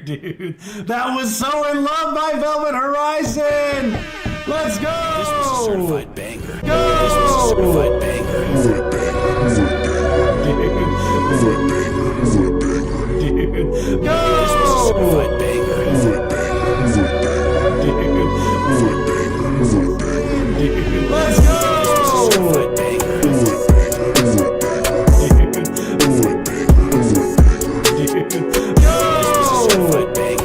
Dude, that was So in Love by Velvet Horizon. Let's go. This was a certified banger. Go. This was a certified banger. Dude. Go. This was a certified banger. Dude. Let's go. Certified banger. Certified banger. Certified banger. Certified banger.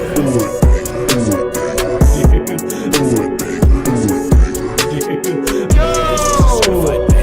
Certified banger. Certified banger.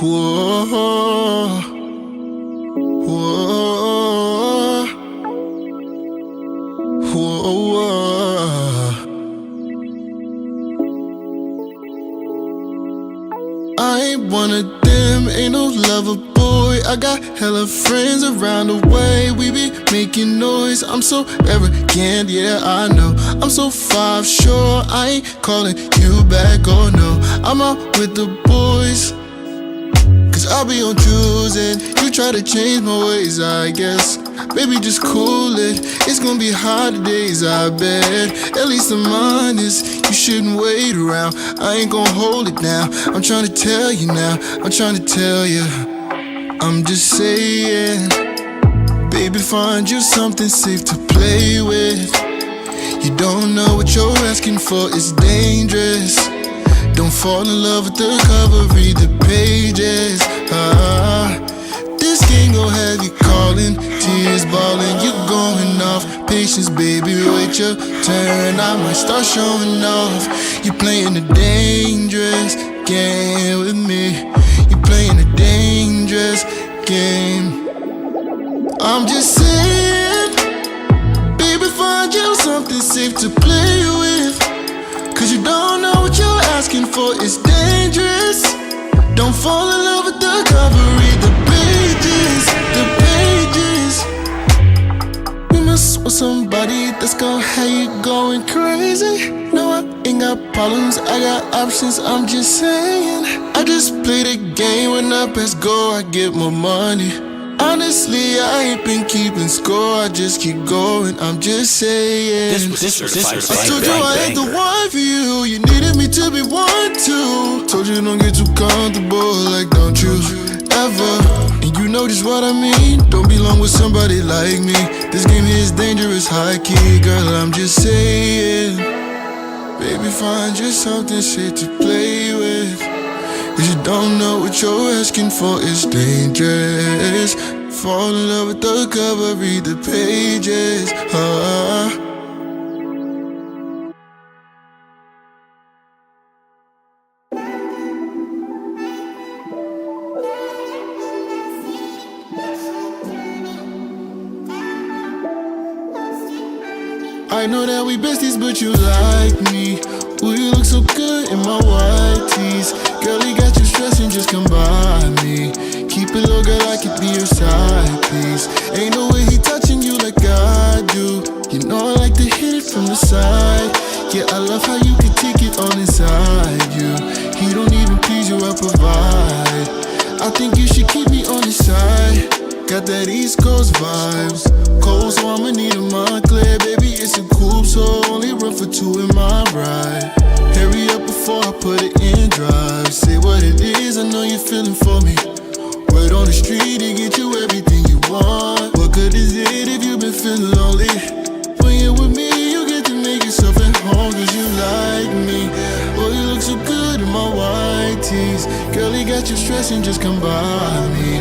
Whoa, whoa, whoa. I ain't one of them, ain't no lover boy. I got hella friends around the way. We be making noise, I'm so arrogant, yeah, I know. I'm so 5 sure, I ain't calling you back, oh no. I'm out with the boys, cause I'll be on choosing. You try to change my ways, I guess. Baby, just cool it. It's gonna be hard days, I bet. At least I'm honest. You shouldn't wait around. I ain't gonna hold it now. I'm trying to tell you now. I'm trying to tell you. I'm just saying. Baby, find you something safe to play with. You don't know what you're asking for, it's dangerous. Don't fall in love with the cover, read the pages. This game gon' have you calling, tears balling, you going off. Patience, baby, wait your turn. I might start showing off. You playing a dangerous game with me. You playing a dangerous game. I'm just saying, baby, find you something safe to play with. Cause you don't know what you're asking for, it's dangerous. Don't fall in love with the cover, read the pages, the pages. You must want somebody that's gon' have you going crazy. No, I ain't got problems, I got options, I'm just saying. I just play the game, when I press go, I get more money. Honestly, I ain't been keeping score, I just keep going, I'm just saying. I told you I ain't the one for you, you needed me to be one too. Told you don't get too comfortable, like don't you ever. And you know just what I mean, don't belong with somebody like me. This game here is dangerous, high key, girl, I'm just saying. Baby, find you something safe to play with. Cause you don't know what you're asking for, it's dangerous. Fall in love with the cover, read the pages. I know that we besties, but you like me. Ooh, you look so good in my white tees. Girl, you got you stressing, just come by me. Keep it low, girl, I could be your side piece. Ain't no way he touching you like I do. You know I like to hit it from the side. Yeah, I love how you can take it all inside you. He don't even please you, I provide. I think you should keep me on his side. Got that East Coast vibes. Cold, so I'ma need a Montclair. Baby, it's a coupe, so only room for two in my ride. Hurry up before I put it in drive. Say what it is, I know you're feeling for me. Word on the street to get you everything you want. What good is it if you've been feeling lonely? When you're with me, you get to make yourself at home, cause you like me. Oh, you look so good in my white tees. Girl, you got you stressing, just come by me.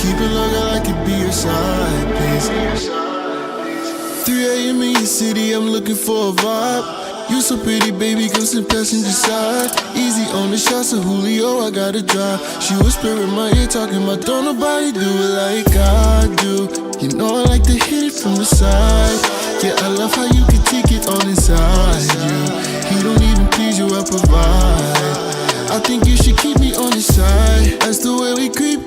Keep it low, girl, I could be your side piece. 3 a.m. in your city, I'm looking for a vibe. You so pretty, baby, come sit passenger side. Easy on the shots of Julio, I gotta drive. She whisper in my ear, talking about don't nobody do it like I do. You know I like to hit it from the side. Yeah, I love how you can take it all inside you. He don't even please you, I provide. I think you should keep me on your side. That's the way we creep,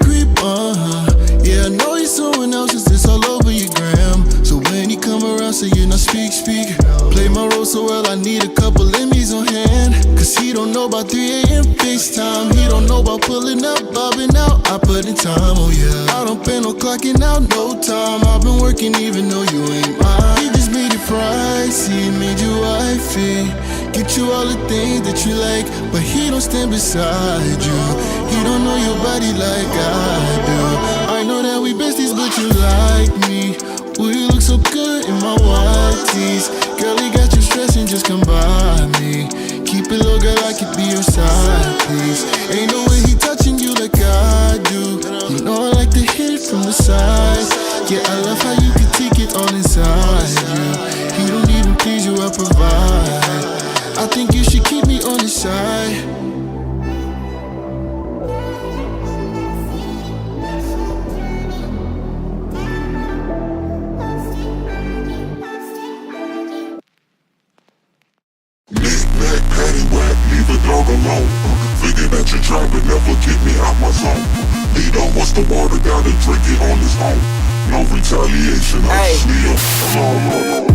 yeah, I know you're someone else, is this all over your gram? So when you come around, say you not speak. Play my role so well, I need a couple Emmys on hand. Cause he don't know about 3 a.m. FaceTime. He don't know about pulling up, bobbing out. I put in time, oh yeah. I don't pay no clocking out, no time. I've been working even though you ain't mine. He just made it pricey, made you wifey. Get you all the things that you like, but he don't stand beside you. He don't know your body like I do. I know that we besties, but you like me. Ooh, you look so good in my white tees. Girl, he got you stressing, just come by me. Keep it low, girl, I could be your side, please. Ain't no way he touching you like I do. You know I like to hit it from the side. Yeah, I love how you can take it all inside you. He don't even please you, I provide. I think you should keep me on your side. Alone. Figure that you're trying to never get me out my zone. Lead on, what's the water down and drink it on his own. No retaliation, I just need a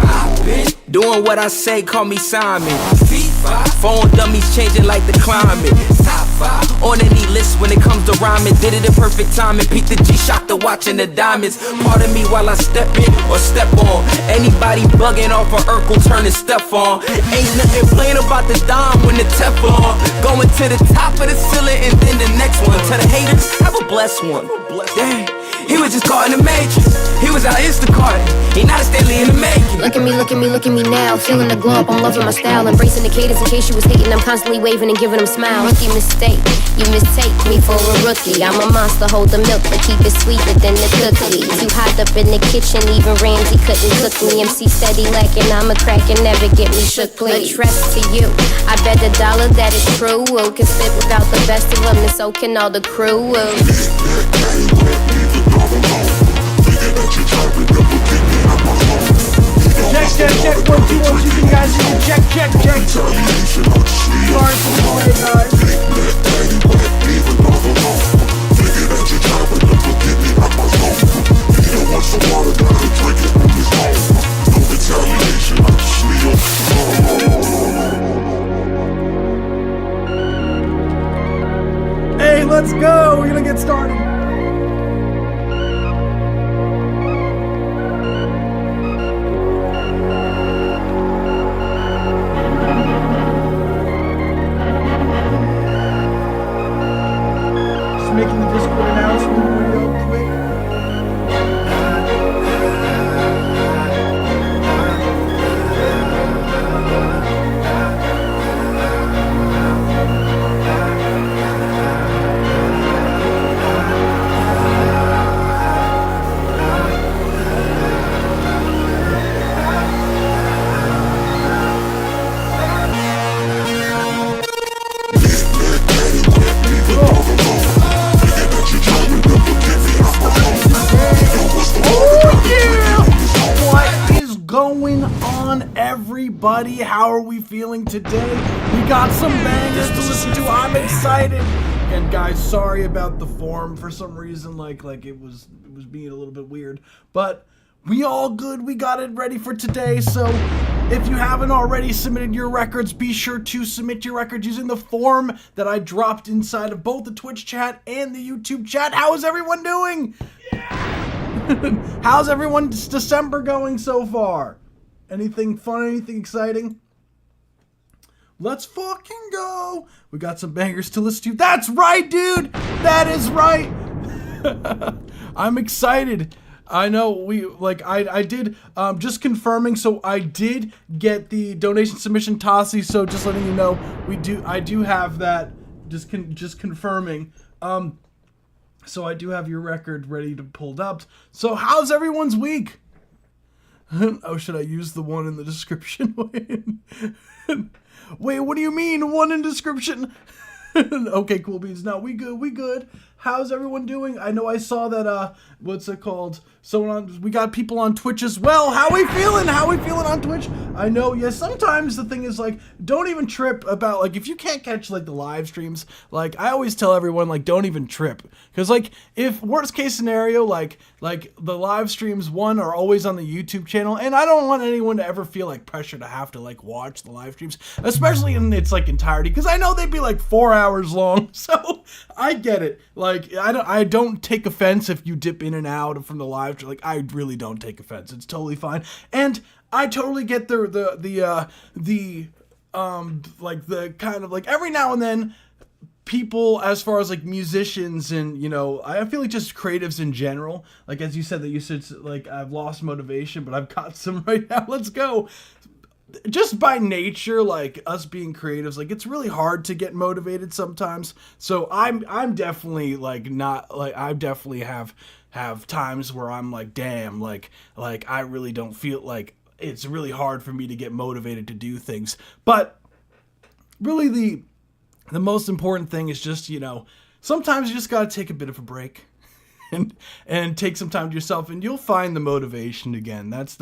I've been doing what I say, call me Simon. FIFA, phone dummies changing like the climate. Top 5 on any list when it comes to rhyming. Did it in perfect time and peep the G-Shock to watching the diamonds. Pardon me while I step in or step on. Anybody bugging off of Urkel turning stuff on. Ain't nothing plain about the dime when the Teflon. Going to the top of the ceiling and then the next one. To the haters, have a blessed one. Dang. He was just caught in the matrix. He was out Instacart. He not a Stanley in the making. Look at me now. Feeling the glow up, I'm loving my style. Embracing the cadence in case you was hating. I'm constantly waving and giving them smiles. Rookie mistake, you mistake me for a rookie. I'm a monster, hold the milk, but keep it sweeter than the cookie. Too hot up in the kitchen, even Ramsey couldn't cook me. MC steady lacking, I'm a crack and never get me shook, please. A trust to you, I bet $1 that it's true. Can spit without the best of them, and so can all the crew. Check, 1, 2, 1, 2, you guys hear me? Check. Sorry for the delay, guys. Hey, let's go. We're gonna get started. Making the Discord announcement real quick. Everybody, how are we feeling today? We got some bangers to listen to. I'm excited. And guys, sorry about the form. For some reason, like it was being a little bit weird. But we all good. We got it ready for today. So if you haven't already submitted your records, be sure to submit your records using the form that I dropped inside of both the Twitch chat and the YouTube chat. How is everyone doing? Yeah. How's everyone's December going so far? Anything fun? Anything exciting? Let's fucking go. We got some bangers to listen to. That's right, dude. That is right. I'm excited. I know I did, just confirming, so I did get the donation submission Tossie, so just letting you know, I do have that, just confirming, so I do have your record ready to pulled up. So how's everyone's week? Oh, should I use the one in the description? Wait, what do you mean, one in description? Okay, cool beans. No, we good. How's everyone doing? I know I saw that, what's it called? We got people on Twitch as well. How we feeling? How we feeling on Twitch? I know, yeah, sometimes the thing is, like, don't even trip about, like, if you can't catch, like, the live streams, like, I always tell everyone, like, don't even trip. Because, like, if worst case scenario, like, the live streams, one, are always on the YouTube channel, and I don't want anyone to ever feel, like, pressure to have to, like, watch the live streams, especially in its, like, entirety, because I know they'd be, like, 4 hours long, so I get it. Like, I don't take offense if you dip in and out from the live stream. Like, I really don't take offense. It's totally fine. And I totally get the kind of, like, every now and then, people, as far as, like, musicians and, you know, I feel like just creatives in general, like, as you said, that you said, like, I've lost motivation, but I've got some right now. Let's go. Just by nature, like, us being creatives, like, it's really hard to get motivated sometimes. So I'm definitely, like, not, like, I definitely have times where I'm like, damn, like I really don't feel like it's really hard for me to get motivated to do things. But really the most important thing is just, you know, sometimes you just gotta take a bit of a break and take some time to yourself, and you'll find the motivation again. That's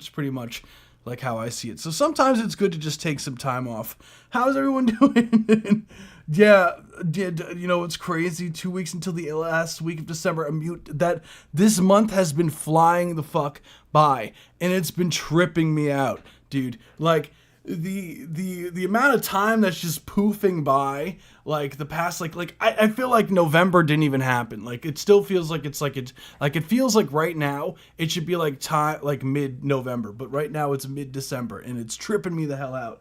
pretty much like how I see it. So sometimes it's good to just take some time off. How's everyone doing? Yeah, you know, it's crazy. 2 weeks until the last week of December. That this month has been flying the fuck by, and it's been tripping me out, dude. Like, the amount of time that's just poofing by, like, the past, like I feel like November didn't even happen. Like, it still feels like it feels like right now it should be like time, like mid-November, but right now it's mid-December, and it's tripping me the hell out.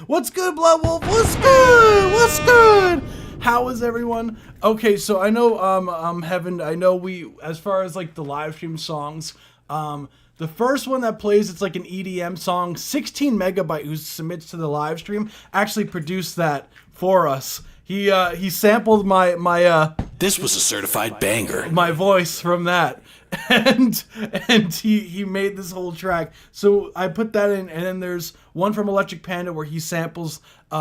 What's good, Blood Wolf? What's good? What's good? How is everyone? Okay, so I know, Heaven, I know as far as, like, the live stream songs, the first one that plays, it's like an EDM song. 16 Megabyte, who submits to the live stream, actually produced that for us. He sampled my This was a certified banger. my voice from that, and he made this whole track. So I put that in, and then there's one from Electric Panda where he samples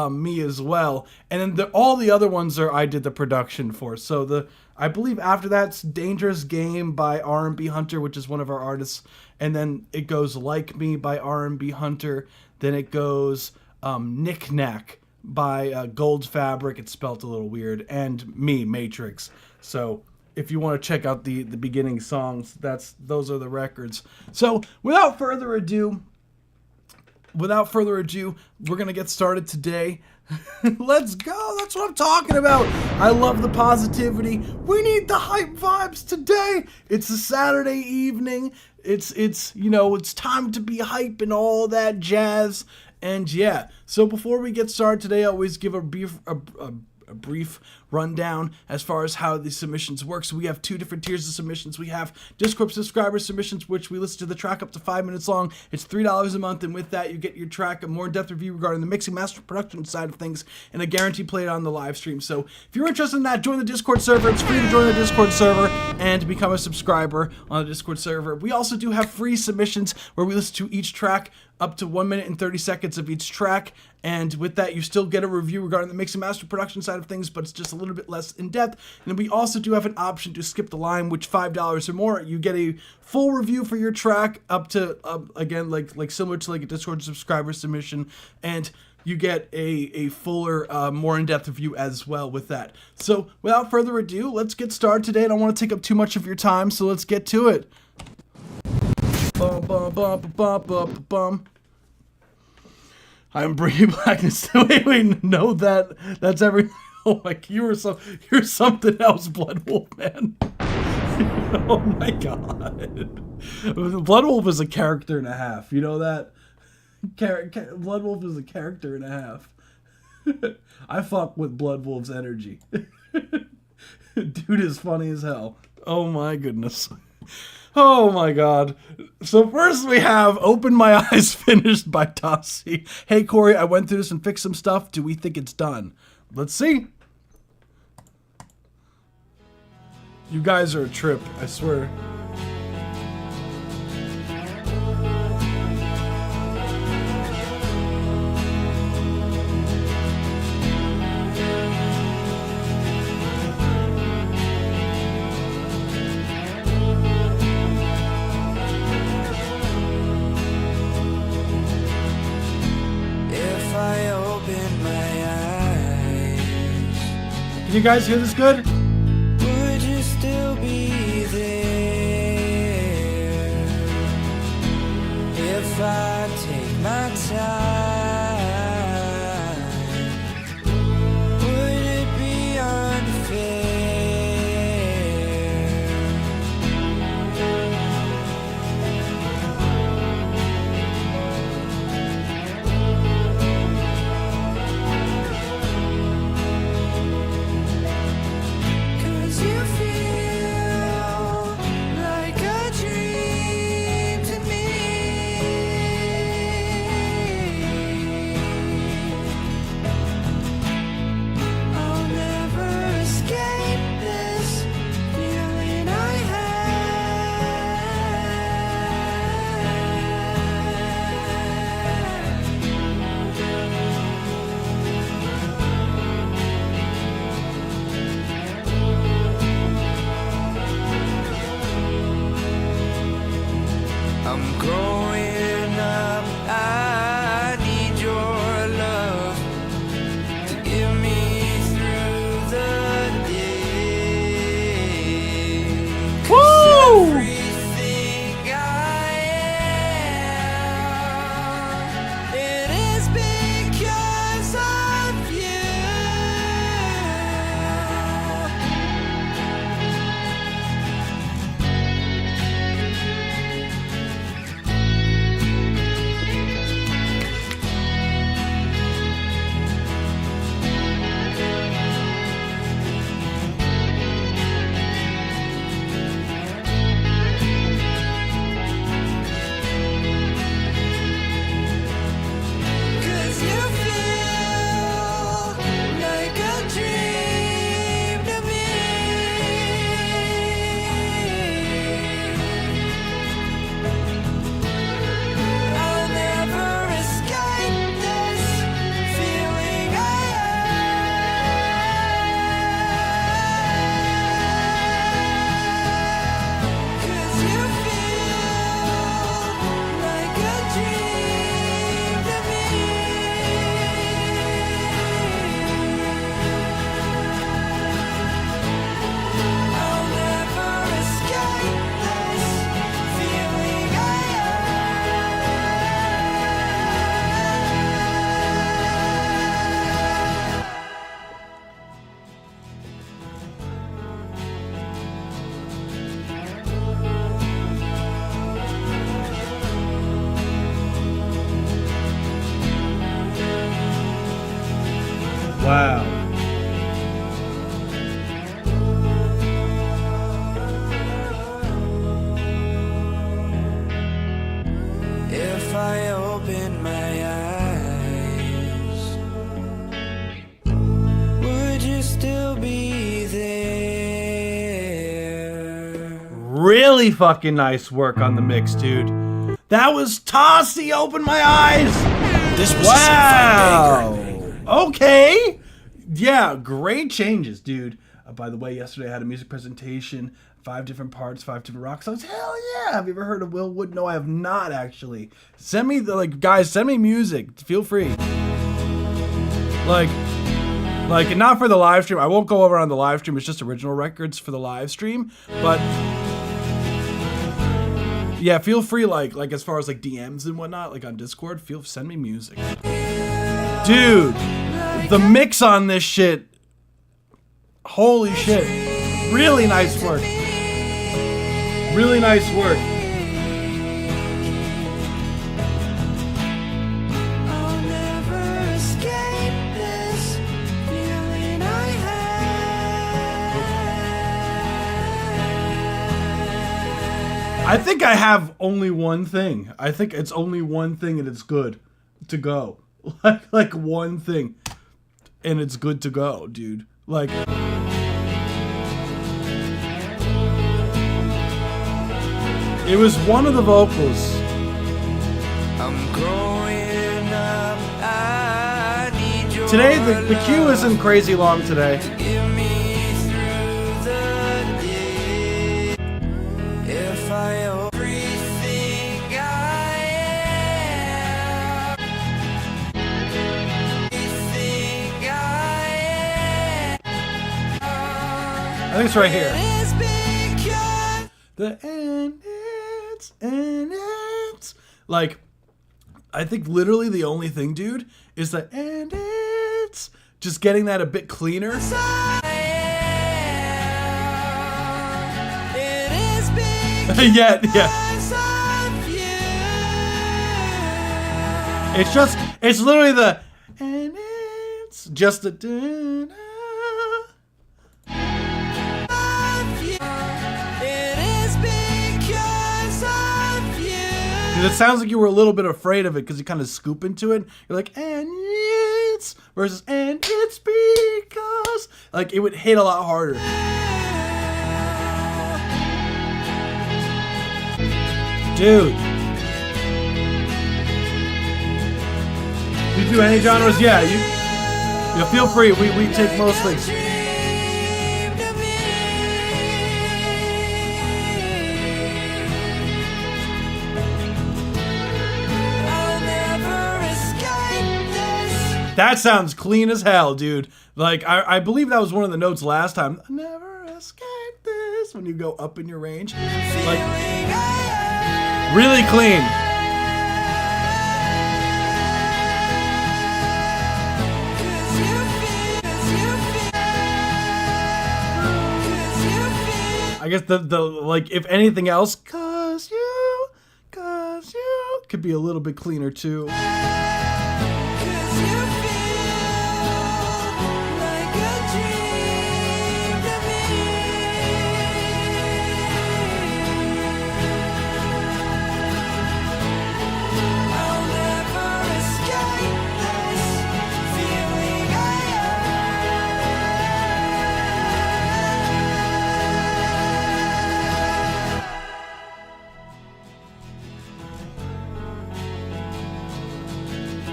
me as well, and then all the other ones I did the production for. So I believe after that's Dangerous Game by R&B Hunter, which is one of our artists, and then it goes Like Me by R&B Hunter, then it goes Knick Knack by Gold Fabric, it's spelt a little weird, and me, Matrix. So if you want to check out the beginning songs, those are the records. So without further ado, we're gonna get started today. Let's go. That's what I'm talking about. I love the positivity. We need the hype vibes today. It's a Saturday evening. It's you know, it's time to be hype and all that jazz. And yeah, so before we get started today, I always give a brief rundown as far as how the submissions work. So we have two different tiers of submissions. We have Discord subscriber submissions, which we listen to the track up to 5 minutes long. It's $3 a month, and with that you get your track, a more in-depth review regarding the mixing, master, production side of things, and a guarantee play it on the live stream. So if you're interested in that, join the Discord server. It's free to join the Discord server and become a subscriber on the Discord server. We also do have free submissions where we listen to each track up to 1 minute and 30 seconds of each track, and with that you still get a review regarding the mix and master production side of things, but it's just a little bit less in depth. And then we also do have an option to skip the line, which $5 or more, you get a full review for your track up to again, like similar to like a Discord subscriber submission, and you get a fuller, more in-depth review as well with that. So without further ado, let's get started today. I don't want to take up too much of your time, so let's get to it. Bum, bum, bum, bum, bum, bum. I'm Brady Blackness. Wait, no, that's everything. Oh my, you're something else, Blood Wolf, man. Oh my god. Blood Wolf is a character and a half. You know that? Blood Wolf is a character and a half. I fuck with Blood Wolf's energy. Dude is funny as hell. Oh my goodness. Oh my god. So first we have Open My Eyes finished by Tossie. Hey Corey, I went through this and fixed some stuff. Do we think it's done? Let's see. You guys are a trip, I swear. If I open my eyes, Can you guys hear this good? would you still be there? If I take my time, would it be unfair? Cause you feel like a dream to me. I'll never escape this feeling I I'm growing up, I need your love to get me through the day. 'Cause everything I am, it is because of you. Cause you feel like a dream to me. I'll never escape this feeling I have. Cause you feel like a dream to me. I'll never escape this feeling I have. Wow. If I open my eyes, would you still be there? Really fucking nice work on the mix, dude. That was Tossie, Open My Eyes. This was a certified banger. Okay. Yeah, great changes, dude. By the way, yesterday I had a music presentation, 5 different parts, 5 different rock songs. Hell yeah! Have you ever heard of Will Wood? No, I have not actually. Send me guys, send me music. Feel free. Like, not for the live stream. I won't go over on the live stream. It's just original records for the live stream. But yeah, feel free. Like as far as like DMs and whatnot, like on Discord, send me music, dude. The mix on this shit. Holy shit. Really nice work. Really nice work. I'll never escape this feeling I have. I think I have only one thing. I think it's only one thing and it's good to go. Like one thing and it's good to go, dude. Like it was one of the vocals. I'm growing up. I need your Today the queue isn't crazy long today. Get me through the day. If I everything I am, everything I am, I think it's right here. is because The and it's like I think literally the only thing, dude, is the and it's just getting that a bit cleaner. I am. It is because yeah. of you. It's literally the and it's just the da-da. It is because of you. Dude, it sounds like you were a little bit afraid of it because you kind of scoop into it. You're like, and it's versus and it's because like it would hit a lot harder. Dude. You do any genres? Yeah, you feel free. We take most things. Dreamed of me. I'll never escape this. That sounds clean as hell, dude. Like I believe that was one of the notes last time. Never escape this when you go up in your range. Like really clean. I guess the like if anything else, cause you could be a little bit cleaner too.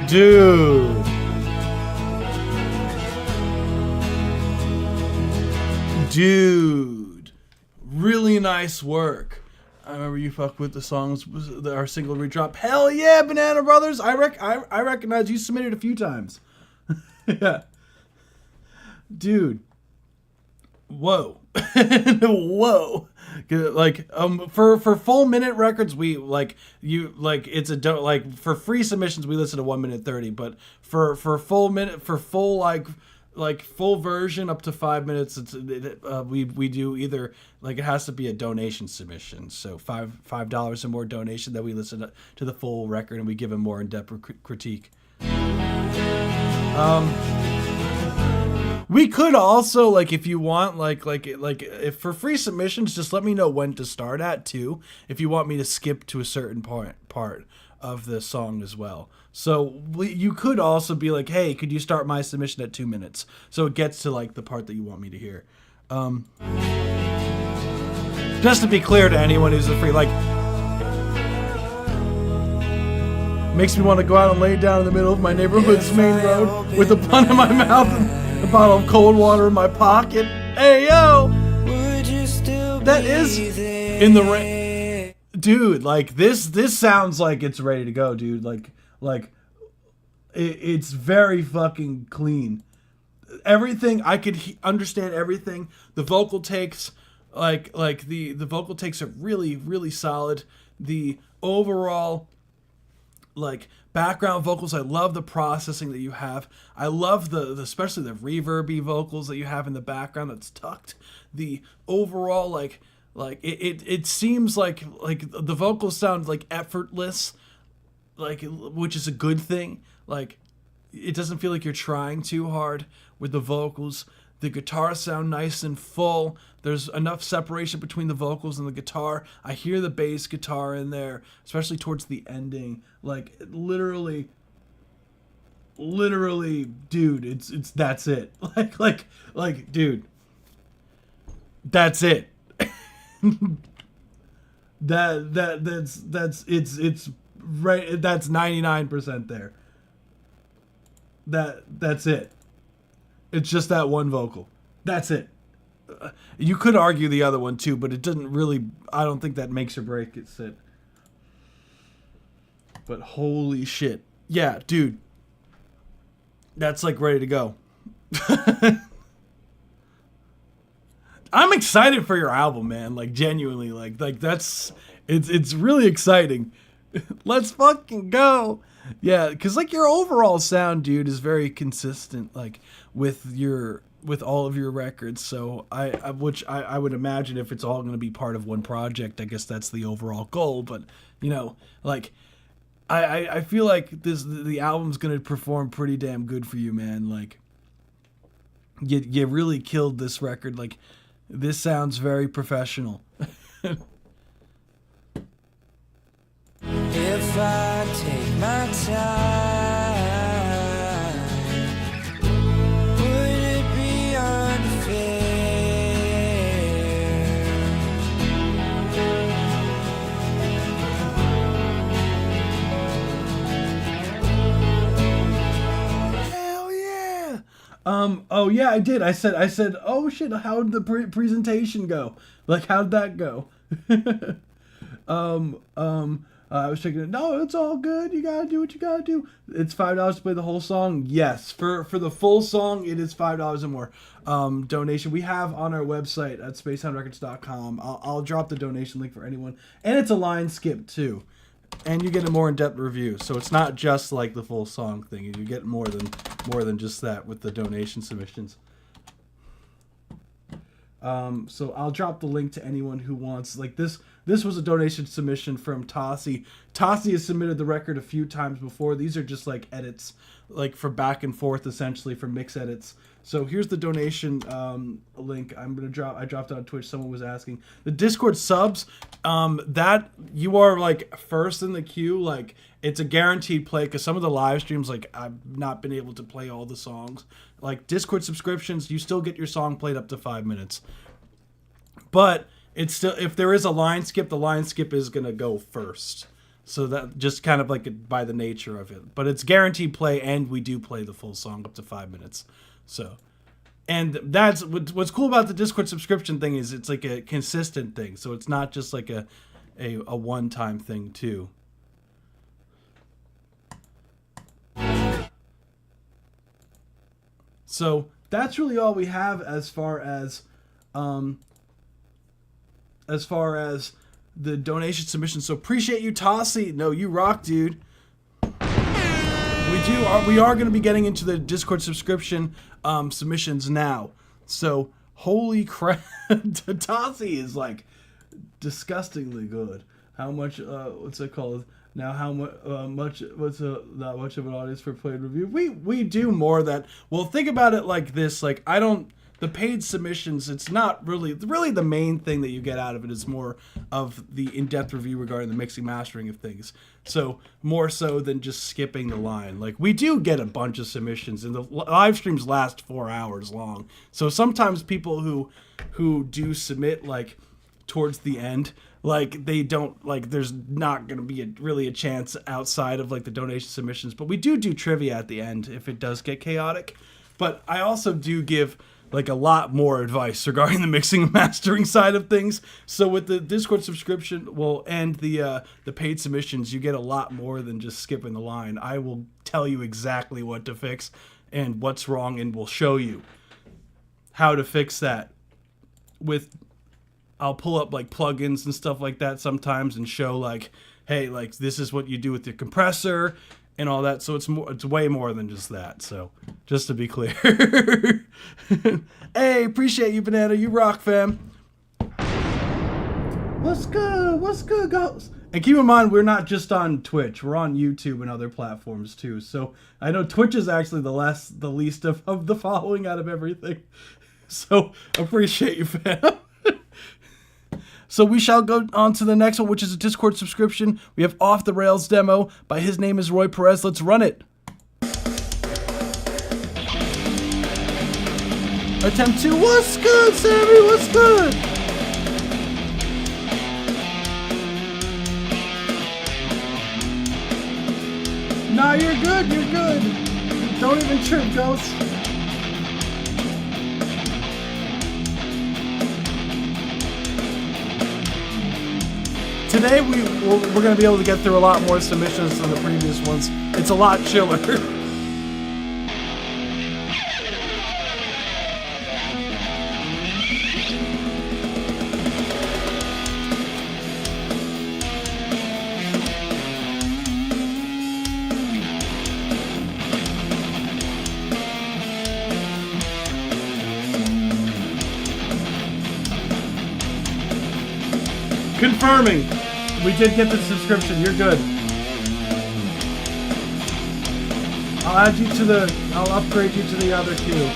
Dude. Dude. Really nice work. I remember you fucked with the songs, our single redrop. Hell yeah, Banana Brothers. I recognize you submitted a few times. Yeah. Dude. Whoa. Whoa. Like for full minute records we like you like it's a like for free submissions we listen to 1 minute 30, but for full minute for full like full version up to 5 minutes we do either like it has to be a donation submission, so $5 or more donation that we listen to the full record and we give a more in-depth critique. We could also, like, if you want, like if for free submissions, just let me know when to start at too. If you want me to skip to a certain part of the song as well. So you could also be like, hey, could you start my submission at 2 minutes? So it gets to like the part that you want me to hear. Just to be clear to anyone who's a free, like, makes me want to go out and lay down in the middle of my neighborhood's main road with a bun in my mouth and a bottle of cold water in my pocket. Hey, yo! That is in the rain. Dude, like, this sounds like it's ready to go, dude. Like it's very fucking clean. Everything, I could understand everything. The vocal takes, like the vocal takes are really, really solid. The overall, like, background vocals, I love the processing that you have. I love the especially the reverby vocals that you have in the background that's tucked. The overall, like Like it seems like the vocals sound like effortless, like, which is a good thing. Like, it doesn't feel like you're trying too hard with the vocals. The guitars sound nice and full. There's enough separation between the vocals and the guitar. I hear the bass guitar in there, especially towards the ending. Like, literally, dude, it's that's it. Like, dude, that's it. It's right. That's 99% there. That's it. It's just that one vocal. That's it. You could argue the other one too, but it doesn't really. I don't think that makes or breaks it. But holy shit, yeah, dude, that's like ready to go. I'm excited for your album, man. Like, genuinely, like that's it's really exciting. Let's fucking go. Yeah, because like your overall sound, dude, is very consistent, like with all of your records. So I would imagine if it's all going to be part of one project, I guess that's the overall goal. But you know, like I feel like the album's going to perform pretty damn good for you, man. Like you really killed this record. Like, this sounds very professional. If I take my time, would it be unfair? Hell yeah! Oh yeah, I did. I said, oh shit, how'd the presentation go? Like, how'd that go? I was checking it. No, it's all good. You gotta do what you gotta do. It's $5 to play the whole song. Yes, for the full song, it is $5 or more. Donation we have on our website at spacehoundrecords.com. I'll drop the donation link for anyone, and it's a line skip too, and you get a more in-depth review. So it's not just like the full song thing. You get more than just that with the donation submissions. So I'll drop the link to anyone who wants, like, this was a donation submission from Tossie. Tossie has submitted the record a few times before. These are just like edits, like for back and forth, essentially, for mix edits. So here's the donation link. I dropped it on Twitch. Someone was asking. The Discord subs, that you are like first in the queue. Like, it's a guaranteed play, because some of the live streams, like, I've not been able to play all the songs. Like, Discord subscriptions, you still get your song played up to 5 minutes. But it's still, if there is a line skip, the line skip is going to go first. So that just kind of like by the nature of it. But it's guaranteed play, and we do play the full song up to 5 minutes. So, and that's what's cool about the Discord subscription thing, is it's like a consistent thing. So it's not just like a one-time thing too. So that's really all we have as far as the donation submission. So appreciate you, Tossie. No, you rock, dude. We are going to be getting into the Discord subscription submissions now. So holy crap, Tossie is like disgustingly good. How much? What's it called? Now, how much? What's not much of an audience for played review? We do more of that. Well, think about it like this. Like, the paid submissions, it's not really the main thing that you get out of it is more of the in-depth review regarding the mixing, mastering of things. So more so than just skipping the line. Like, we do get a bunch of submissions, and the live streams last 4 hours long. So sometimes people who do submit, like, towards the end, like, they don't, like, there's not going to be really a chance outside of like the donation submissions. But we do trivia at the end if it does get chaotic. But I also do give like a lot more advice regarding the mixing and mastering side of things. So with the Discord subscription, and the paid submissions, you get a lot more than just skipping the line. I will tell you exactly what to fix and what's wrong, and will show you how to fix that. I'll pull up like plugins and stuff like that sometimes and show like, hey, like, this is what you do with your compressor and all that. So it's way more than just that. So just to be clear. Hey, appreciate you, Banana. You rock, fam. What's good? What's good, guys? And keep in mind, we're not just on Twitch. We're on YouTube and other platforms too. So I know Twitch is actually the least of the following out of everything. So appreciate you, fam. So we shall go on to the next one, which is a Discord subscription. We have Off the Rails demo by His Name is Roy Perez. Let's run it. Attempt 2. What's good, Sammy? What's good? Nah, you're good. You're good. Don't even trip, Ghost. Today we're going to be able to get through a lot more submissions than the previous ones. It's a lot chiller. Confirming. We did get the subscription. You're good. I'll upgrade you to the other queue.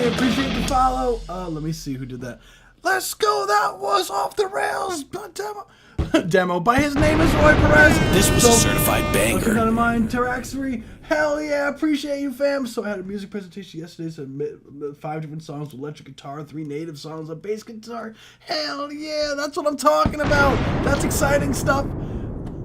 Appreciate the follow. Let me see who did that. Let's go. That was Off the Rails. Demo. Demo by His Name is Roy Perez. This was a certified banger. None of mine. Taraxery. Hell yeah. Appreciate you, fam. So I had a music presentation yesterday. So 5 different songs with electric guitar, 3 native songs with bass guitar. Hell yeah. That's what I'm talking about. That's exciting stuff.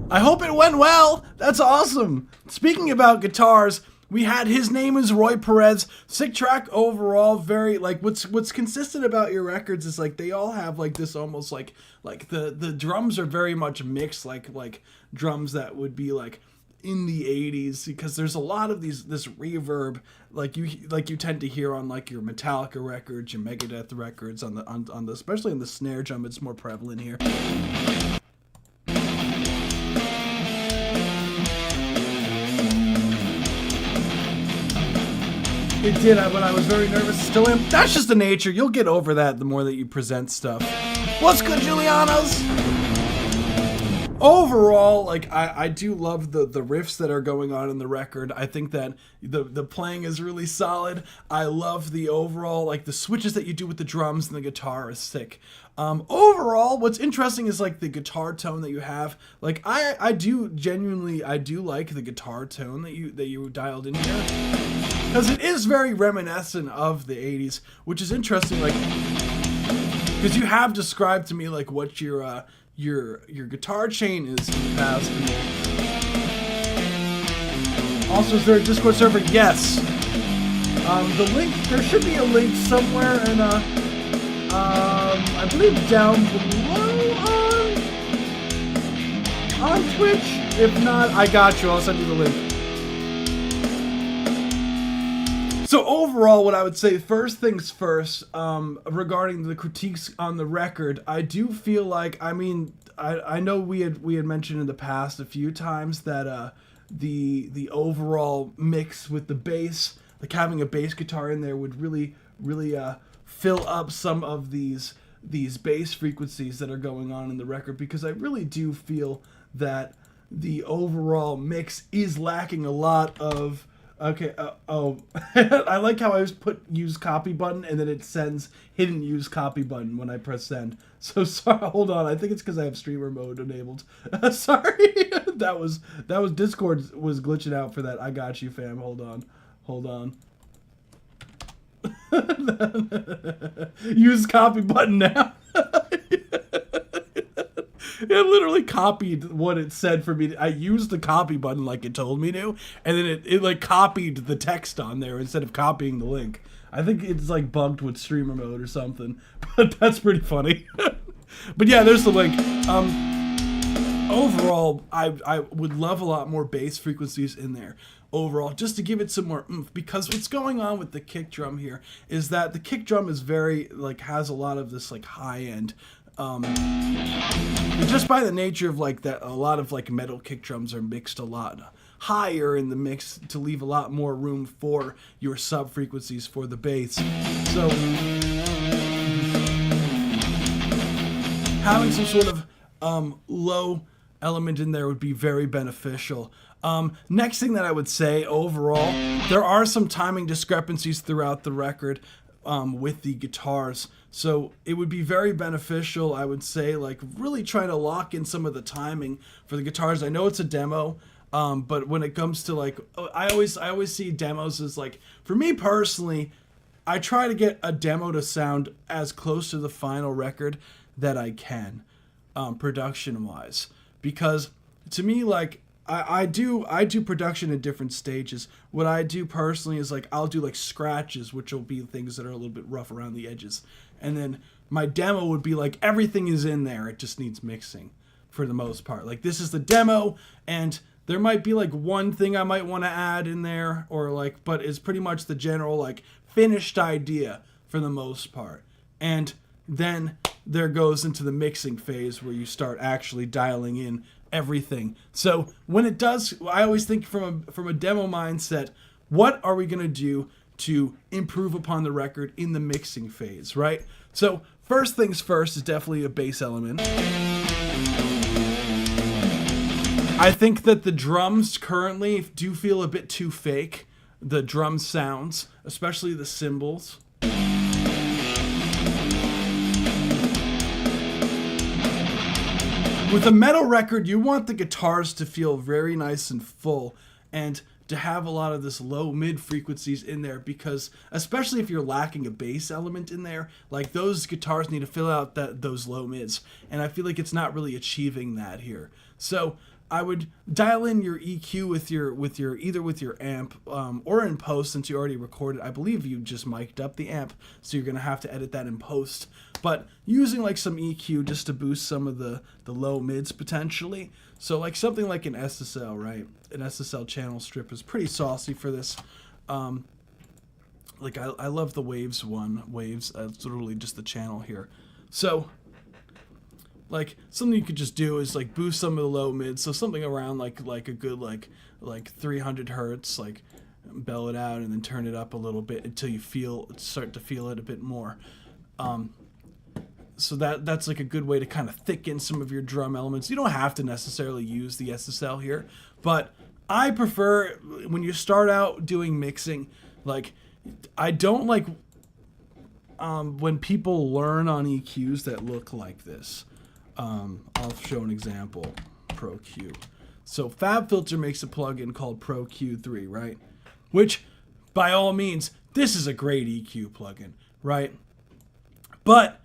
I hope it went well. That's awesome. Speaking about guitars, we had His Name is Roy Perez. Sick track overall. Very like what's consistent about your records is like they all have like this almost like the drums are very much mixed like drums that would be like in the 80s, because there's a lot of this reverb like you tend to hear on like your Metallica records, your Megadeth records, on the especially in the snare drum. It's more prevalent here. It did, but I was very nervous. Still am. That's just the nature. You'll get over that the more that you present stuff. What's good, Julianos? Overall, like I do love the riffs that are going on in the record. I think that the playing is really solid. I love the overall, like the switches that you do with the drums and the guitar is sick. Overall, what's interesting is like the guitar tone that you have. Like I do like the guitar tone that you dialed in here, because it is very reminiscent of the 80s, which is interesting, like, because you have described to me, like, what your guitar chain is in the past. Also, is there a Discord server? Yes. The link, there should be a link somewhere in, I believe down below on Twitch. If not, I got you. I'll send you the link. So overall, what I would say, first things first, regarding the critiques on the record, I do feel like, I mean, I know we had mentioned in the past a few times that the overall mix with the bass, like having a bass guitar in there, would really fill up some of these bass frequencies that are going on in the record, because I really do feel that the overall mix is lacking a lot of. Okay, I like how I just put use copy button and then it sends hidden use copy button when I press send. So sorry, hold on. I think it's because I have streamer mode enabled. Sorry, that was Discord was glitching out for that. I got you, fam. Hold on. Use copy button now. It literally copied what it said for me. I used the copy button like it told me to, and then it like copied the text on there instead of copying the link. I think it's like bugged with streamer mode or something, but that's pretty funny. But yeah, there's the link. Overall, I would love a lot more bass frequencies in there. Overall, just to give it some more oomph, because what's going on with the kick drum here is that the kick drum is very like has a lot of this like high end. Just by the nature of like that, a lot of like metal kick drums are mixed a lot higher in the mix to leave a lot more room for your sub frequencies for the bass. So having some sort of low element in there would be very beneficial. Next thing that I would say overall, there are some timing discrepancies throughout the record with the guitars. So it would be very beneficial, I would say, like really trying to lock in some of the timing for the guitars. I know it's a demo, but when it comes to like, I always see demos as like, for me personally, I try to get a demo to sound as close to the final record that I can, production wise, because to me, like, I do production in different stages. What I do personally is like I'll do like scratches, which will be things that are a little bit rough around the edges, and then my demo would be like everything is in there. It just needs mixing for the most part. Like this is the demo, and there might be like one thing I might want to add in there, or like, but it's pretty much the general like finished idea for the most part. And then there goes into the mixing phase where you start actually dialing in everything. So when it does, I always think from a demo mindset, what are we going to do to improve upon the record in the mixing phase, right? So first things first is definitely a bass element. I think that the drums currently do feel a bit too fake. The drum sounds, especially the cymbals. with a metal record, you want the guitars to feel very nice and full, and to have a lot of this low mid frequencies in there, because especially if you're lacking a bass element in there, like those guitars need to fill out those low mids, and I feel like it's not really achieving that here. So I would dial in your EQ with your either with your amp or in post, since you already recorded. I believe you just mic'd up the amp, so you're gonna have to edit that in post. But using like some EQ just to boost some of the low mids potentially. So like something like an SSL, right? An SSL channel strip is pretty saucy for this. Like I love the Waves one. Waves, it's literally just the channel here. So like something you could just do is like boost some of the low mids, so something around like a good like 300 hertz, like bell it out and then turn it up a little bit until you start to feel it a bit more. So that's like a good way to kind of thicken some of your drum elements. You don't have to necessarily use the SSL here, but I prefer when you start out doing mixing, like I don't like when people learn on EQs that look like this. I'll show an example. Pro Q. So FabFilter makes a plugin called Pro Q3, right? Which, by all means, this is a great EQ plugin, right? But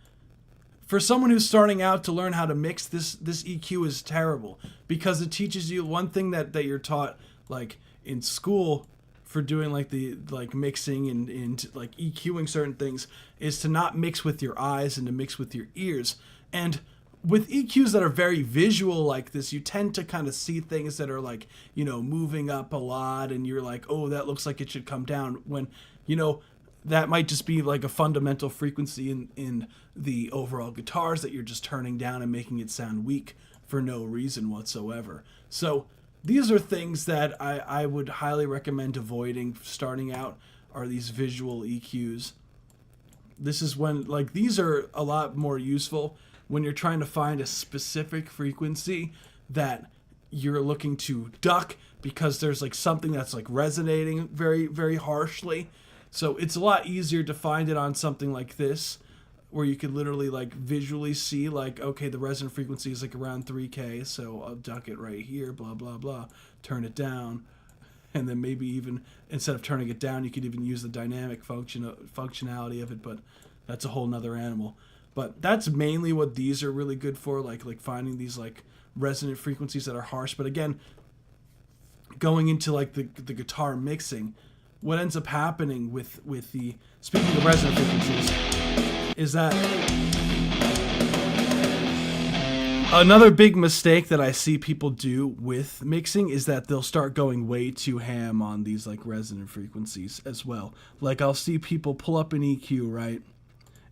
for someone who's starting out to learn how to mix, this EQ is terrible, because it teaches you one thing that you're taught like in school for doing like mixing and like EQing certain things, is to not mix with your eyes and to mix with your ears. And with EQs that are very visual like this, you tend to kind of see things that are like, you know, moving up a lot, and you're like, oh, that looks like it should come down, when, you know, that might just be like a fundamental frequency in the overall guitars that you're just turning down and making it sound weak for no reason whatsoever. So these are things that I would highly recommend avoiding starting out, are these visual EQs. This is when, like, these are a lot more useful when you're trying to find a specific frequency that you're looking to duck, because there's like something that's like resonating very, very harshly. So it's a lot easier to find it on something like this, where you could literally like visually see like, okay, the resonant frequency is like around 3K, so I'll duck it right here, blah, blah, blah, turn it down. And then maybe even instead of turning it down, you could even use the dynamic functionality of it, but that's a whole nother animal. But that's mainly what these are really good for, like finding these like resonant frequencies that are harsh. But again, going into like the guitar mixing, what ends up happening with the, speaking of resonant frequencies, is that another big mistake that I see people do with mixing is that they'll start going way too ham on these like resonant frequencies as well. Like I'll see people pull up an EQ, right,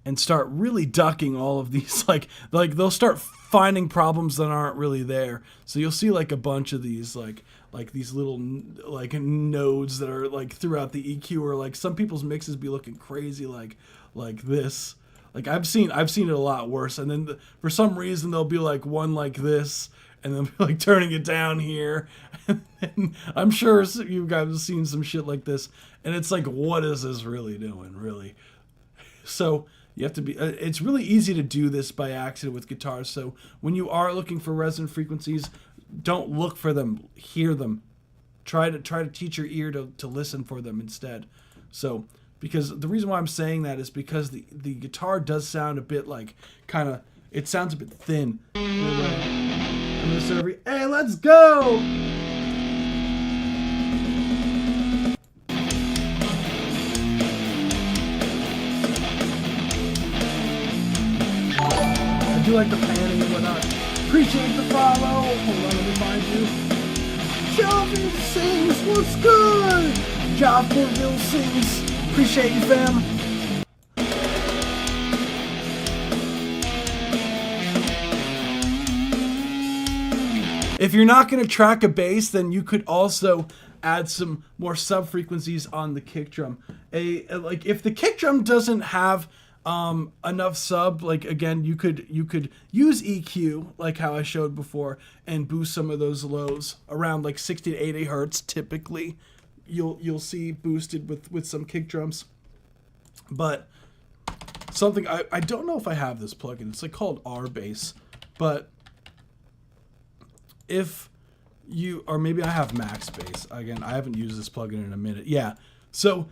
and start really ducking all of these, like they'll start finding problems that aren't really there. So you'll see like a bunch of these like these little like nodes that are like throughout the EQ, or like some people's mixes be looking crazy like this. Like I've seen it a lot worse, and then for some reason there'll be like one like this, and then be like turning it down here. And I'm sure you guys have seen some shit like this, and it's like, what is this really doing, really? So you have to be, it's really easy to do this by accident with guitars. So when you are looking for resonant frequencies, don't look for them, hear them. Try to teach your ear to listen for them instead. So, because the reason why I'm saying that is because the guitar does sound a bit like, it sounds a bit thin. I'm gonna serve you, hey, let's go! I do like the panning and whatnot. Appreciate the follow. Hold on, let me find you. Joffrey Sings, what's good? Joffrey Sings. Appreciate you, fam. If you're not going to track a bass, then you could also add some more sub frequencies on the kick drum. Like if the kick drum doesn't have enough sub, like again, you could use EQ like how I showed before and boost some of those lows around like 60 to 80 hertz. Typically, you'll see boosted with some kick drums. But something I don't know if I have this plugin. It's like called R-Bass, but if you, or maybe I have max bass. Again, I haven't used this plugin in a minute. Yeah. So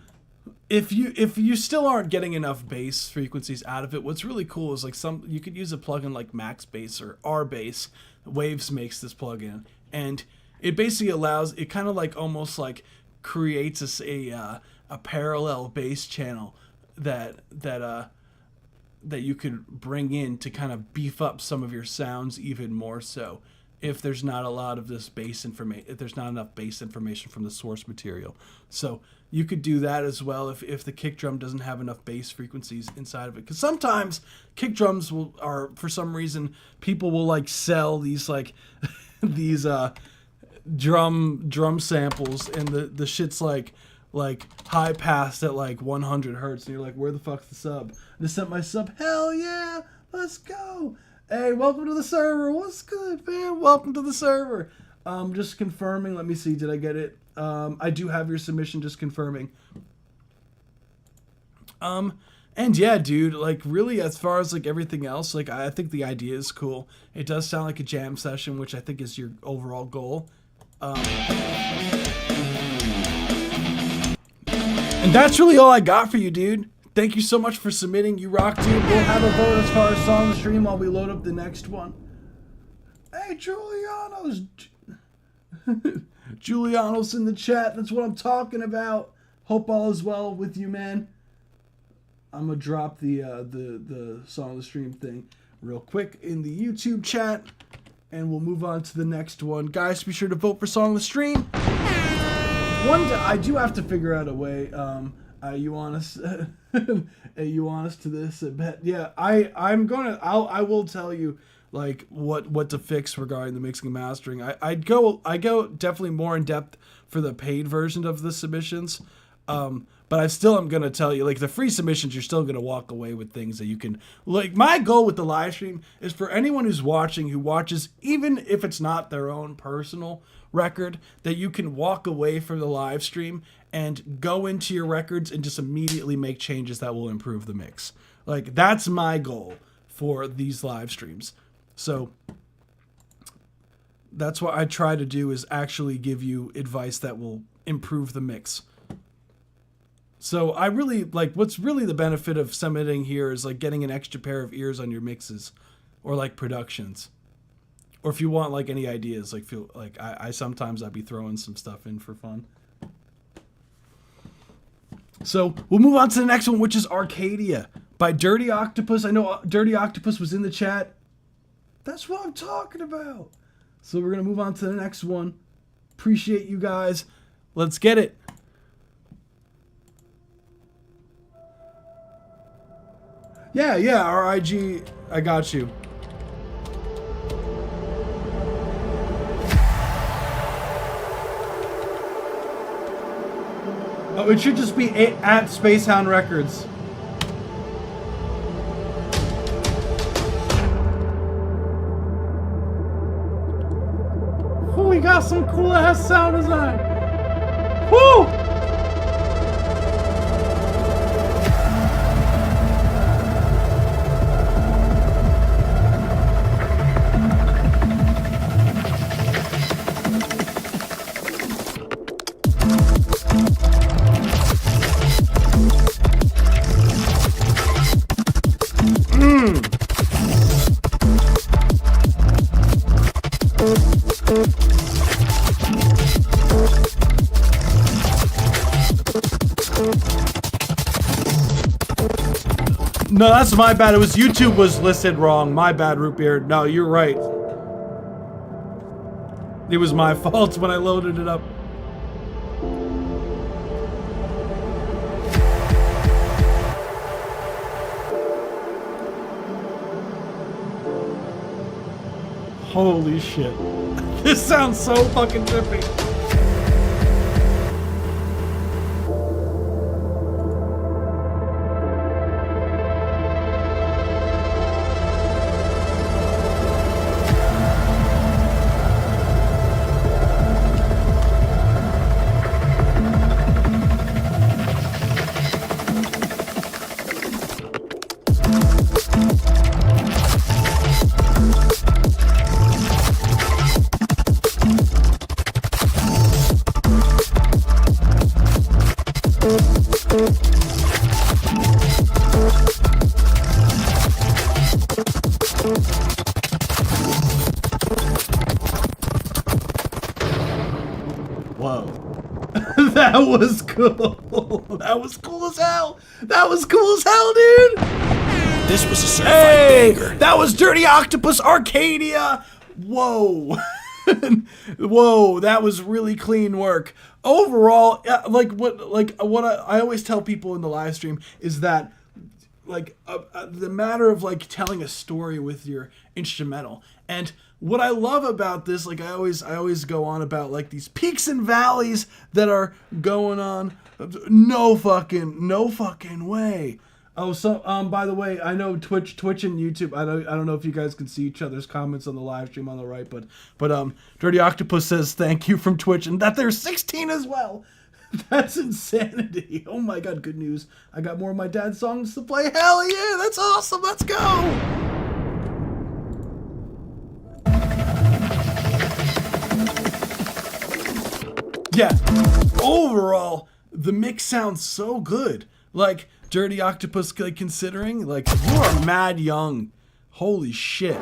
if you still aren't getting enough bass frequencies out of it, what's really cool is like you could use a plugin like Max Bass or R Bass. Waves makes this plugin, and it basically allows, it kind of like almost like creates a parallel bass channel that you could bring in to kind of beef up some of your sounds even more so. If there's not a lot of this bass information, if there's not enough bass information from the source material. So you could do that as well if the kick drum doesn't have enough bass frequencies inside of it. Because sometimes kick drums are for some reason, people will like sell these like these drum samples, and the shit's like high passed at like 100 hertz, and you're like, where the fuck's the sub? I just sent my sub. Hell yeah, let's go. Hey, welcome to the server. What's good, man? Welcome to the server. Just confirming. Let me see. Did I get it? I do have your submission. Just confirming. And yeah, dude, like really, as far as like everything else, like I think the idea is cool. It does sound like a jam session, which I think is your overall goal. And that's really all I got for you, dude. Thank you so much for submitting. You rock, dude. We'll have a vote as far as song stream while we load up the next one. Hey, Giuliano's. Giuliano's in the chat. That's what I'm talking about. Hope all is well with you, man. I'm gonna drop the song of the stream thing real quick in the YouTube chat, and we'll move on to the next one. Guys, be sure to vote for song of the stream. One day, I do have to figure out a way. You want us? You want us to this? I bet. Yeah, I will tell you like what to fix regarding the mixing and mastering. I go definitely more in depth for the paid version of the submissions. But I still am gonna tell you, like the free submissions, you're still gonna walk away with things that you can. Like my goal with the live stream is for anyone who's watching, who watches, even if it's not their own personal record, that you can walk away from the live stream and go into your records and just immediately make changes that will improve the mix. Like that's my goal for these live streams. So that's what I try to do, is actually give you advice that will improve the mix. So I really like, what's really the benefit of submitting here is like getting an extra pair of ears on your mixes or like productions. Or if you want like any ideas, like feel like I sometimes I'd be throwing some stuff in for fun. So we'll move on to the next one, which is Arcadia by Dirty Octopus. I know Dirty Octopus was in the chat. That's what I'm talking about. So we're going to move on to the next one. Appreciate you guys. Let's get it. Yeah, RIG, I got you. Oh, it should just be at Spacehound Records. Oh, we got some cool ass sound design. Woo! No, that's my bad. It was YouTube was listed wrong. My bad, Root Beer. No, you're right. It was my fault when I loaded it up. Holy shit. This sounds so fucking trippy. That was cool. That was cool as hell. That was cool as hell, dude. This was a certified banger. That was Dirty Octopus Arcadia. Whoa. Whoa, that was really clean work. Overall, what I always tell people in the live stream is that the matter of like telling a story with your instrumental. And what I love about this, like I always go on about like these peaks and valleys that are going on. No fucking way. Oh, so by the way, I know Twitch and YouTube. I don't know if you guys can see each other's comments on the live stream on the right, but Dirty Octopus says thank you from Twitch and that there's 16 as well. That's insanity. Oh my god, good news. I got more of my dad's songs to play. Hell yeah, that's awesome. Let's go. Yeah, overall, the mix sounds so good. Like, Dirty Octopus, like, considering, like, you are mad young. Holy shit.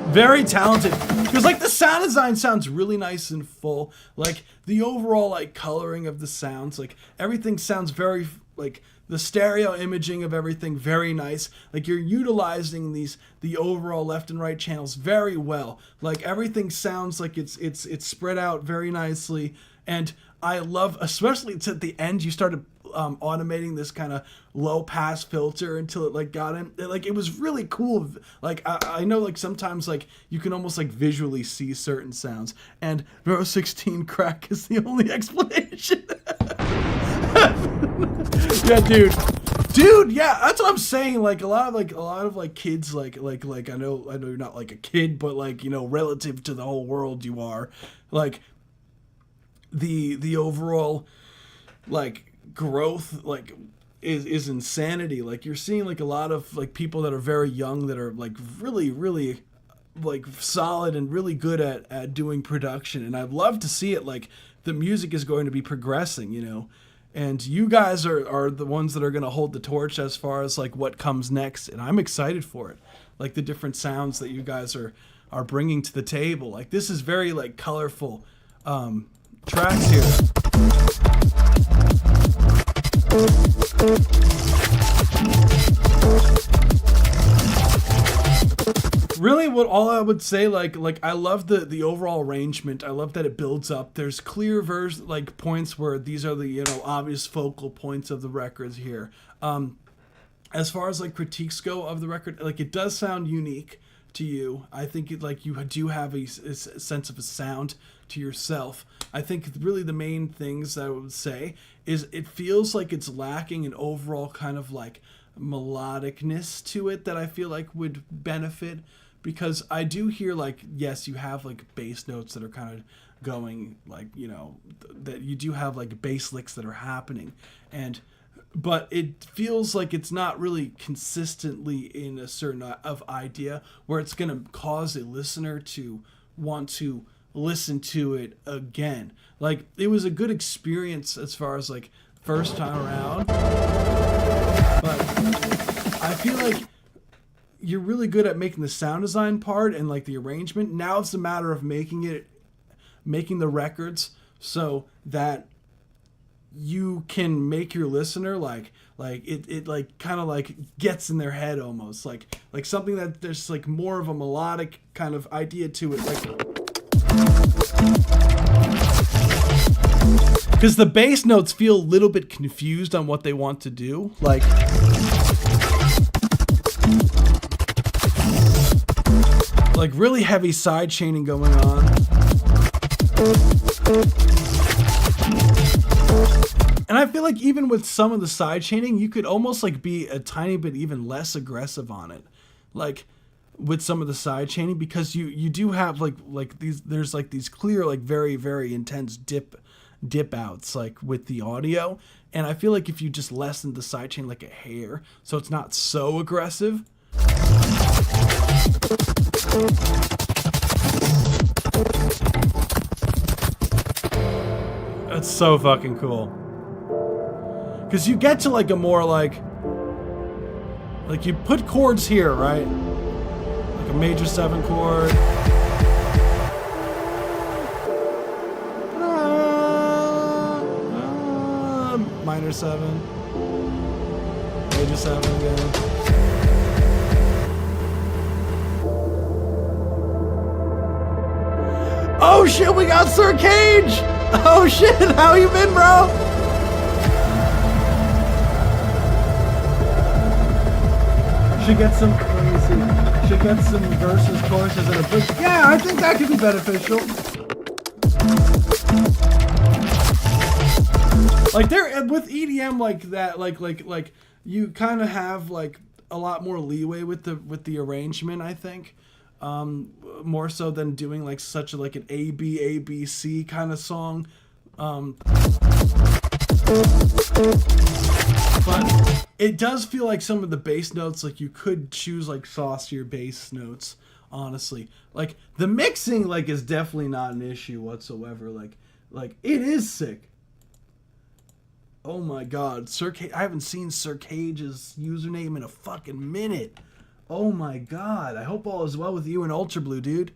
Very talented. Because, like, the sound design sounds really nice and full. Like, the overall, like, coloring of the sounds, like, everything sounds very, like, the stereo imaging of everything, very nice. Like, you're utilizing the overall left and right channels very well. Like, everything sounds like it's spread out very nicely. And I love, especially at the end, you started automating this kind of low pass filter until it like got in. Like, it was really cool. Like, I know like sometimes like you can almost like visually see certain sounds, and Vero 16 crack is the only explanation. Yeah, dude, yeah, that's what I'm saying. Like a lot of kids, like I know you're not like a kid, but like, you know, relative to the whole world, you are like the overall like growth like is insanity. Like, you're seeing like a lot of like people that are very young that are like really like solid and really good at doing production, and I'd love to see it. Like, the music is going to be progressing, you know, and you guys are the ones that are going to hold the torch as far as like what comes next, and I'm excited for it. Like, the different sounds that you guys are bringing to the table. Like, this is very like colorful tracks here. Really, what all I would say, like I love the overall arrangement. I love that it builds up. There's clear like points where these are the, you know, obvious focal points of the records here. As far as like critiques go of the record, like, it does sound unique to you. I think like you do have a sense of a sound to yourself. I think really the main things that I would say is it feels like it's lacking an overall kind of like melodicness to it that I feel like would benefit, because I do hear like, yes, you have like bass notes that are kind of going like, you know, that you do have like bass licks that are happening, but it feels like it's not really consistently in a certain of idea where it's going to cause a listener to want to listen to it again. Like, it was a good experience as far as like first time around, but I feel like you're really good at making the sound design part and like the arrangement. Now it's a matter of making the records so that you can make your listener like it like kind of like gets in their head almost like something that there's like more of a melodic kind of idea to it, like, because the bass notes feel a little bit confused on what they want to do, like really heavy side chaining going on. And I feel like even with some of the side chaining, you could almost like be a tiny bit even less aggressive on it, like with some of the side chaining, because you do have like these, there's like these clear like very very intense dip outs like with the audio, and I feel like if you just lessen the side chain like a hair so it's not so aggressive. That's so fucking cool. Because you get to like a more like you put chords here, right? Like a major 7 chord. minor 7. Major 7 again. Oh shit, we got Sir Cage! Oh shit, how you been, bro? Should get some, let me see. Should get some verses, choruses, and a bridge. Yeah, I think that could be beneficial. Like there, with EDM like that, like you kind of have like a lot more leeway with the arrangement, I think. More so than doing like such like an ABC kind of song. But it does feel like some of the bass notes, like you could choose like saucier bass notes, honestly. Like the mixing like is definitely not an issue whatsoever. Like it is sick. Oh my god, Sir Cage, I haven't seen Sir Cage's username in a fucking minute. Oh my god, I hope all is well with you and Ultra Blue, dude.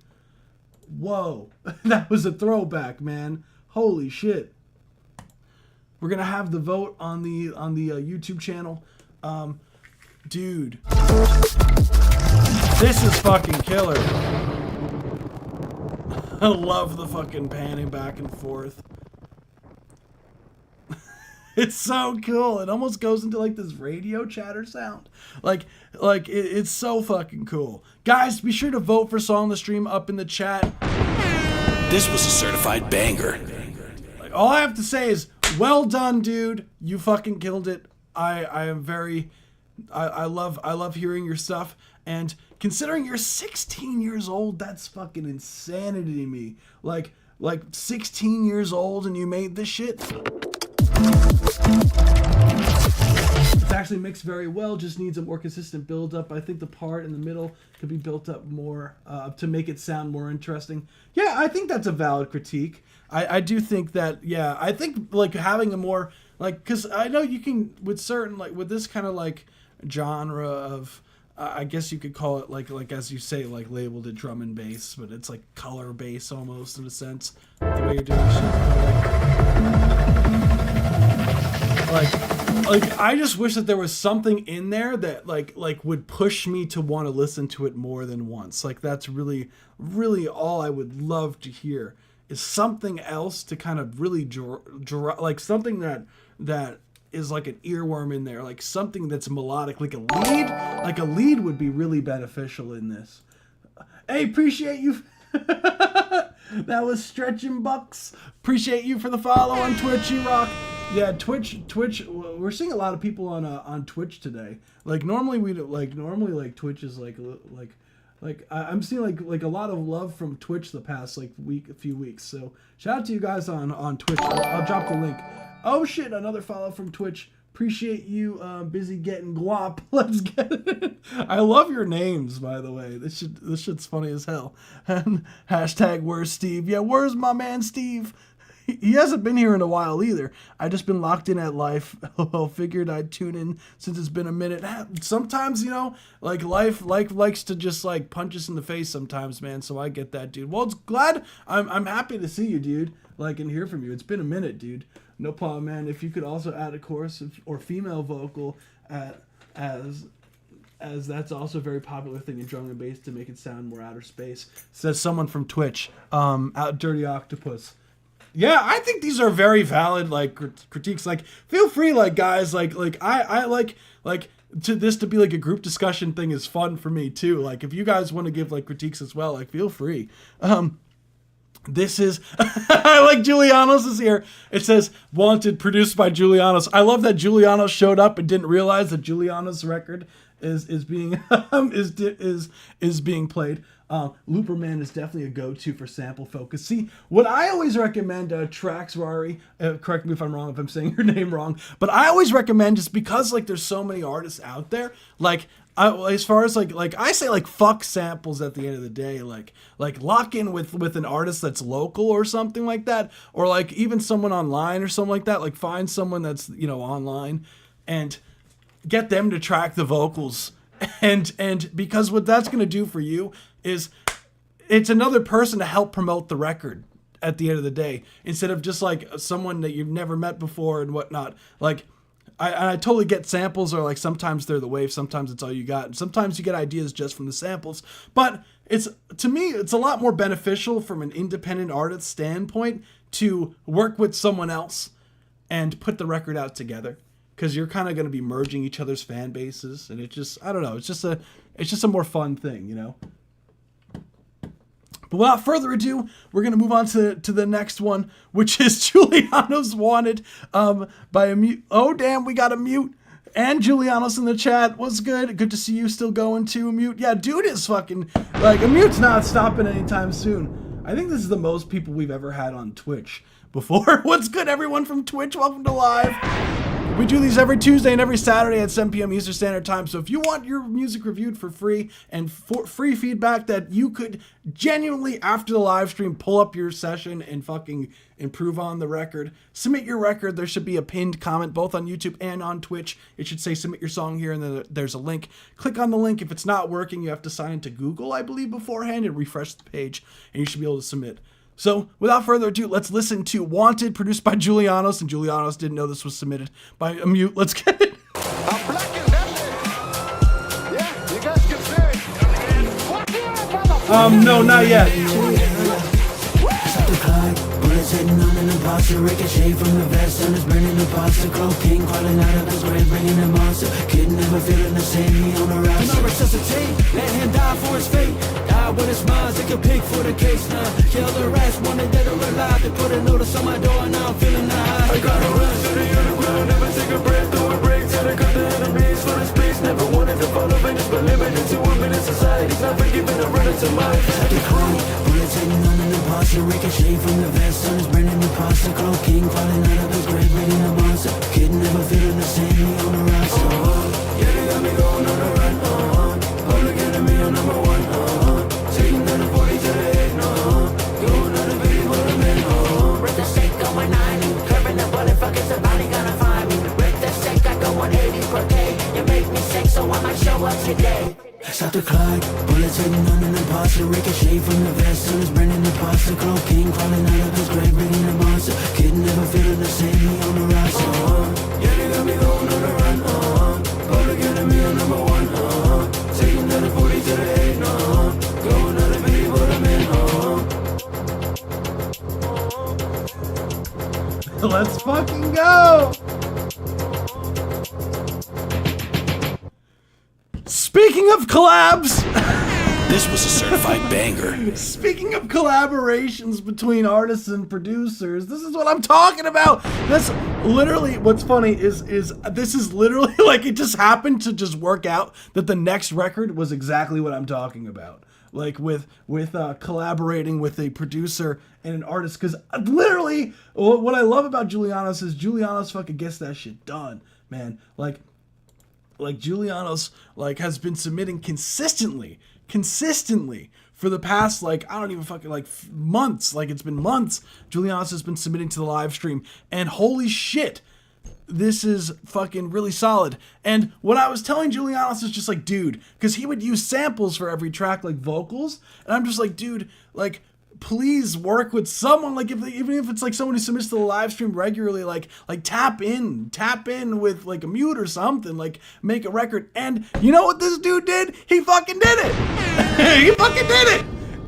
Whoa, that was a throwback, man. Holy shit. We're gonna have the vote on the YouTube channel. Dude, this is fucking killer. I love the fucking panning back and forth. It's so cool. It almost goes into like this radio chatter sound. It's so fucking cool. Guys, be sure to vote for Song of the Stream up in the chat. This was a certified banger. Like, all I have to say is, well done, dude. You fucking killed it. I love hearing your stuff. And considering you're 16 years old, that's fucking insanity to me. Like 16 years old and you made this shit. It's actually mixed very well, just needs a more consistent build up. I think the part in the middle could be built up more to make it sound more interesting. Yeah, I think that's a valid critique. I do think that, yeah, I think like having a more, like, because I know you can, with certain, like with this kind of like genre of, I guess you could call it like as you say, like labeled it drum and bass, but it's like color bass almost in a sense, the way you're doing shit. Like I just wish that there was something in there that like would push me to want to listen to it more than once. Like that's really all I would love to hear is something else to kind of really like something that is like an earworm in there, like something that's melodic, like a lead. Like a lead would be really beneficial in this. Hey, appreciate you. That was Stretching Bucks. Appreciate you for the follow on Twitch, you rock. Yeah, Twitch. We're seeing a lot of people on Twitch today. Like normally Twitch is like I'm seeing like a lot of love from Twitch the past like few weeks. So shout out to you guys on Twitch. I'll drop the link. Oh shit, another follow from Twitch. Appreciate you busy getting guap. Let's get it. I love your names, by the way. This shit's funny as hell. And hashtag where's Steve? Yeah, where's my man Steve? He hasn't been here in a while either. I just been locked in at life. Well, figured I'd tune in since it's been a minute. Sometimes, you know, like life likes to just like punch us in the face sometimes, man. So I get that, dude. Well, it's glad. I'm happy to see you, dude. Like and hear from you. It's been a minute, dude. No problem, man. If you could also add a chorus or female vocal as that's also a very popular thing in drum and bass to make it sound more outer space. Says someone from Twitch. Out Dirty Octopus. Yeah, I think these are very valid like critiques. Like, feel free, like guys, like I like to this to be like a group discussion thing is fun for me too. Like, if you guys want to give like critiques as well, like feel free. This is I like Julianos is here. It says wanted supervised by Julianos. I love that Julianos showed up and didn't realize that Julianos' record is being is being played. Looperman is definitely a go-to for sample focus. See, what I always recommend, Trax Rari, correct me if I'm wrong, if I'm saying your name wrong, but I always recommend, just because like there's so many artists out there, like as far as like I say, like fuck samples at the end of the day, like lock in with an artist that's local or something like that, or like even someone online or something like that. Like find someone that's, you know, online and get them to track the vocals, and because what that's going to do for you is it's another person to help promote the record at the end of the day, instead of just like someone that you've never met before and whatnot. Like, I totally get samples are like, sometimes they're the wave, sometimes it's all you got. And sometimes you get ideas just from the samples, but to me, it's a lot more beneficial from an independent artist standpoint to work with someone else and put the record out together. Cause you're kind of going to be merging each other's fan bases. And it just, I don't know. It's just a more fun thing, you know? But without further ado, we're going to move on to the next one, which is Juliano's Wanted by a mute. Oh, damn, we got a mute. And Juliano's in the chat. What's good? Good to see you still going to a mute. Yeah, dude is fucking, like, a mute's not stopping anytime soon. I think this is the most people we've ever had on Twitch before. What's good, everyone from Twitch? Welcome to live. We do these every Tuesday and every Saturday at 7 p.m. Eastern Standard Time. So if you want your music reviewed for free and for free feedback that you could genuinely, after the live stream, pull up your session and fucking improve on the record, submit your record. There should be a pinned comment both on YouTube and on Twitch. It should say submit your song here, and then there's a link. Click on the link. If it's not working, you have to sign into Google, I believe, beforehand and refresh the page, and you should be able to submit. So, without further ado, let's listen to Wanted, produced by Julianos, and Julianos didn't know this was submitted by a mute. Let's get it. I'm black and deadly. Yeah, you guys can say. No, not yet. Bullets hitting on an imposter, ricochet from the vest, and it's burning the pasta. King crawling out of his grave, bringing a monster. Kid never feeling the same, he on the rise. Do not resuscitate, let him die for his fate. Die with his minds, take a pick for the case now. Kill the rest, wanted dead or alive. They put a notice on my door, and now I'm feeling the high. I gotta run to the underground, never take a breath, throw a break till I cut the enemies for the space. Never wanted to follow Venus, but living into a minute society. Not forgiving, I'm running to mine. At the chronic, bullets hitting on an imposter, ricochet from the vest. Sun is burning the pasta, king crawling out of his grave, bringing a monster. Kid never feeling the same, he on the rise. Yeah, they got me going on the run. Public enemy on number one. Taking down the 40 to the head. Going on the baby for the men. With the stake going 90, curving the bullet, fucking somebody gonna find me. With the stake, I go 180 per K. You make me sick, so I might show up today. Stop the clock, bullets hitting on an imposter, ricochet from the vest, sun is burning the pasta, king crawling out of his grave, bringing a monster. Kid never feeling the same, he on the rise. Yeah, they got me going on the run. Public enemy on number one. Taking down the 40 to the head. Going on the baby for the men. Let's fucking go! Speaking of collabs, This was a certified banger. speaking of collaborations between artists and producers, this is what I'm talking about. This literally, what's funny is this is literally like, it just happened to just work out that the next record was exactly what I'm talking about. Like with collaborating with a producer and an artist, because literally what I love about Julianos is Julianos fucking gets that shit done, man. Like Julianos like has been submitting consistently for the past, like, I don't even fucking, like, months. Like, it's been months Julianos has been submitting to the live stream, and holy shit, this is fucking really solid. And what I was telling Julianos is just like, dude, because he would use samples for every track, like vocals, and I'm just like, dude, like, please work with someone, like, even if it's like someone who submits to the live stream regularly, like tap in with like a mute or something, like make a record. And you know what this dude did? He fucking did it. He fucking did it.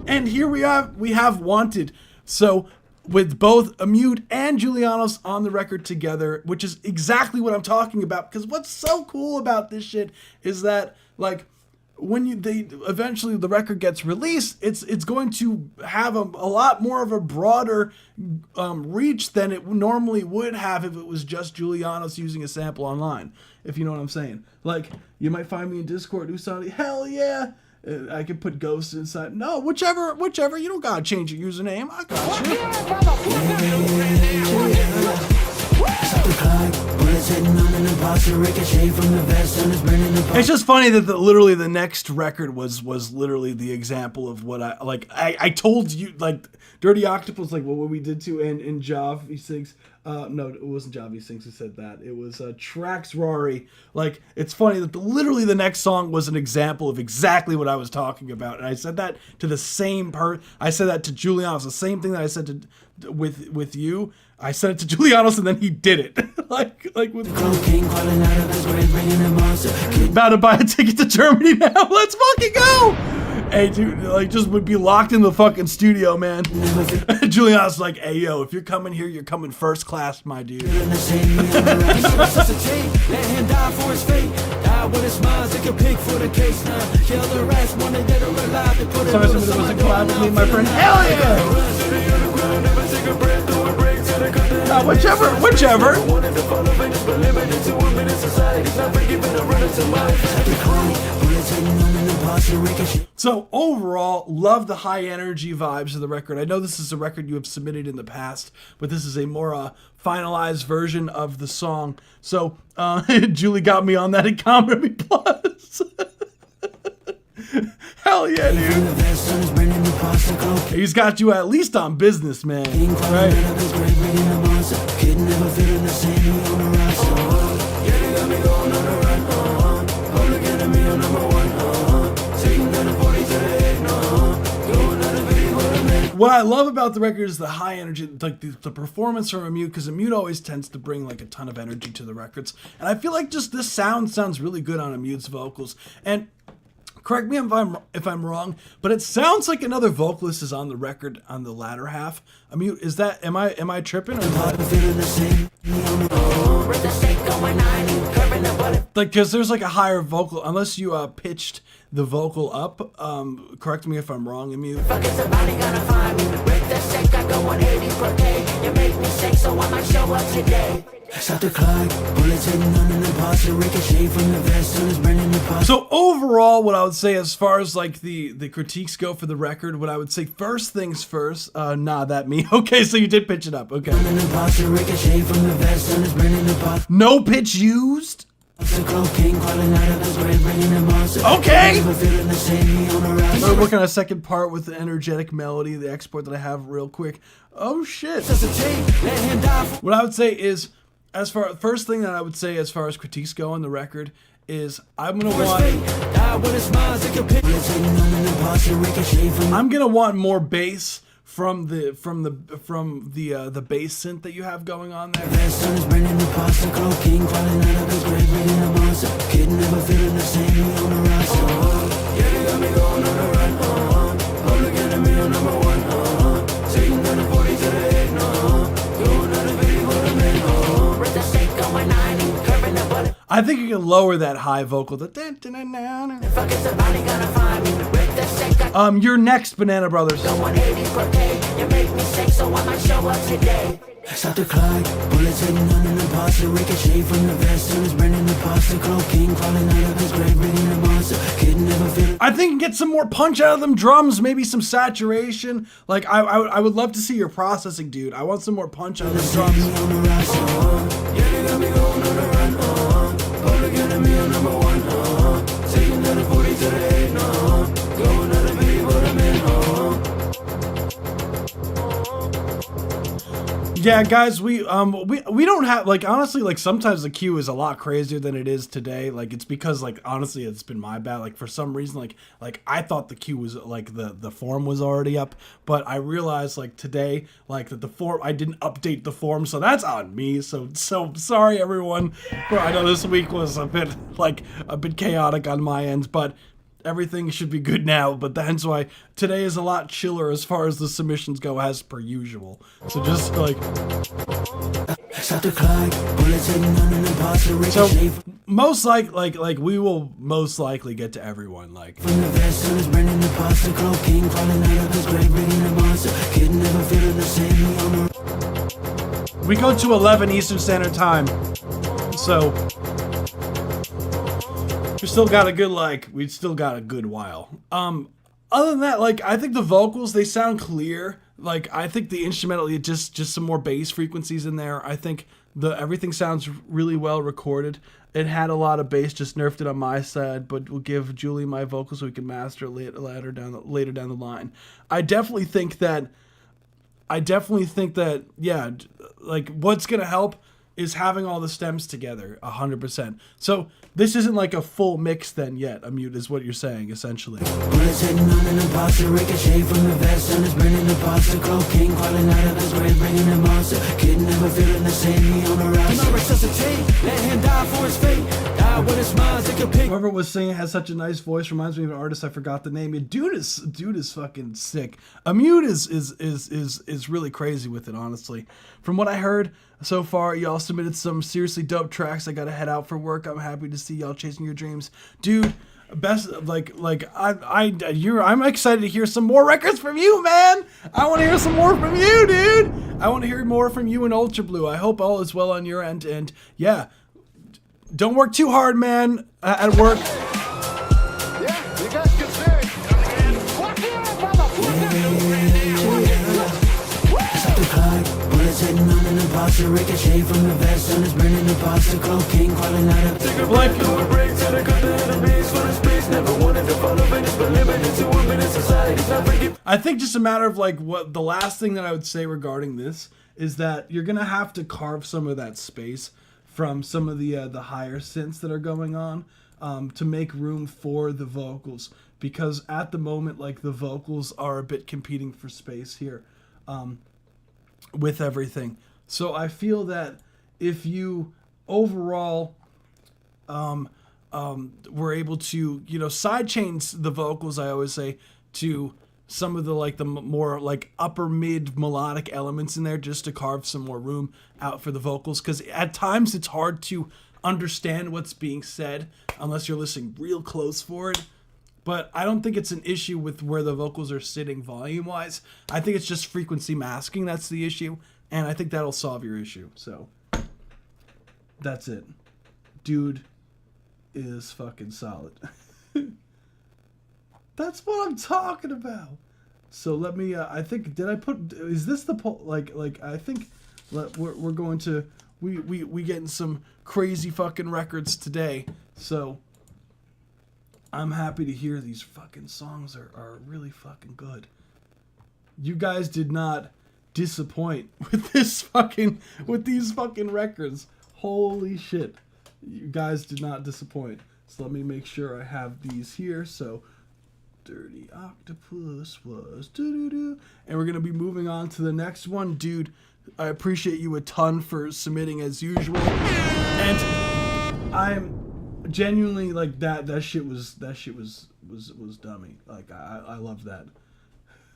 And here we have Wanted. So with both Amute and Julianos on the record together, which is exactly what I'm talking about. Because what's so cool about this shit is that, like, when they eventually the record gets released, it's going to have a lot more of a broader reach than it normally would have if it was just Julianos using a sample online, if you know what I'm saying. Like, you might find me in Discord, Usani, hell yeah, I could put Ghost inside. No, whichever, you don't gotta change your username, I got you. It's just funny that literally the next record was literally the example of what I told you, like, Dirty Octopus, like what we did to in Jav, he sings, No, it wasn't Javi Sings who said that. It was Trax Rory. Like, it's funny that literally the next song was an example of exactly what I was talking about, and I said that to the same I said that to Julianos, the same thing that I said to with you. I said it to Julianos, and then he did it. like with about to buy a ticket to Germany now. Let's fucking go. Hey, dude, like, just would be locked in the fucking studio, man. Julian's like, hey, yo, if you're coming here, you're coming first class, my dude. Let him die for his fate. Die with his smiles, take a pick for the case now. Kill the rest, one that are alive. They put it Sorry, somebody wasn't collab with me, my friend. Hell yeah! Whichever. So overall, love the high energy vibes of the record. I know this is a record you have submitted in the past, but this is a more finalized version of the song. So Julie got me on that at Comedy Plus. Hell yeah, dude. He's got you at least on business, man. Right? What I love about the record is the high energy, like the performance from Amute, because Amute always tends to bring like a ton of energy to the records. And I feel like just this sounds really good on Amute's vocals. And correct me if I'm wrong, but it sounds like another vocalist is on the record on the latter half. Amute, is that, am I tripping or not? Like, because there's like a higher vocal, unless you pitched the vocal up. Correct me if I'm wrong, Amute. So overall, what I would say as far as like the critiques go for the record, what I would say first things first, nah, that me. Okay, so you did pitch it up, okay. No pitch used? Okay! We're working on a second part with the energetic melody, the export that I have real quick. Oh shit. What I would say is, first thing that I would say as far as critiques go on the record is I'm gonna want more bass from the bass synth that you have going on there. I think you can lower that high vocal. You're next, Banana Brothers. Stop the clock, bullets hitting on an imposter, ricochet from the vest, and it's burning the pasta, Crow King crawling out of his grave, bringing a monster, kid never feel. I think get some more punch out of them drums, maybe some saturation. Like, I would love to see your processing, dude. I want some more punch out of them drums. Yeah, they got me going on the run, public enemy on number one, taking down the 40 to the 8, going out of me, but I'm in, Yeah, guys, we don't have, like, honestly, like, sometimes the queue is a lot crazier than it is today. Like, it's because, like, honestly, it's been my bad. Like, for some reason, like I thought the queue was, like, the form was already up, but I realized, like, today, like, that the form, I didn't update the form, so that's on me. So sorry, everyone. I know this week was a bit chaotic on my end, but everything should be good now, but that's why today is a lot chiller as far as the submissions go, as per usual. So just like, so most like we will most likely get to everyone. Like, we go to 11 Eastern Standard Time, so we still got a good while. Other than that, like, I think the vocals, they sound clear. Like, I think the instrumental, just some more bass frequencies in there. I think everything sounds really well recorded. It had a lot of bass, just nerfed it on my side, but we'll give Julie my vocals so we can master it later down the line. I definitely think that I definitely think that, yeah, like what's going to help is having all the stems together 100%. So this isn't like a full mix then yet. A mute is what you're saying essentially. Bullets hitting on an imposter, ricochet from the vest, sun is burning the pasta, cocaine crawling out of his grave, bringing the monster. Kid never feeling the same, he on the rise. Can I resuscitate? Let him die for his fate. Die with his mind, take a pic. Whoever was singing has such a nice voice. Reminds me of an artist I forgot the name. Dude is fucking sick. A mute is really crazy with it, honestly. From what I heard so far, y'all submitted some seriously dope tracks. I gotta head out for work. I'm happy to see y'all chasing your dreams, dude. Best I'm excited to hear some more records from you, man. I want to hear some more from you, dude. I want to hear more from you and Ultra Blue. I hope all is well on your end, and yeah, don't work too hard, man, at work. Yeah, you guys can say it. Fuck yeah, Stop the clock, bullets hitting on an imposter, ricochet from the vest, sun is burning the pasta, cocaine crawling out of the Like, I think just a matter of like what the last thing that I would say regarding this is that you're gonna have to carve some of that space from some of the higher synths that are going on to make room for the vocals, because at the moment like the vocals are a bit competing for space here with everything. So I feel that if you overall were able to, you know, sidechains the vocals, I always say, to some of the like the more like upper mid melodic elements in there, just to carve some more room out for the vocals, because at times it's hard to understand what's being said unless you're listening real close for it. But I don't think it's an issue with where the vocals are sitting volume wise. I think it's just frequency masking that's the issue, and I think that'll solve your issue. So that's it. Dude is fucking solid. That's what I'm talking about. So let me I think, did I put, is this the poll? Like I think we're going to, we getting some crazy fucking records today. So I'm happy to hear these fucking songs are really fucking good. You guys did not disappoint with these fucking records. Holy shit. You guys did not disappoint. So let me make sure I have these here. So Dirty Octopus was doo-doo-doo. And we're going to be moving on to the next one. Dude, I appreciate you a ton for submitting as usual. And I'm genuinely like that shit was dummy. Like I love that.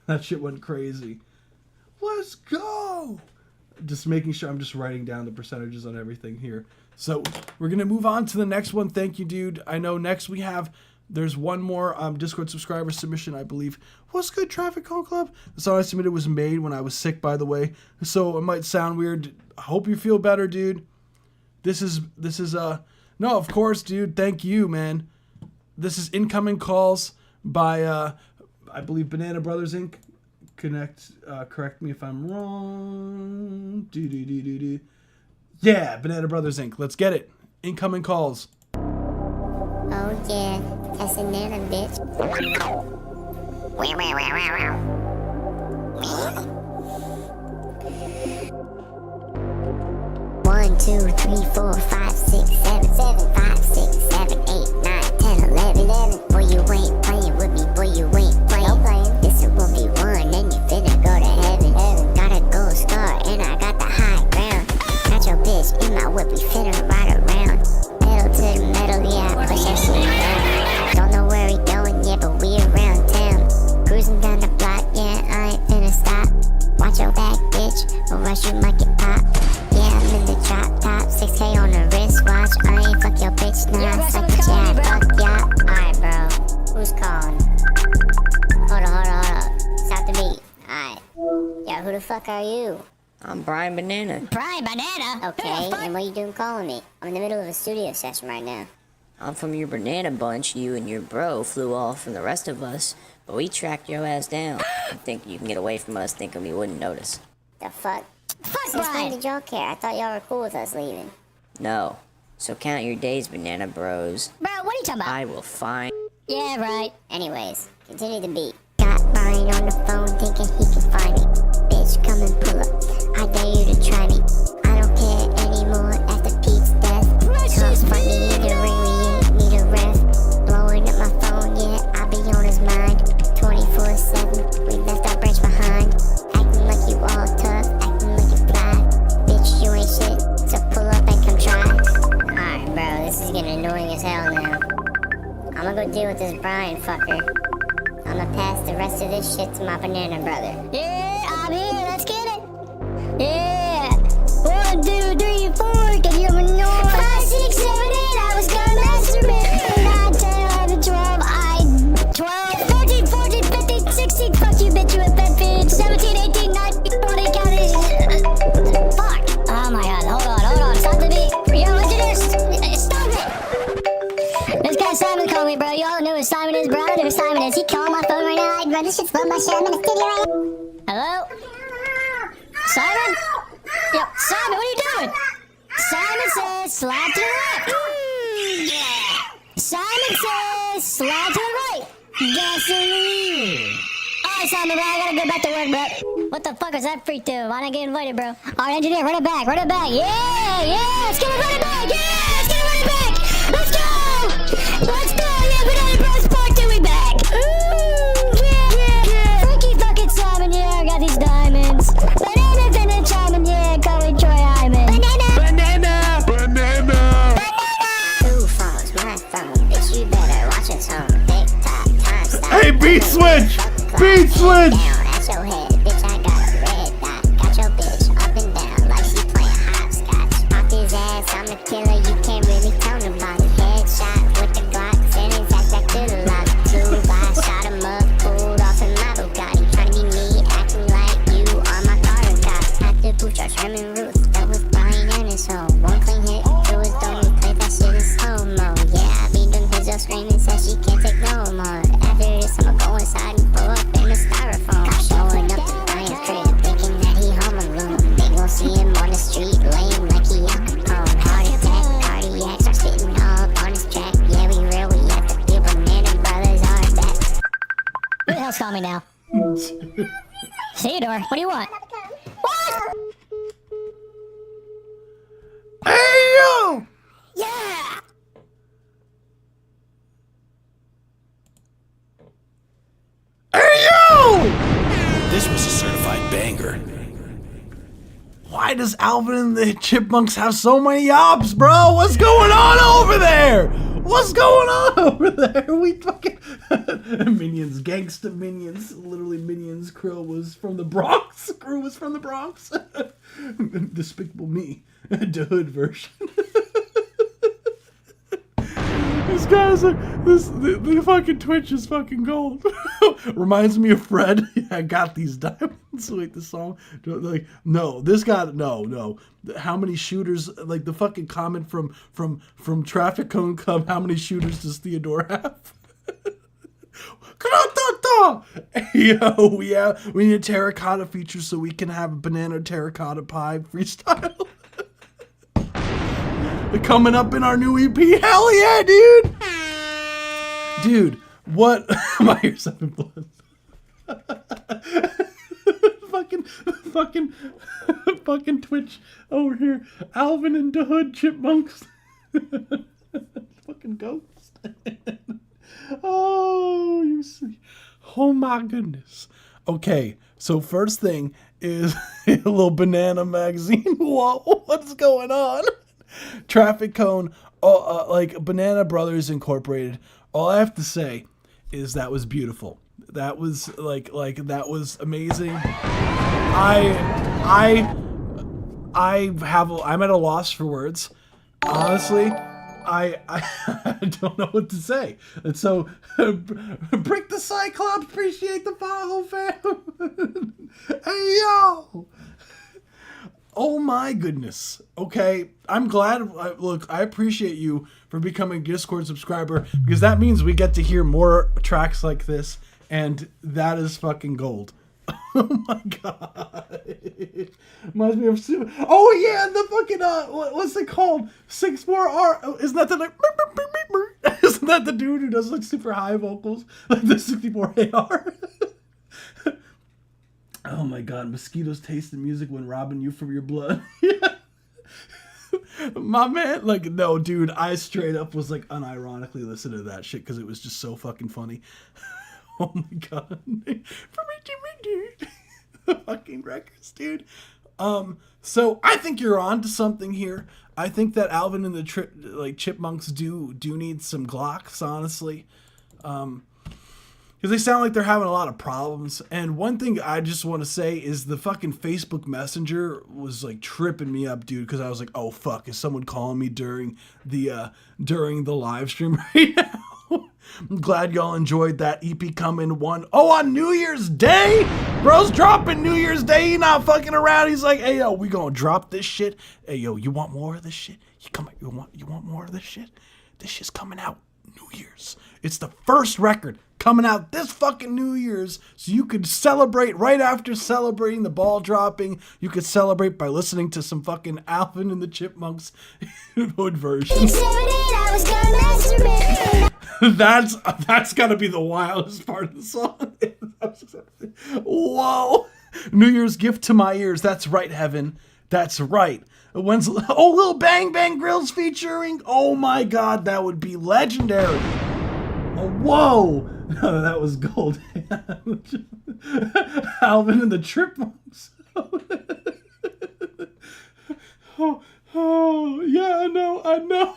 That shit went crazy. Let's go. Just making sure I'm just writing down the percentages on everything here. So we're going to move on to the next one. Thank you, dude. I know next we have, there's one more Discord subscriber submission, I believe. What's good, Traffic Cone Club? The song I submitted was made when I was sick, by the way. So it might sound weird. I hope you feel better, dude. This is no, of course, dude. Thank you, man. This is Incoming Calls by, I believe, Banana Brothers Inc. Correct me if I'm wrong. Yeah, Banana Brothers Inc. Let's get it. Incoming Calls. Oh yeah, that's a nana, bitch. 1, 2, 3, 4, 5, 6, 7, 5, 6, 7, 8, 9, 10, 11. Boy, you ain't playing with me, boy, you ain't playing. This will be one, then you finna go to heaven. Got a gold star, and I got the high ground. Got your bitch in my whip, we finna ride around. Metal to the metal, yeah, I push that shit down. Don't know where we going yet, but we around town. Cruising down the block, yeah, I ain't finna stop. Watch your back, bitch, or rush you might get popped. Yeah, I'm in the drop top, 6K on the wristwatch. I ain't fuck your bitch, nah, suck the chat, fuck ya. Alright, bro, who's calling? Hold up, stop the beat. Alright, yo, who the fuck are you? I'm Brian Banana. Brian Banana? Okay, and what you doing calling me? I'm in the middle of a studio session right now. I'm from your banana bunch. You and your bro flew off from the rest of us, but we tracked your ass down. I think you can get away from us thinking we wouldn't notice. The fuck? Since when did y'all care? I thought y'all were cool with us leaving. No. So count your days, banana bros. Bro, what are you talking about? I will find... Yeah, right. Anyways, continue the beat. Got Brian on the phone thinking he can find me. Bitch, bitch, come and pull up. I dare you to try me. I don't care anymore after Pete's death. Talk funny in the ring, we ain't need a ref. Blowing up my phone, yeah, I be on his mind. 24/7, we left our branch behind. Acting like you all tough, acting like you fly. Bitch, you ain't shit, so pull up and come try. Alright, bro, this is getting annoying as hell now. I'ma go deal with this Brian fucker. I'ma pass the rest of this shit to my banana brother. Yeah, I'm here, let's get it. Yeah. 1, 2, 3, 4, can you hear my noise? 5, 6, 7, 8, I was gonna masturbate. 9, 10, 11, 12, 12, 13, 14, 15, 16, fuck you, bitch, you a fed bitch. 17, 18, 19, 20, count it. Fuck. Oh my god, hold on, stop the beat. Yo, engineers, stop it. This guy Simon called me, bro. Y'all know who Simon is, bro. I know who Simon is. He calling my phone right now. I'd run this shit's phone, my shit. I'm in the studio right now. Hello? Simon? Yo, Simon, what are you doing? Simon says slide to the right. Yeah. Simon says slide to the right. Gasoline. Alright, Simon, bro, I gotta go back to work, bro. What the fuck is that freak doing? Why not get invited, bro? Alright, engineer, run it back. Yeah, let's get it, run it back. Yeah, let's get it, run it back. Let's go. Yeah, Banana Bros Part 2, we back. Ooh, yeah. Freaky fucking Simon, yeah, I got these diamonds. Banana finna chiming, yeah, call me Troy Hyman. Banana. Who phones my phone? Bitch, you better watch your tone. TikTok, time stop. Hey, beat switch! Beat switch! Down at your head, bitch, I got a red dot. Got your bitch up and down like she playing hopscotch. Off his ass, I'm a killer, you can't really tell nobody. Headshot with the Glock, send his ass back to the lot. Blue by, shot him up, pulled off in my Bugatti. Trying to be me, acting like you are my car cop. At the boot, Josh Herman Ruth, that was Brian and his home. One clean hit, it was done, we played that shit in slow-mo. Yeah, I beat them kids up screaming, said she can't take no more. After this, I'ma go inside and pull up in a styrofoam. Showing up to Brian's crib, thinking that he home alone. They gon' see him on the street, laying like he Al Capone. Heart attack, cardiac, start spitting all up on his track. Yeah, we real, we have to feel Banana Brothers are back. Who the hell's calling me now? Theodore, what do you want? What? Hey, yo! Yeah! Hey, yo! This was a certified banger. Why does Alvin and the Chipmunks have so many ops, bro? What's going on over there? What's going on over there? We fucking Minions, gangsta Minions, literally Minions. Krill was from the Bronx. Crew was from the Bronx. Despicable Me, the hood version. These guys are the fucking Twitch is fucking gold. Reminds me of Fred. I got these diamonds. Wait, the song. Like, no, this guy. No. How many shooters? Like the fucking comment from Traffic Cone Club. How many shooters does Theodore have? Yo, we need a terracotta feature so we can have a banana terracotta pie freestyle. Coming up in our new EP. Hell yeah, dude! Dude, what? My ears have been blown. fucking Twitch over here. Alvin and the Hood Chipmunks. Fucking ghost. Oh, you see. Oh my goodness. Okay, so first thing is a little banana magazine. Whoa, what's going on? Traffic Cone, like Banana Brothers Incorporated. All I have to say is that was beautiful. That was like that was amazing. I'm at a loss for words. Honestly, I don't know what to say. And so, Brick the Cyclops, appreciate the follow, fam. Hey yo. Oh my goodness. Okay, I'm glad. Look, I appreciate you for becoming a Discord subscriber because that means we get to hear more tracks like this, and that is fucking gold. Oh my god. Reminds me of oh yeah, the fucking what's it called? 64R. Isn't that the isn't that the dude who does like super high vocals like the 64AR? Oh my god, mosquitoes taste the music when robbing you from your blood. Yeah. My man, like, no, dude, I straight up was like unironically listening to that shit because it was just so fucking funny. Oh my god. The fucking records, dude. So I think you're on to something here. I think that Alvin and the Chipmunks do need some Glocks, honestly. Because they sound like they're having a lot of problems. And one thing I just want to say is the fucking Facebook Messenger was like tripping me up, dude. Because I was like, oh fuck, is someone calling me during the live stream right now? I'm glad y'all enjoyed that EP coming one. Oh, on New Year's Day? Bro's dropping New Year's Day. He not fucking around. He's like, hey yo, we gonna drop this shit. Hey yo, you want more of this shit? You want more of this shit? This shit's coming out New Year's. It's the first record coming out this fucking New Year's, so you could celebrate right after celebrating the ball dropping. You could celebrate by listening to some fucking Alvin and the Chipmunks hood version. That's gotta be the wildest part of the song. Whoa! New Year's gift to my ears. That's right, Heaven. That's right. Lil Bang Bang Grillz featuring. Oh my god, that would be legendary. Whoa! No, that was gold. Alvin and the Chipmunks. Oh, yeah, I know.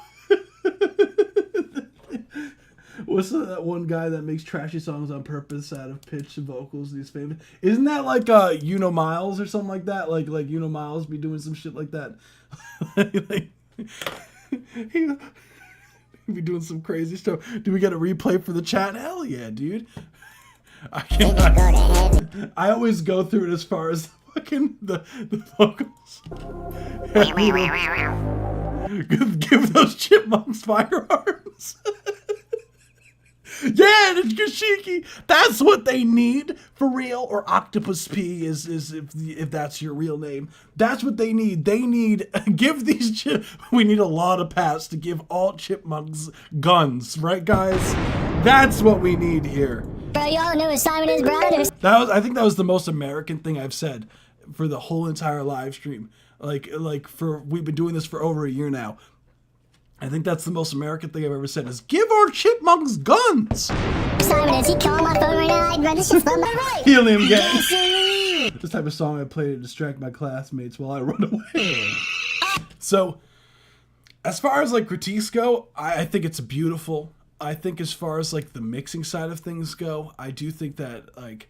What's that one guy that makes trashy songs on purpose out of pitch vocals? He's famous. Isn't that like Miles or something like that? Like Miles be doing some shit like that. He be doing some crazy stuff. Do we get a replay for the chat? Hell yeah, dude. I always go through it as far as fucking the vocals. Give those chipmunks firearms. Yeah, it's Yoshiki. That's what they need for real. Or Octopus P is if that's your real name. That's what they need. They need we need a lot of paths to give all chipmunks guns, right, guys? That's what we need here. Bro, y'all knew Simon and his brothers. I think that was the most American thing I've said for the whole entire live stream. We've been doing this for over a year now. I think that's the most American thing I've ever said is give our chipmunks guns. Simon, is he calling my phone right now? I'd run this shit from my right. Helium gas. This type of song I play to distract my classmates while I run away. So, as far as like critiques go, I think it's beautiful. I think as far as like the mixing side of things go, I do think that like,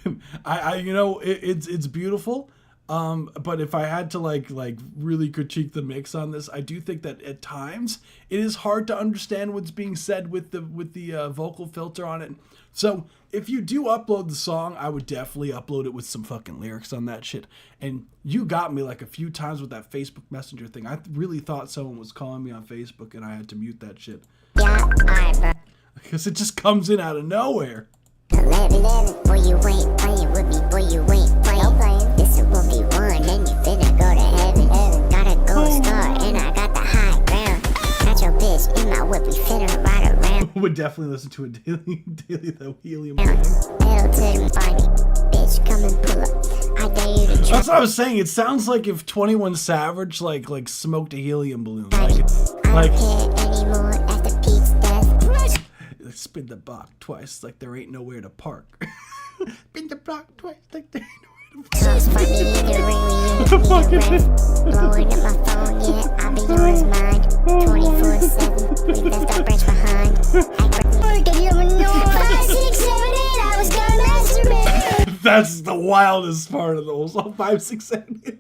it's beautiful. But if I had to like really critique the mix on this, I do think that at times it is hard to understand what's being said with the vocal filter on it. So if you do upload the song, I would definitely upload it with some fucking lyrics on that shit. And you got me like a few times with that Facebook Messenger thing. I really thought someone was calling me on Facebook and I had to mute that shit. Yeah, alright, bro. Because it just comes in out of nowhere. 11, boy, you ain't playing with me, boy, you ain't playing. This is 1v1, then you finna go to heaven. Got a gold star, and I got the high ground. Got your bitch in my whip, we finna ride around. Would definitely listen to a daily the helium. Pedal to the body, bitch, come and pull up. I dare you to try. That's what I was saying. It sounds like if 21 Savage like smoked a helium balloon. Like I don't care anymore after Pete's death. Spin the block twice like there ain't nowhere to park. Spin the block twice like there ain't nowhere to park. Cause for me, the ring, we ain't need a rest. Blowing up my phone, yeah, I be on his mind. 24/7, we left our branch behind. Can you have a noise? 5, 6, 7, 8, I was gonna masturbate. That's the wildest part of the whole song. 5, 6, 7, 8.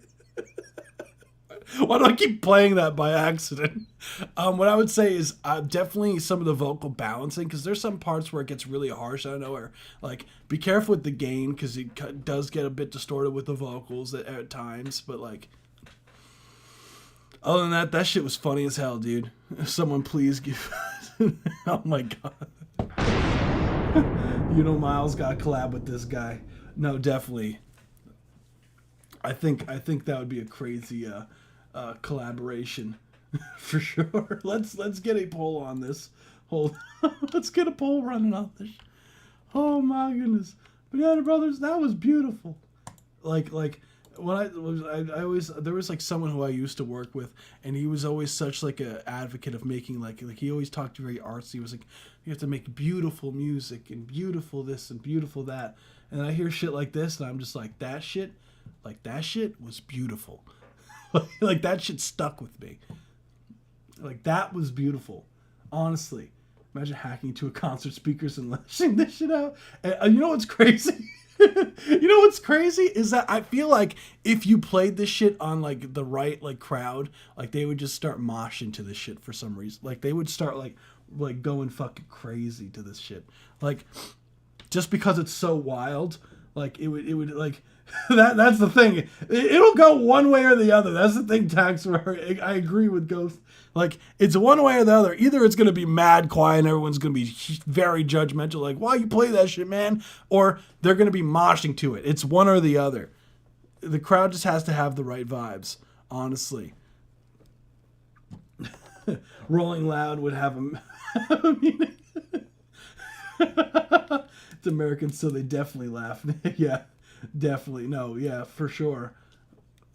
Why do I keep playing that by accident? What I would say is definitely some of the vocal balancing, because there's some parts where it gets really harsh out of nowhere. Like, be careful with the gain, because it does get a bit distorted with the vocals at times. But, like, other than that shit was funny as hell, dude. Someone please give... Oh, my God. Miles got to collab with this guy. No, definitely. I think that would be a crazy... collaboration for sure. Let's get a poll on this. Let's get a poll running on this. Oh my goodness. Banana Brothers, that was beautiful. Like when I always, there was like someone who I used to work with, and he was always such like a advocate of making like he always talked very artsy. He was like, you have to make beautiful music and beautiful this and beautiful that. And I hear shit like this, and I'm just like, that shit was beautiful. Like that shit stuck with me. Like that was beautiful, honestly. Imagine hacking into a concert speakers and lashing this shit out. And you know what's crazy? You know what's crazy is that I feel like if you played this shit on like the right like crowd, like they would just start moshing to this shit for some reason. Like they would start like going fucking crazy to this shit. Like just because it's so wild, like it would like that's the thing. It'll go one way or the other. That's the thing, Tax. Where I agree with Ghost. Like it's one way or the other. Either it's gonna be mad quiet and everyone's gonna be very judgmental, like why you play that shit, man, or they're gonna be moshing to it. It's one or the other. The crowd just has to have the right vibes. Honestly, Rolling Loud would have a meaning. It's American, so they definitely laugh. Yeah. Definitely. No, yeah, for sure.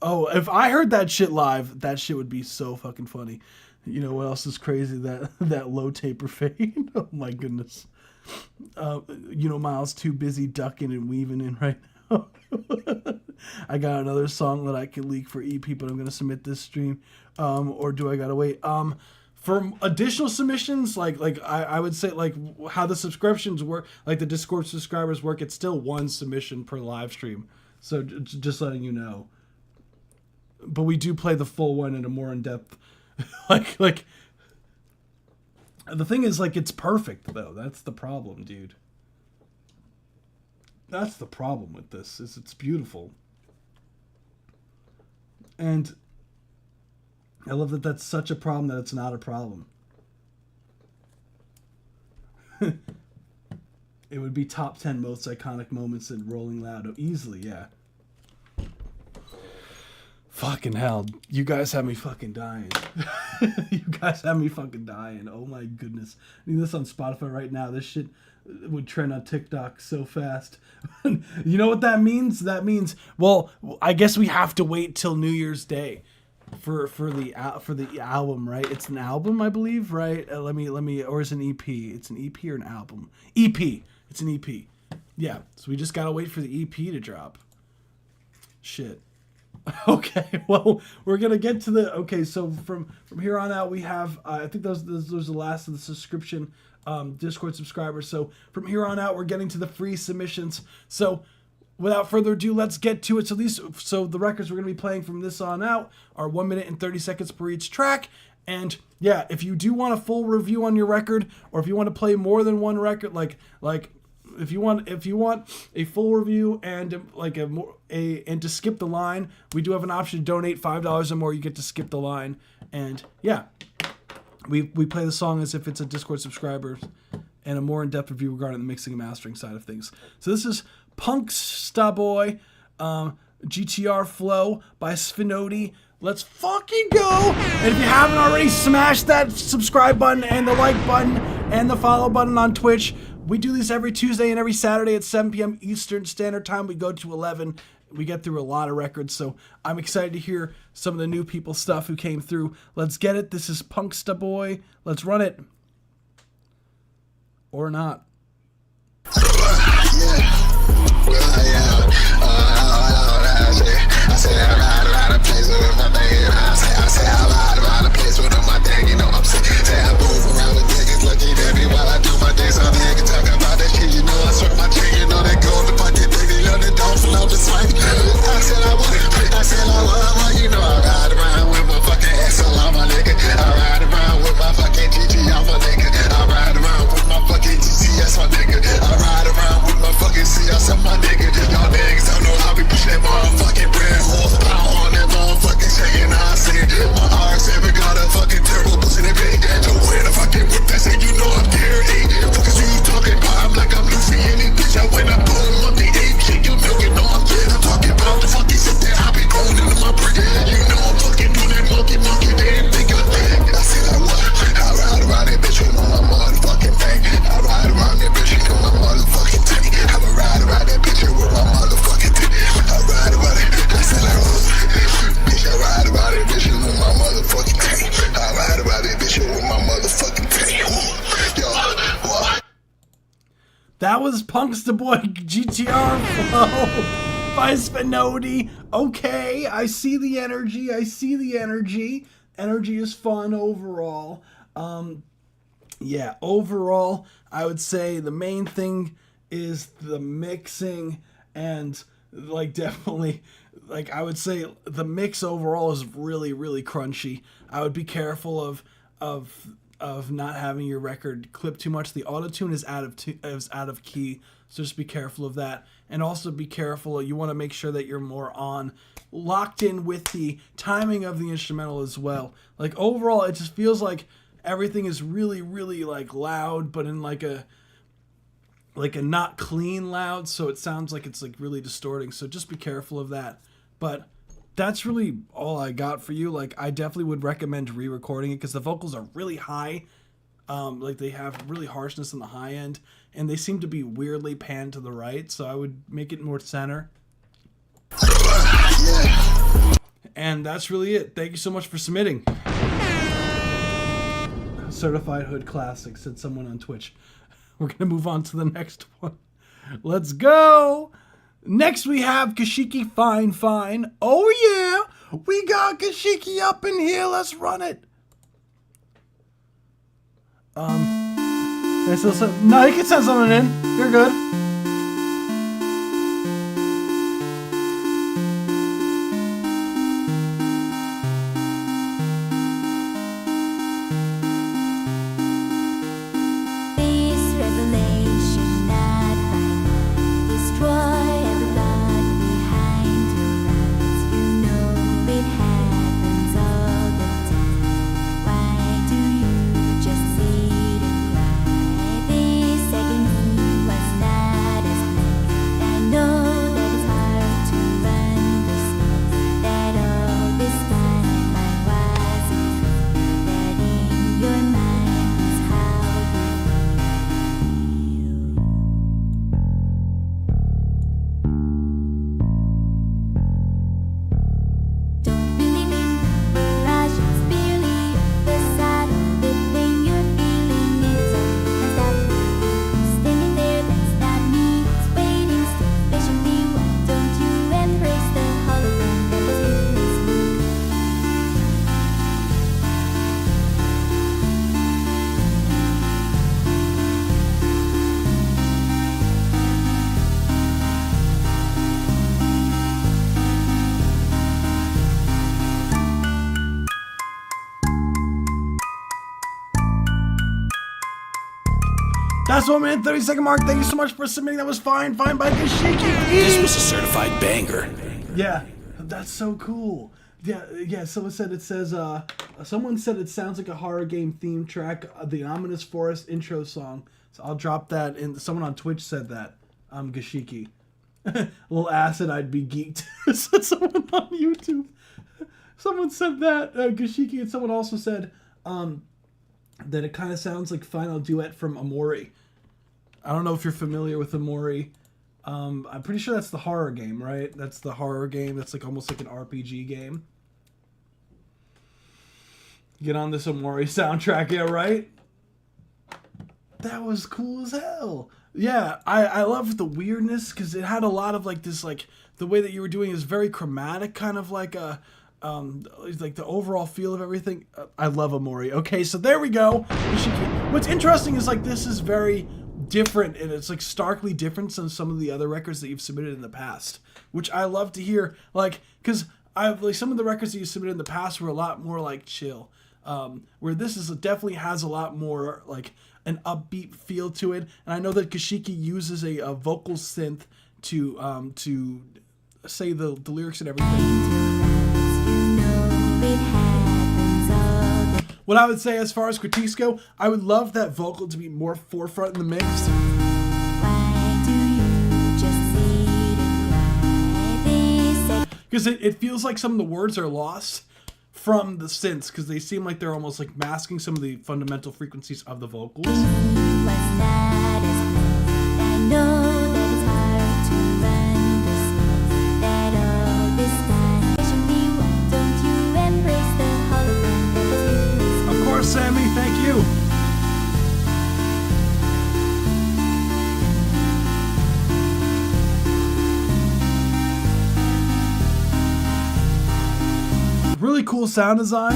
Oh, if I heard that shit live, that shit would be so fucking funny. You know what else is crazy? That low taper fade. Oh my goodness. You know, Miles too busy ducking and weaving in right now. I got another song that I can leak for EP, but I'm gonna submit this stream. Or do I gotta wait? For additional submissions, like I would say, like how the subscriptions work, like the Discord subscribers work, it's still one submission per live stream. So just letting you know. But we do play the full one in a more in-depth, like the thing is, like, it's perfect though. That's the problem, dude. That's the problem with this, is it's beautiful. And I love that that's such a problem that it's not a problem. It would be top 10 most iconic moments in Rolling Loud. Oh, easily, yeah. Fucking hell. You guys have me fucking dying. You guys have me fucking dying. Oh my goodness. I need this on Spotify right now. This shit would trend on TikTok so fast. You know what that means? That means, well, I guess we have to wait till New Year's Day. For the album, right? It's an album, I believe, right? Let me, or is it an EP? It's an EP or an album? EP. It's an EP. Yeah. So we just gotta wait for the EP to drop. Shit. Okay. Well, we're gonna get to the. Okay. So from here on out, we have. I think those are the last of the subscription Discord subscribers. So from here on out, we're getting to the free submissions. So, without further ado, let's get to it. So the records we're going to be playing from this on out are 1 minute and 30 seconds per each track. And yeah, if you do want a full review on your record, or if you want to play more than one record, like if you want a full review and like and to skip the line, we do have an option to donate $5 or more. You get to skip the line. And yeah, we play the song as if it's a Discord subscriber, and a more in-depth review regarding the mixing and mastering side of things. So this is Punksta Boy, GTR Flow by Sfinoti. Let's fucking go! And if you haven't already, smash that subscribe button and the like button and the follow button on Twitch. We do these every Tuesday and every Saturday at 7 p.m. Eastern Standard Time. We go to 11. We get through a lot of records, so I'm excited to hear some of the new people stuff who came through. Let's get it. This is Punksta Boy. Let's run it. Or not. I say I ride around the place with my thing. I say I ride around the place with my thing. You know what I'm saying? Say I move around the niggas looking at me while I do my thing. Some niggas talking about that shit. You know I swear my chain. You know that gold the pocket thing. You know that don't flow the swank. I said I would. Well, you know I ride around with my fucking SL on my nigga. I ride around with my fucking GG on my nigga. I ride around with my fucking GCS, my nigga. I ride around with my fucking CS on my nigga. Y'all niggas don't know how we push that motherfucking bread. Horsepower on that motherfucking shaking. I see my RX ever got a fucking That was Punk's the Boy GTR Flow by Spinodi. Okay, I see the energy. Energy is fun overall. Yeah, overall, I would say the main thing is the mixing, and like definitely, like I would say the mix overall is really, really crunchy. I would be careful of not having your record clip too much. The auto-tune is out of key, so just be careful of that. And also be careful, you want to make sure that you're more locked in with the timing of the instrumental as well. Like overall, it just feels like everything is really, really like loud, but in like a not clean loud, so it sounds like it's like really distorting. So just be careful of that. But that's really all I got for you. Like, I definitely would recommend re-recording it because the vocals are really high. Like, they have really harshness in the high end, and they seem to be weirdly panned to the right, so I would make it more center. And that's really it. Thank you so much for submitting. Certified Hood Classic, said someone on Twitch. We're going to move on to the next one. Let's go! Next we have Kashiki Fine Fine. Oh yeah! We got Kashiki up in here. Let's run it. No, you can send someone in. You're good. That's 1 minute 30-second mark. Thank you so much for submitting. That was Fine by Kashiki. This was a certified banger. Yeah, that's so cool. Yeah. Someone said it sounds like a horror game theme track, the Ominous Forest intro song. So I'll drop that in. Someone on Twitch said that. Gashiki. A little acid, I'd be geeked. Said someone on YouTube. Someone said that Gashiki, and someone also said that it kind of sounds like Final Duet from Amori. I don't know if you're familiar with Amori. I'm pretty sure that's the horror game, right? That's the horror game. That's like almost like an RPG game. Get on this Amori soundtrack, yeah, right? That was cool as hell. Yeah, I love the weirdness because it had a lot of like this, like the way that you were doing is very chromatic, kind of like a like the overall feel of everything. I love Amori. Okay, so there we go. What's interesting is like this is very different, and it's like starkly different than some of the other records that you've submitted in the past, which I love to hear. Like, because I've like some of the records that you submitted in the past were a lot more like chill, where this is definitely has a lot more like an upbeat feel to it. And I know that Kashiki uses a vocal synth to say the lyrics and everything. What I would say as far as critiques go, I would love that vocal to be more forefront in the mix. Because it feels like some of the words are lost from the synths, because they seem like they're almost like masking some of the fundamental frequencies of the vocals. Sammy, thank you. cool sound design.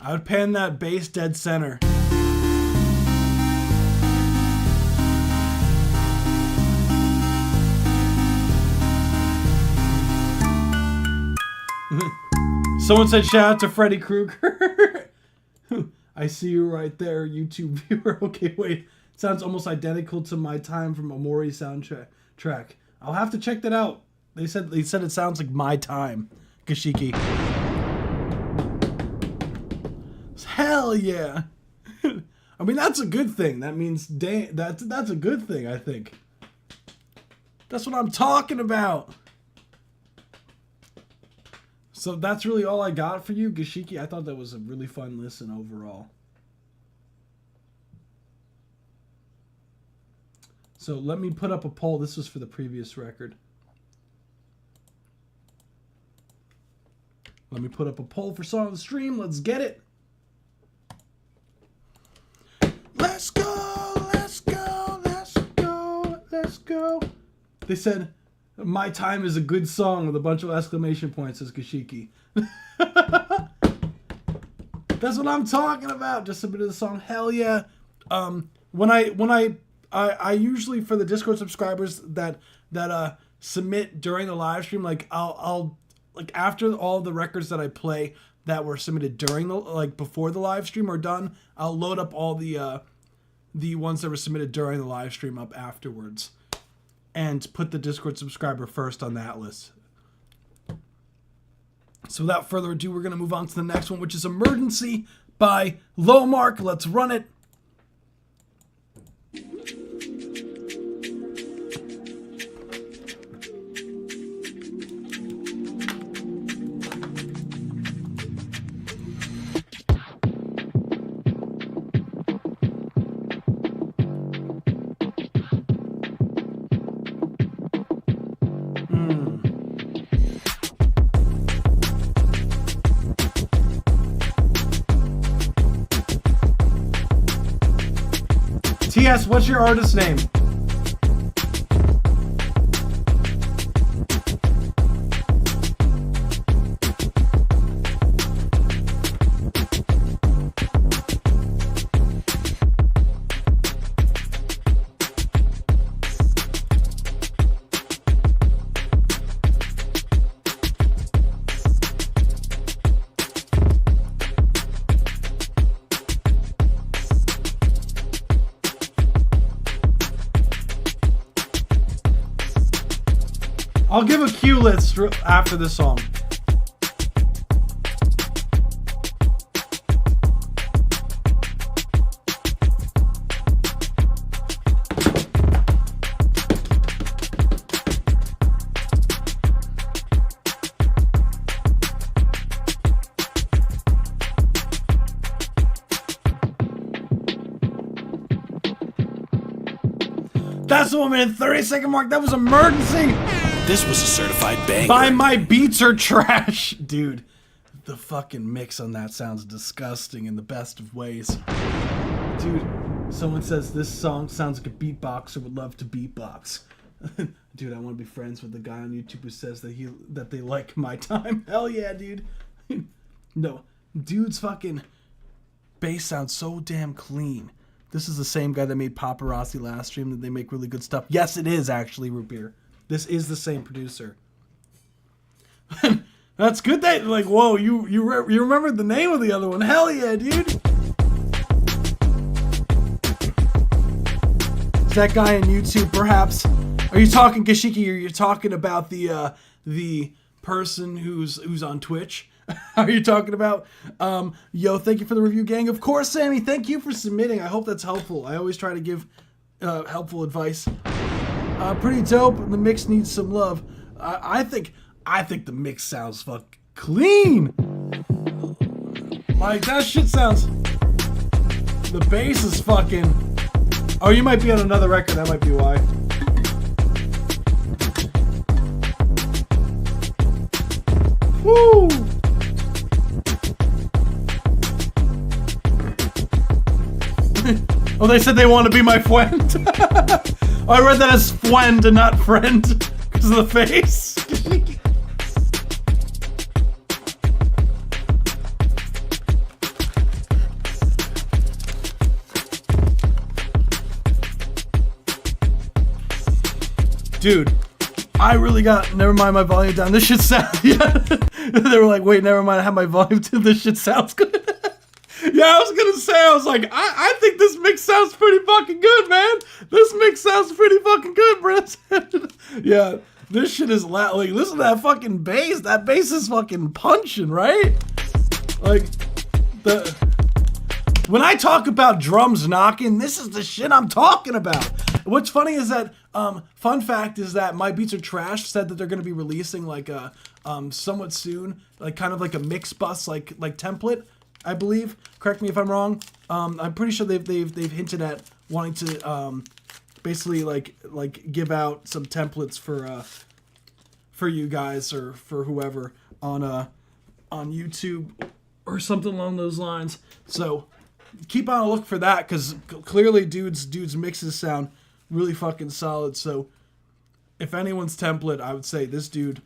I would pan that bass dead center. Someone said shout out to Freddy Krueger. I see you right there, YouTube viewer. Okay, wait. Sounds almost identical to My Time from Amori soundtrack. I'll have to check that out. They said it sounds like My Time. Gashiki. Hell yeah. I mean, that's a good thing. That means that's a good thing, I think. That's what I'm talking about. So that's really all I got for you, Gashiki. I thought that was a really fun listen overall. So let me put up a poll. This was for the previous record. Let me put up a poll for Song of the Stream. Let's get it. Let's go, let's go, let's go, let's go. They said, My Time is a good song with a bunch of exclamation points, says Gashiki. That's what I'm talking about. Just submitted the song. Hell yeah. When I usually, for the Discord subscribers that submit during the live stream, like I'll like after all the records that I play that were submitted during the, like before the live stream are done, I'll load up all the ones that were submitted during the live stream up afterwards and put the Discord subscriber first on that list. So without further ado, we're going to move on to the next one, which is Emergency by Lowmark. Let's run it. TS, what's your artist name? I'll give a cue list after this song. That's the 1 minute 30-second mark. That was Emergency. This was a certified banger. By My Beats Are Trash. Dude, the fucking mix on that sounds disgusting in the best of ways. Dude, someone says this song sounds like a beatboxer would love to beatbox. Dude, I want to be friends with the guy on YouTube who says that they like My Time. Hell yeah, dude. No, dude's fucking bass sounds so damn clean. This is the same guy that made Paparazzi last stream, that they make really good stuff. Yes, it is actually, Root Beer. This is the same producer. That's good that, like, whoa, you remembered the name of the other one. Hell yeah, dude. Is that guy on YouTube, perhaps? Are you talking Gashiki, or you're talking about the person who's on Twitch? Are you talking about? Yo, thank you for the review, gang. Of course, Sammy, thank you for submitting. I hope that's helpful. I always try to give helpful advice. Pretty dope. The mix needs some love. I think the mix sounds fucking clean. Like, that shit sounds... The bass is fucking... Oh, you might be on another record. That might be why. Woo! Oh, they said they want to be my friend. Oh, I read that as friend and not friend because of the face. Dude, I really got, never mind my volume down. This shit sounds, yeah. They were like, wait, never mind, I have my volume down. This shit sounds good. Yeah, I was gonna say, I was like, I think this mix sounds pretty fucking good, man. This mix sounds pretty fucking good, Brent. Yeah, this shit is loud. Like, listen to that fucking bass. That bass is fucking punching, right? Like, when I talk about drums knocking, this is the shit I'm talking about. What's funny is that, fun fact is that My Beats Are Trash said that they're going to be releasing like a, somewhat soon, like kind of like a mix bus, like template, I believe. Correct me if I'm wrong. I'm pretty sure they've hinted at wanting to, basically like give out some templates for you guys or for whoever on YouTube or something along those lines. So keep on a look for that, because clearly dude's mixes sound really fucking solid. So if anyone's template, I would say this dude.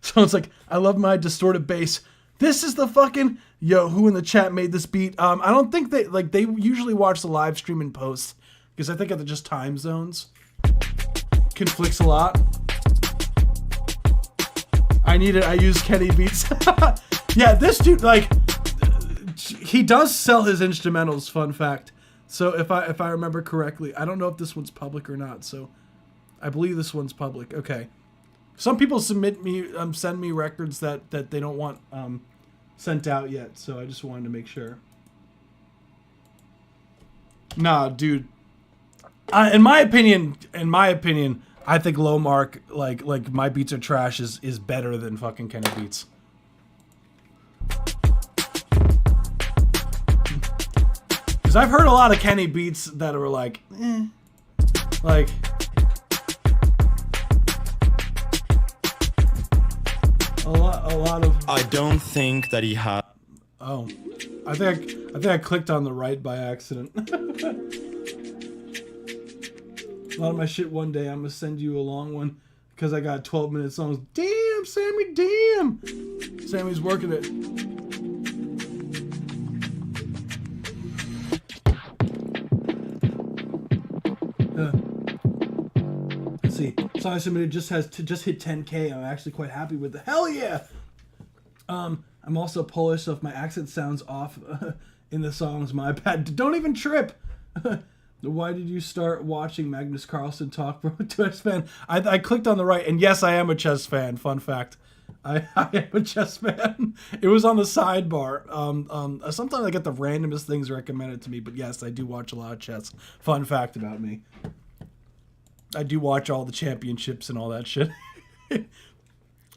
So it's like, I love my distorted bass. This is the fucking, yo, who in the chat made this beat? I don't think they usually watch the live stream and post, because I think of the just time zones conflicts a lot. I need it. I use Kenny Beats. Yeah, this dude, like, he does sell his instrumentals, fun fact. So if I remember correctly, I don't know if this one's public or not. So I believe this one's public. Okay. Some people send me records that they don't want sent out yet. So I just wanted to make sure. Nah, dude. In my opinion, I think Low Mark, like My Beats Are Trash is better than fucking Kenny Beats. Because I've heard a lot of Kenny Beats that are like, like, a lot of. I don't think that he had. Oh, I think I clicked on the right by accident. A lot of my shit one day, I'm gonna send you a long one because I got 12-minute songs. Damn, Sammy, damn. Sammy's working it. Let's see. Song I submitted just hit 10K. I'm actually quite happy with it. Hell yeah! I'm also Polish, so if my accent sounds off in the songs, my bad. Don't even trip. Why did you start watching Magnus Carlsen talk, bro? Chess fan. I clicked on the right, and yes, I am a chess fan. Fun fact. I am a chess fan. It was on the sidebar. Sometimes I get the randomest things recommended to me, but yes, I do watch a lot of chess. Fun fact about me. I do watch all the championships and all that shit.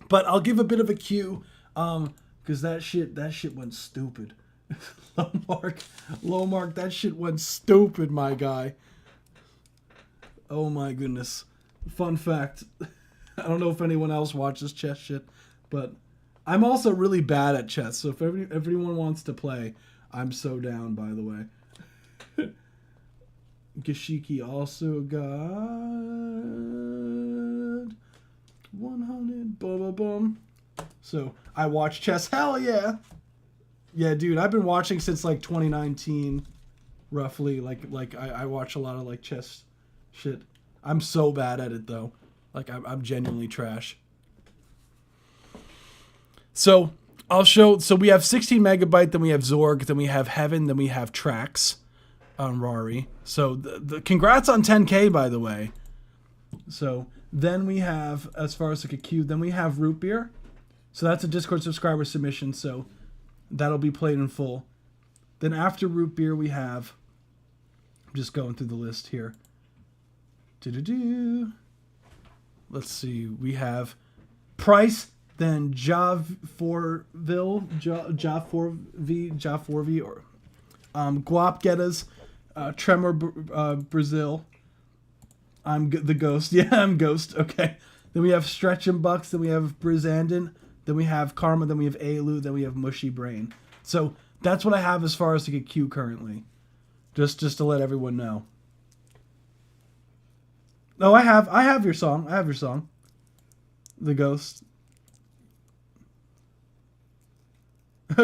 But I'll give a bit of a cue, because that shit went stupid. Low Mark, that shit went stupid, my guy. Oh my goodness. Fun fact. I don't know if anyone else watches chess shit, but I'm also really bad at chess, so if everyone wants to play, I'm so down, by the way. Gashiki also got 100. Boom, boom. So I watch chess. Hell yeah. Yeah, dude, I've been watching since like 2019, roughly. Like I watch a lot of like chess shit. I'm so bad at it though. Like I'm genuinely trash. So I'll show. So we have 16 megabyte, then we have Zorg, then we have Heaven, then we have Tracks on Rari. So the congrats on 10K, by the way. So then we have, as far as like a queue, then we have Root Beer. So that's a Discord subscriber submission. So that'll be played in full. Then after Root Beer, we have, I'm just going through the list here. Let's see. We have Price, then Jav4V, or Guap Gettas, Tremor Brazil. I'm the Ghost. Yeah, I'm Ghost. Okay. Then we have Stretch and Bucks. Then we have Brizandon. Then we have Karma, then we have Alu, then we have Mushy Brain. So that's what I have as far as like a queue currently. Just to let everyone know. No, I have your song. I have your song. The Ghost.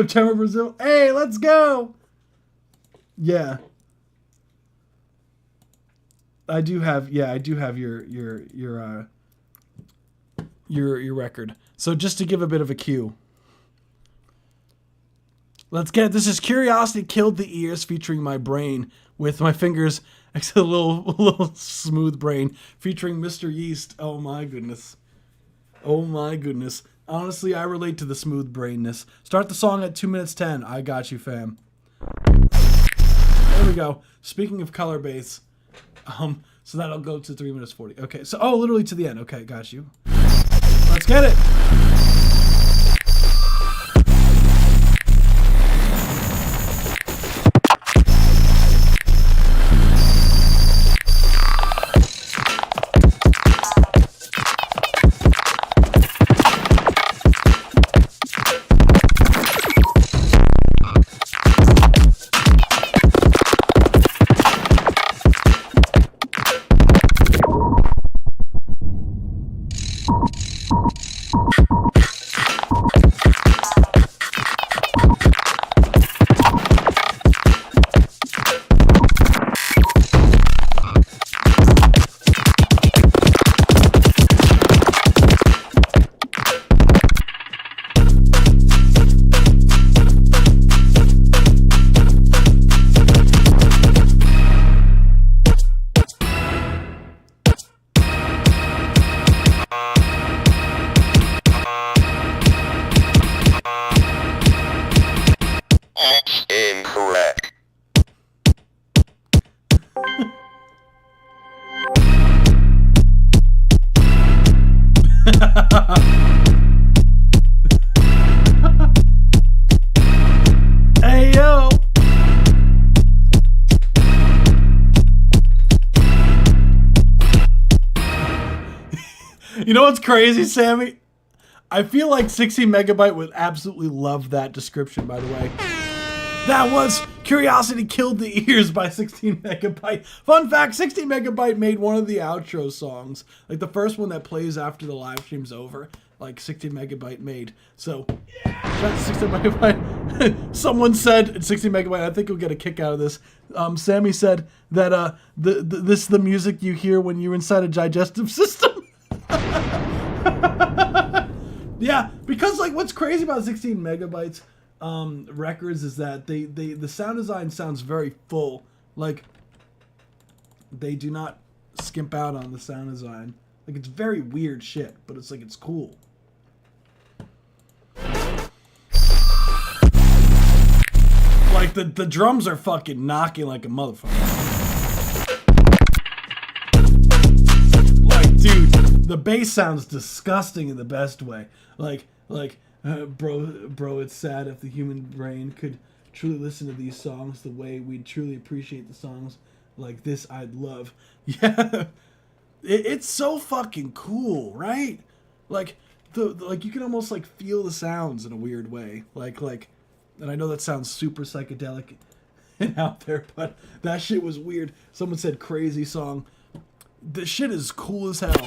Terra Brazil. Hey, let's go. Yeah. I do have your record. So just to give a bit of a cue. Let's get it. This is Curiosity Killed the Ears featuring My Brain with my fingers. Actually, a little smooth brain featuring Mr. Yeast. Oh my goodness. Oh my goodness. Honestly, I relate to the smooth brainness. Start the song at 2 minutes 10. I got you, fam. There we go. Speaking of color bass, so that'll go to 3 minutes 40. Okay, so literally to the end. Okay, got you. Let's get it. Incorrect. Hey yo. You know what's crazy, Sammy? I feel like 60 Megabyte would absolutely love that description, by the way. That was Curiosity Killed the Ears by 16 Megabyte. Fun fact, 60 Megabyte made one of the outro songs. Like the first one that plays after the live stream's over. Like 60 Megabyte made. So, that's 60 Megabyte. Someone said, 60 Megabyte, I think you'll get a kick out of this. Sammy said that this is the music you hear when you're inside a digestive system. Yeah, because like what's crazy about 16 Megabytes records is that the sound design sounds very full. Like they do not skimp out on the sound design. Like it's very weird shit, but it's like it's cool. Like the drums are fucking knocking like a motherfucker. Like dude, the bass sounds disgusting in the best way. Bro, it's sad if the human brain could truly listen to these songs the way we'd truly appreciate the songs like this. I'd love. Yeah, it's so fucking cool, right? Like like you can almost like feel the sounds in a weird way. Like, and I know that sounds super psychedelic and out there, but that shit was weird. Someone said crazy song. This shit is cool as hell.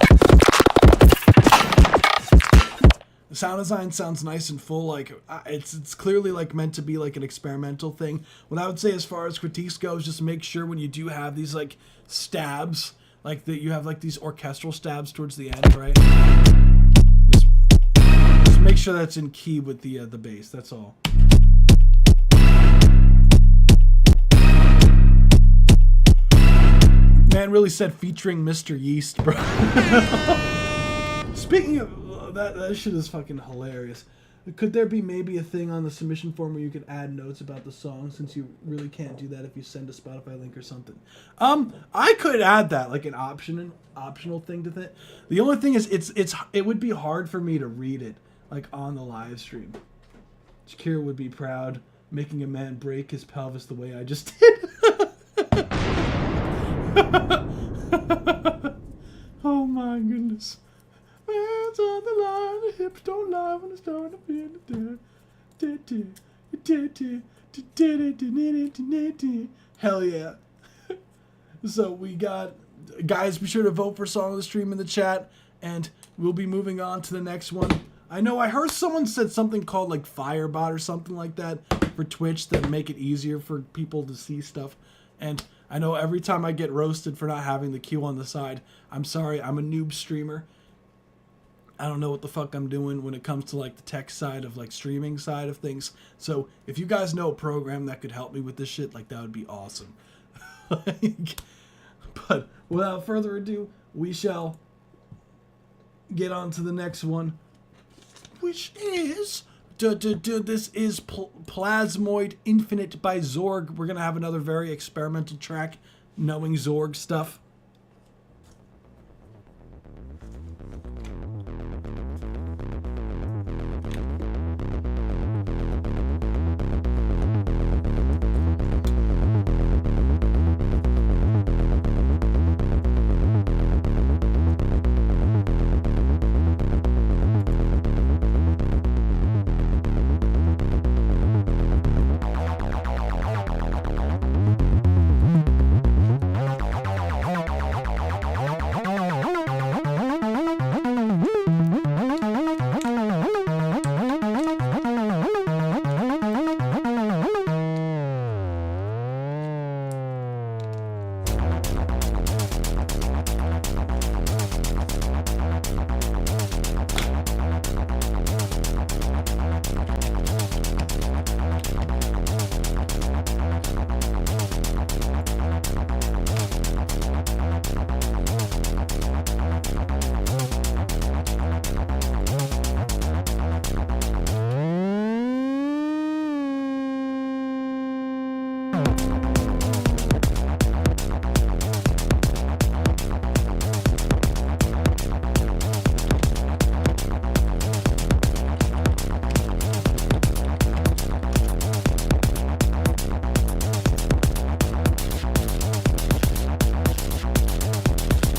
The sound design sounds nice and full. Like it's clearly like meant to be like an experimental thing. What I would say as far as critiques goes, just make sure when you do have these like stabs, like that you have like these orchestral stabs towards the end, right? Just make sure that's in key with the bass. That's all. Man really said featuring Mr. Yeast, bro. Speaking of that shit is fucking hilarious. Could there be maybe a thing on the submission form where you could add notes about the song, since you really can't do that if you send a Spotify link or something? I could add that, like an optional thing to that. The only thing is it would be hard for me to read it like on the live stream. Shakira would be proud, making a man break his pelvis the way I just did. Oh my goodness. Hands on the line, the hips don't lie when it's starting to feel the hell yeah. So we got Guys, be sure to vote for Song of the Stream in the chat, and we'll be moving on to the next one. I know I heard someone said something called like Firebot or something like that for Twitch that make it easier for people to see stuff. And I know every time I get roasted for not having the queue on the side, I'm sorry, I'm a noob streamer. I don't know what the fuck I'm doing when it comes to like the tech side of like streaming side of things. So if you guys know a program that could help me with this shit, like that would be awesome. But without further ado, we shall get on to the next one, which is this is Plasmoid Infinite by Zorg. We're gonna have another very experimental track, knowing Zorg stuff.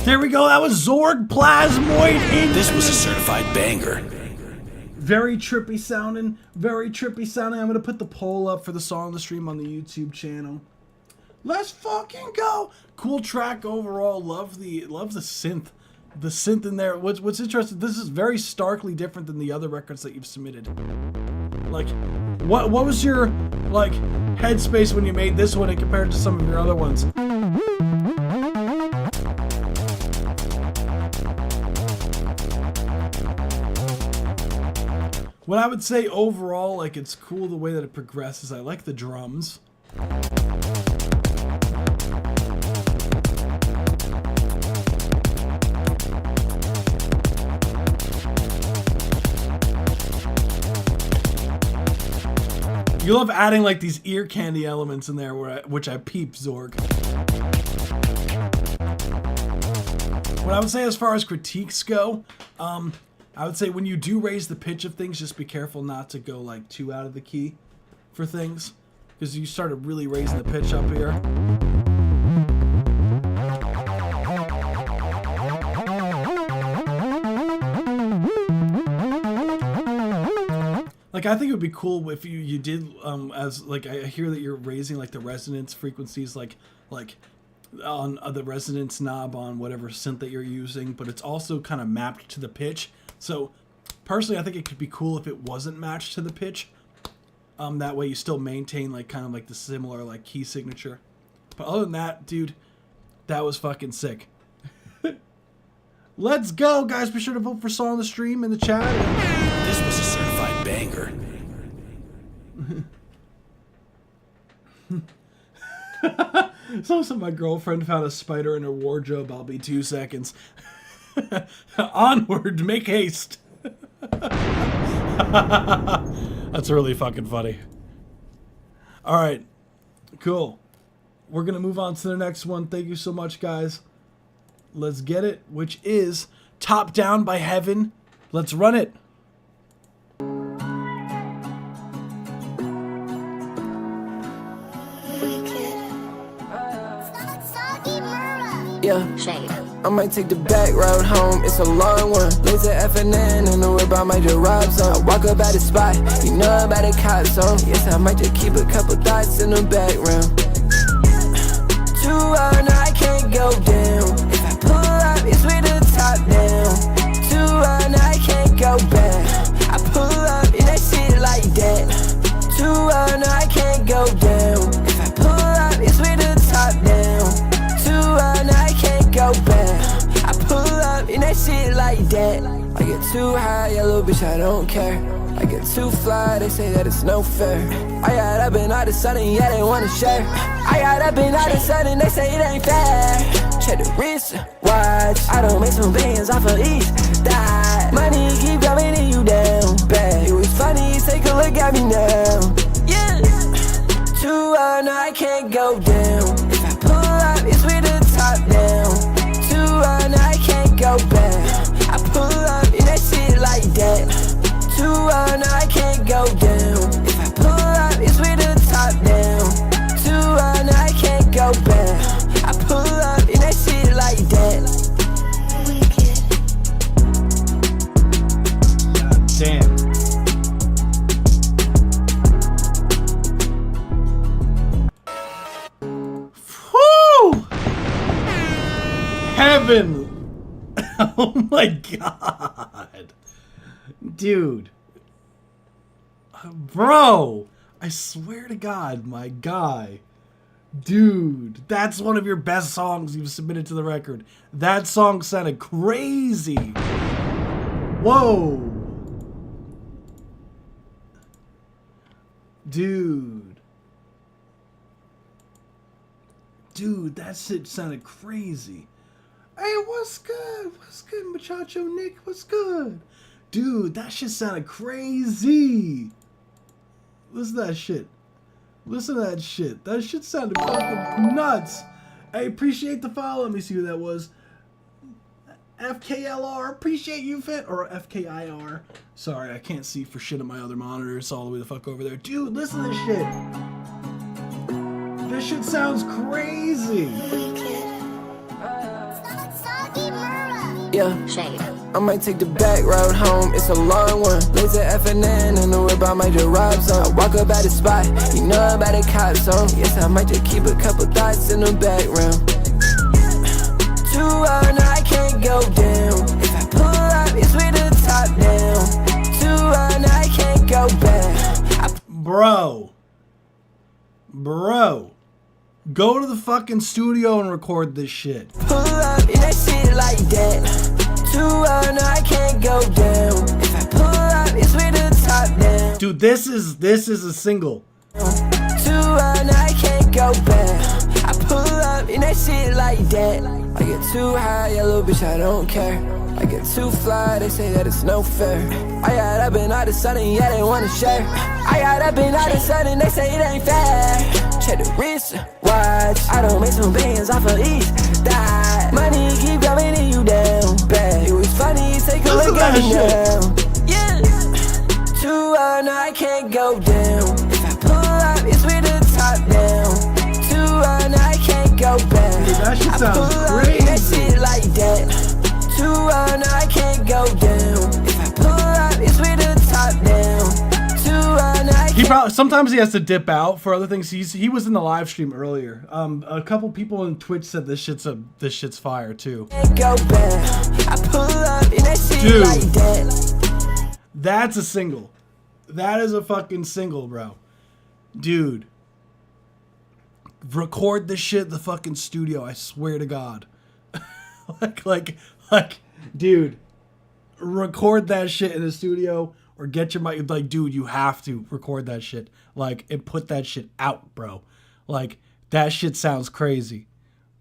There we go. That was Zorg Plasmoid Infinite. This was a certified banger. Very trippy sounding. Very trippy sounding. I'm going to put the poll up for the Song of the Stream on the YouTube channel. Let's fucking go. Cool track overall. Love the synth. The synth in there. What's interesting, this is very starkly different than the other records that you've submitted. Like, what was your, like, headspace when you made this one and compared to some of your other ones? What I would say overall, like, it's cool the way that it progresses. I like the drums. You love adding like these ear candy elements in there, which I peep, Zorg. What I would say as far as critiques go, I would say when you do raise the pitch of things, just be careful not to go like too out of the key for things, because you started really raising the pitch up here. Like, I think it would be cool if you did, as, like, I hear that you're raising, like, the resonance frequencies, like on the resonance knob on whatever synth that you're using, but it's also kind of mapped to the pitch. So, personally, I think it could be cool if it wasn't matched to the pitch. That way you still maintain, like, kind of, like, the similar, like, key signature. But other than that, dude, that was fucking sick. Let's go, guys. Be sure to vote for Song of the Stream in the chat. This was a certified banger. So my girlfriend found a spider in her wardrobe. I'll be 2 seconds. Onward, make haste. That's really fucking funny. All right, cool. We're gonna move on to the next one. Thank you so much, guys. Let's get it, which is Top Down by Heaven. Let's run it. Yeah, shade. I might take the back road home, it's a long one. Laser FNN in the whip, I might just rob some. I walk up at the spot, you know about the cops zone. Yes, I might just keep a couple thoughts in the background. 2 hours, now I can't go down. If it's with the top down. 2-1, I can't go back. I pull up in that shit like that. 2-1, I can't go down. If I pull up, it's with the top down. 2-1, I can't go back. I pull up in that shit like that. I get too high, yeah, little bitch, I don't care. I get too fly, they say that it's no fair. I got up and out of sudden, yeah, they wanna share. I got up and out of sudden, they say it ain't fair. Check the wrist, watch. I don't make some bands off of each die. Money keep coming and you down bad. It was funny, take a look at me now. Yeah. 2-1, I can't go down. If I pull up, it's with the top down. 2-1, I can't go back. I pull up in that shit like that. 2-1, I can't go down. If I pull up, it's with the top down. 2-1, I can't go back. I pull up in that shit like that. God damn. Whew! Heaven! Oh my god. Dude. Bro! I swear to God, my guy. Dude, that's one of your best songs you've submitted to the record. That song sounded crazy. Whoa. Dude. Dude, that shit sounded crazy. Hey, what's good? What's good, Muchacho Nick? What's good? Dude, that shit sounded crazy. Listen to that shit. Listen to that shit. That shit sounded fucking nuts. I appreciate the follow. Let me see who that was. FKLR. Appreciate you, Fit. Or FKIR. Sorry, I can't see for shit on my other monitor. It's all the way the fuck over there. Dude, listen to this shit. This shit sounds crazy. Yeah, I might take the back road home, it's a long one. Laser FNN in the whip, I might just rob some. I walk up at the spot, you know about the cops, so yes, I might just keep a couple thoughts in the background. 2-1, I can't go down. If I pull up, it's with the top down. 2-1, I can't go back. Bro. Go to the fucking studio and record this shit. Pull up in that shit like that. 2-1, I can't go down. If I pull up, it's with the top down. Dude, this is a single. 2-1, I can't go back. I pull up in that shit like that. I get too high, yeah, little bitch, I don't care. I get too fly, they say that it's no fair. I got up and out of sudden, yeah, they wanna share. I got up and out of sudden, they say it ain't fair. Check the wrist, watch. I don't make some bands off of each die. Money keep coming and you down bad. It was funny, take a look at me now. Yeah. 2-1, I can't go down. If I pull up, it's with the top down. 2-1, I can't go back. Dude, that shit I sounds pull up crazy. in that shit like that. 2-1, I can't go down. If I pull up, it's with the top down. 2-1, I He probably sometimes he has to dip out for other things. He was in the live stream earlier. A couple people on Twitch said this shit's fire too. can't go back. I pull up in that shit Dude. like that. That's a single. That is a fucking single, bro. Dude. Record this shit in the fucking studio, I swear to God. like, dude. Record that shit in the studio or get your mic. Like, dude, you have to record that shit. Like, and put that shit out, bro. Like, that shit sounds crazy.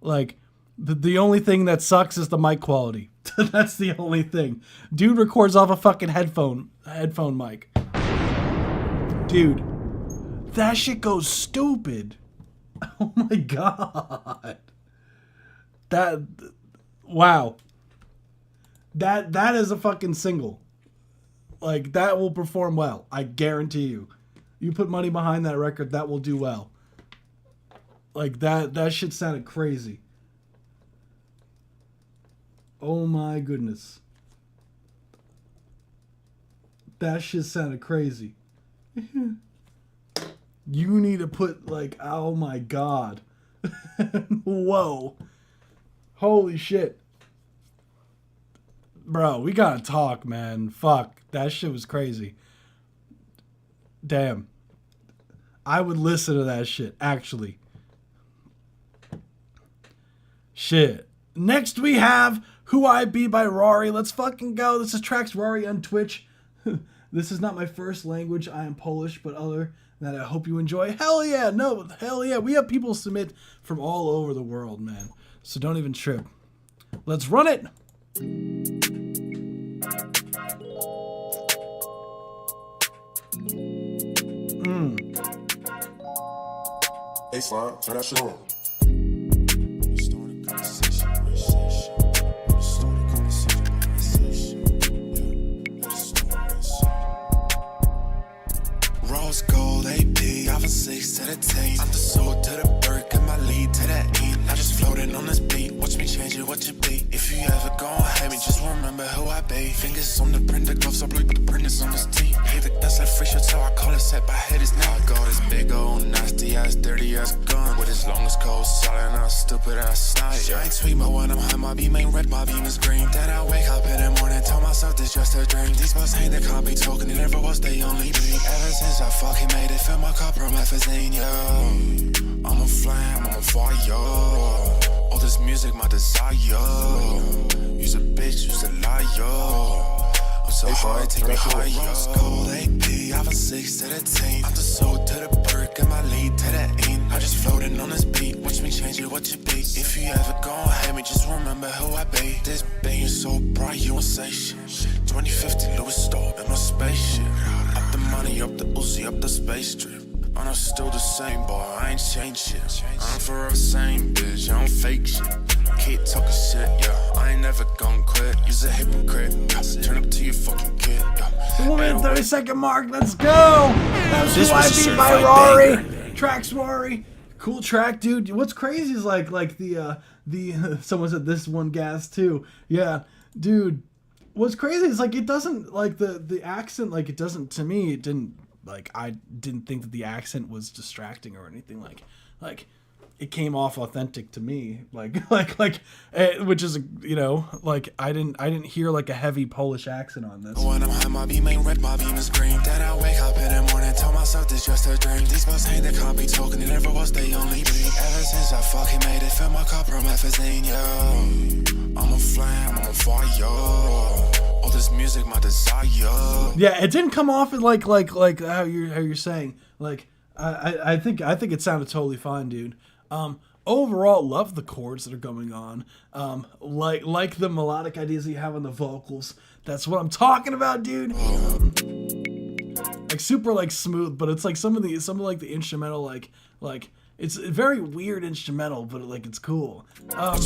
Like, the only thing that sucks is the mic quality. That's the only thing. Dude records off a fucking headphone mic. Dude, that shit goes stupid. Oh my god. Wow. That is a fucking single. Like, that will perform well. I guarantee you. You put money behind that record, that will do well. Like, that shit sounded crazy. Oh my goodness. That shit sounded crazy. You need to put, like, oh my god. Whoa. Holy shit. bro, we gotta talk, man. Fuck, that shit was crazy. Damn. I would listen to that shit, actually. Shit. Next we have Who I Be by Rory. Let's fucking go. This is Tracks Rory on Twitch. This is not my first language. I am Polish, but other than that, I hope you enjoy. Hell yeah, no, hell yeah. We have people submit from all over the world, man. So don't even trip. Let's run it. Hey, slime, turn that shit on. Rose gold AP, off a 6 to the 10. I'm the soul to the Burke and my lead to the end. I just floating on this beat, watch me change it, what you be. If you ever gon' hate me, just remember who I be. Fingers on the print, the gloves are blue, but the print is on this teeth. Hit the dust like free shirts, so I call it set by head is now. I got this big old nasty ass, dirty ass gun with his longest cold solid and a stupid ass snipe. I ain't sweet, but when I'm high, my beam ain't red, my beam is green. Then I wake up in the morning, tell myself this just a dream. These boys ain't, they can't be talking, it never was, they only be. Ever since I fucking made it, fill my cup from methazine, yeah. I'm a flame, I'm a fire. All this music, my desire. Use a bitch, use a liar. I'm so hard, take me higher. Rose gold AP, I'm a 6 to the 10. I'm the soul to the Burke and my lead to the end. I just floating on this beat, watch me change it, what you be. If you ever gon' hate me, just remember who I be. This being is so bright, you won't say shit. 2050 Louis Store in my spaceship. Up the money, up the Uzi, up the space trip. I'm still the same, boy, I ain't changed shit. I'm forever the same, bitch, I don't fake shit. Keep talking shit, yeah, I ain't never gon' quit. You's a hypocrite, yeah. Turn up to your fucking kid, yeah. The 1 minute 30-second mark, let's go! That's Who I Be by Rory. Tracks Rory. Cool track, dude. What's crazy is like the someone said this one gas too. Yeah, dude. What's crazy is like it doesn't like the accent, like it doesn't, to me it didn't, like I didn't think that the accent was distracting or anything, like it came off authentic to me, like which is, you know, like I didn't hear like a heavy Polish accent on this. When I'm high, my beam ain't red, my beam is green. Then I wake up in the morning, tell myself this just a dream. These boys ain't, they can't be talking, it never was, they only be. Ever since I fucking made it, fill my cup from methazine, yeah. I'm a flame, I'm a fire. All this music, my desire. Yeah, it didn't come off like how you're saying. Like I think it sounded totally fine, dude. Overall, love the chords that are going on. Like the melodic ideas that you have on the vocals. That's what I'm talking about, dude. Like super like smooth, but it's like some of like the instrumental like it's a very weird instrumental, but like it's cool. Oh,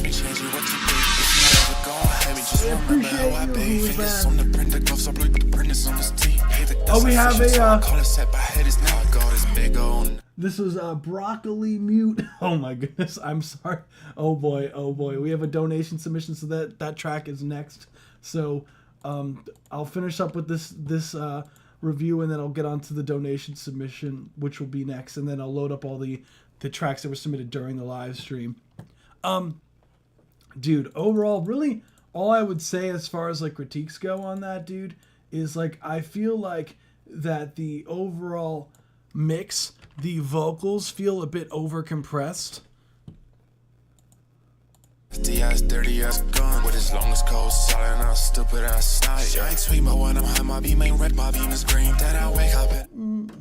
we have this is Broccoli Mute. Oh my goodness, I'm sorry. Oh boy. We have a donation submission, so that track is next. So I'll finish up with this review, and then I'll get on to the donation submission, which will be next, and then I'll load up all the tracks that were submitted during the live stream. Dude, overall, really, all I would say as far as like critiques go on that, dude, is like I feel like that the overall mix, the vocals feel a bit over compressed. The ass, dirty ass gun with his longest cold solid and a stupid ass snipe. I ain't sweet, but when I'm high, my beam ain't red, my beam is green. Then I wake up and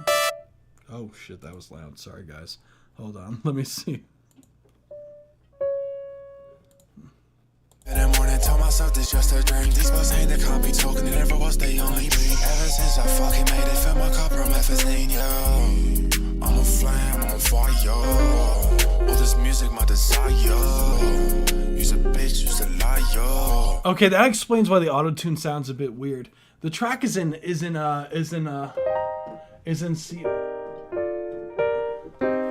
oh shit, that was loud. Sorry guys. Hold on, let me see. in the morning, tell myself this just a dream. These boys ain't, they can't be talking, it never was, they only be. Ever since I fucking made it, fill my cup from methazine, yeah. I'm a flame, I'm a fire. All this music, my desire. Use a bitch, use a liar. Okay, that explains why the auto-tune sounds a bit weird. The track is in C.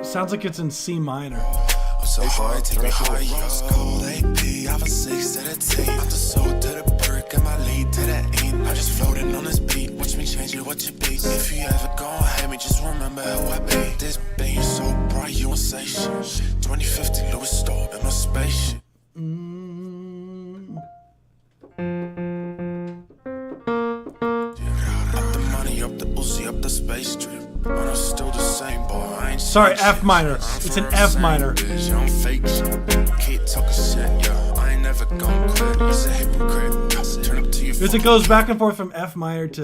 Sounds like it's in C minor. I'm so hard, take me higher. Rose gold AP, I'm a 6 to the 10. I'm the soul to the Burke and my lead to the end. I just floating on this beat, watch me change it, what you be. If you ever gon' hate me, just remember who I be. This being so bright, you won't say shit. 2050 Louis Store in my spaceship. space trip. But I'm still the same boy. I ain't Sorry, seen F shit. minor. I'm It's from an the F same minor. bitch, I'm fake shit. Keep talking shit, yeah. I ain't never gon' quit. He's a hypocrite. Turn up to your Because it goes back and forth from F minor to.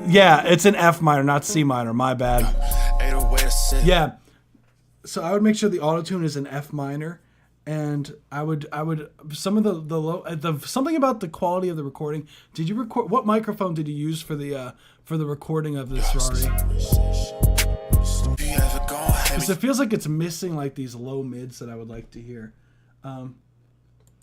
Yeah, it's an F minor, not C minor. My bad. Yeah. So I would make sure the auto-tune is an F minor, and I would some of the low something about the quality of the recording. Did you record? What microphone did you use for the recording of this, Rari? Because it feels like it's missing like these low mids that I would like to hear.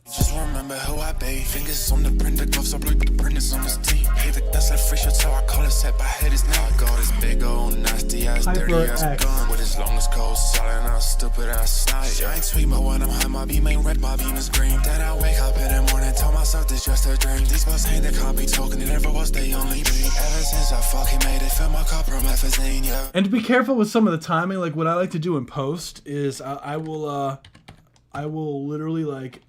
Just remember who I be. Fingers on the printer, gloves are blue, but the printers on his teeth. Hey, that's like free shit, so I call it set by head is now. I got this big old nasty ass, dirty ass gun with his longest cold solid and stupid ass snipe. I ain't tweet, but when I'm high, my beam ain't red, my beam is green. Then I wake up in the morning, tell myself this just a dream. These boys ain't, they can't be talking, it never was they only be. Ever since I fucking made it, fill my cup from Methazine, yeah. And to be careful with some of the timing, like what I like to do in post is I will literally like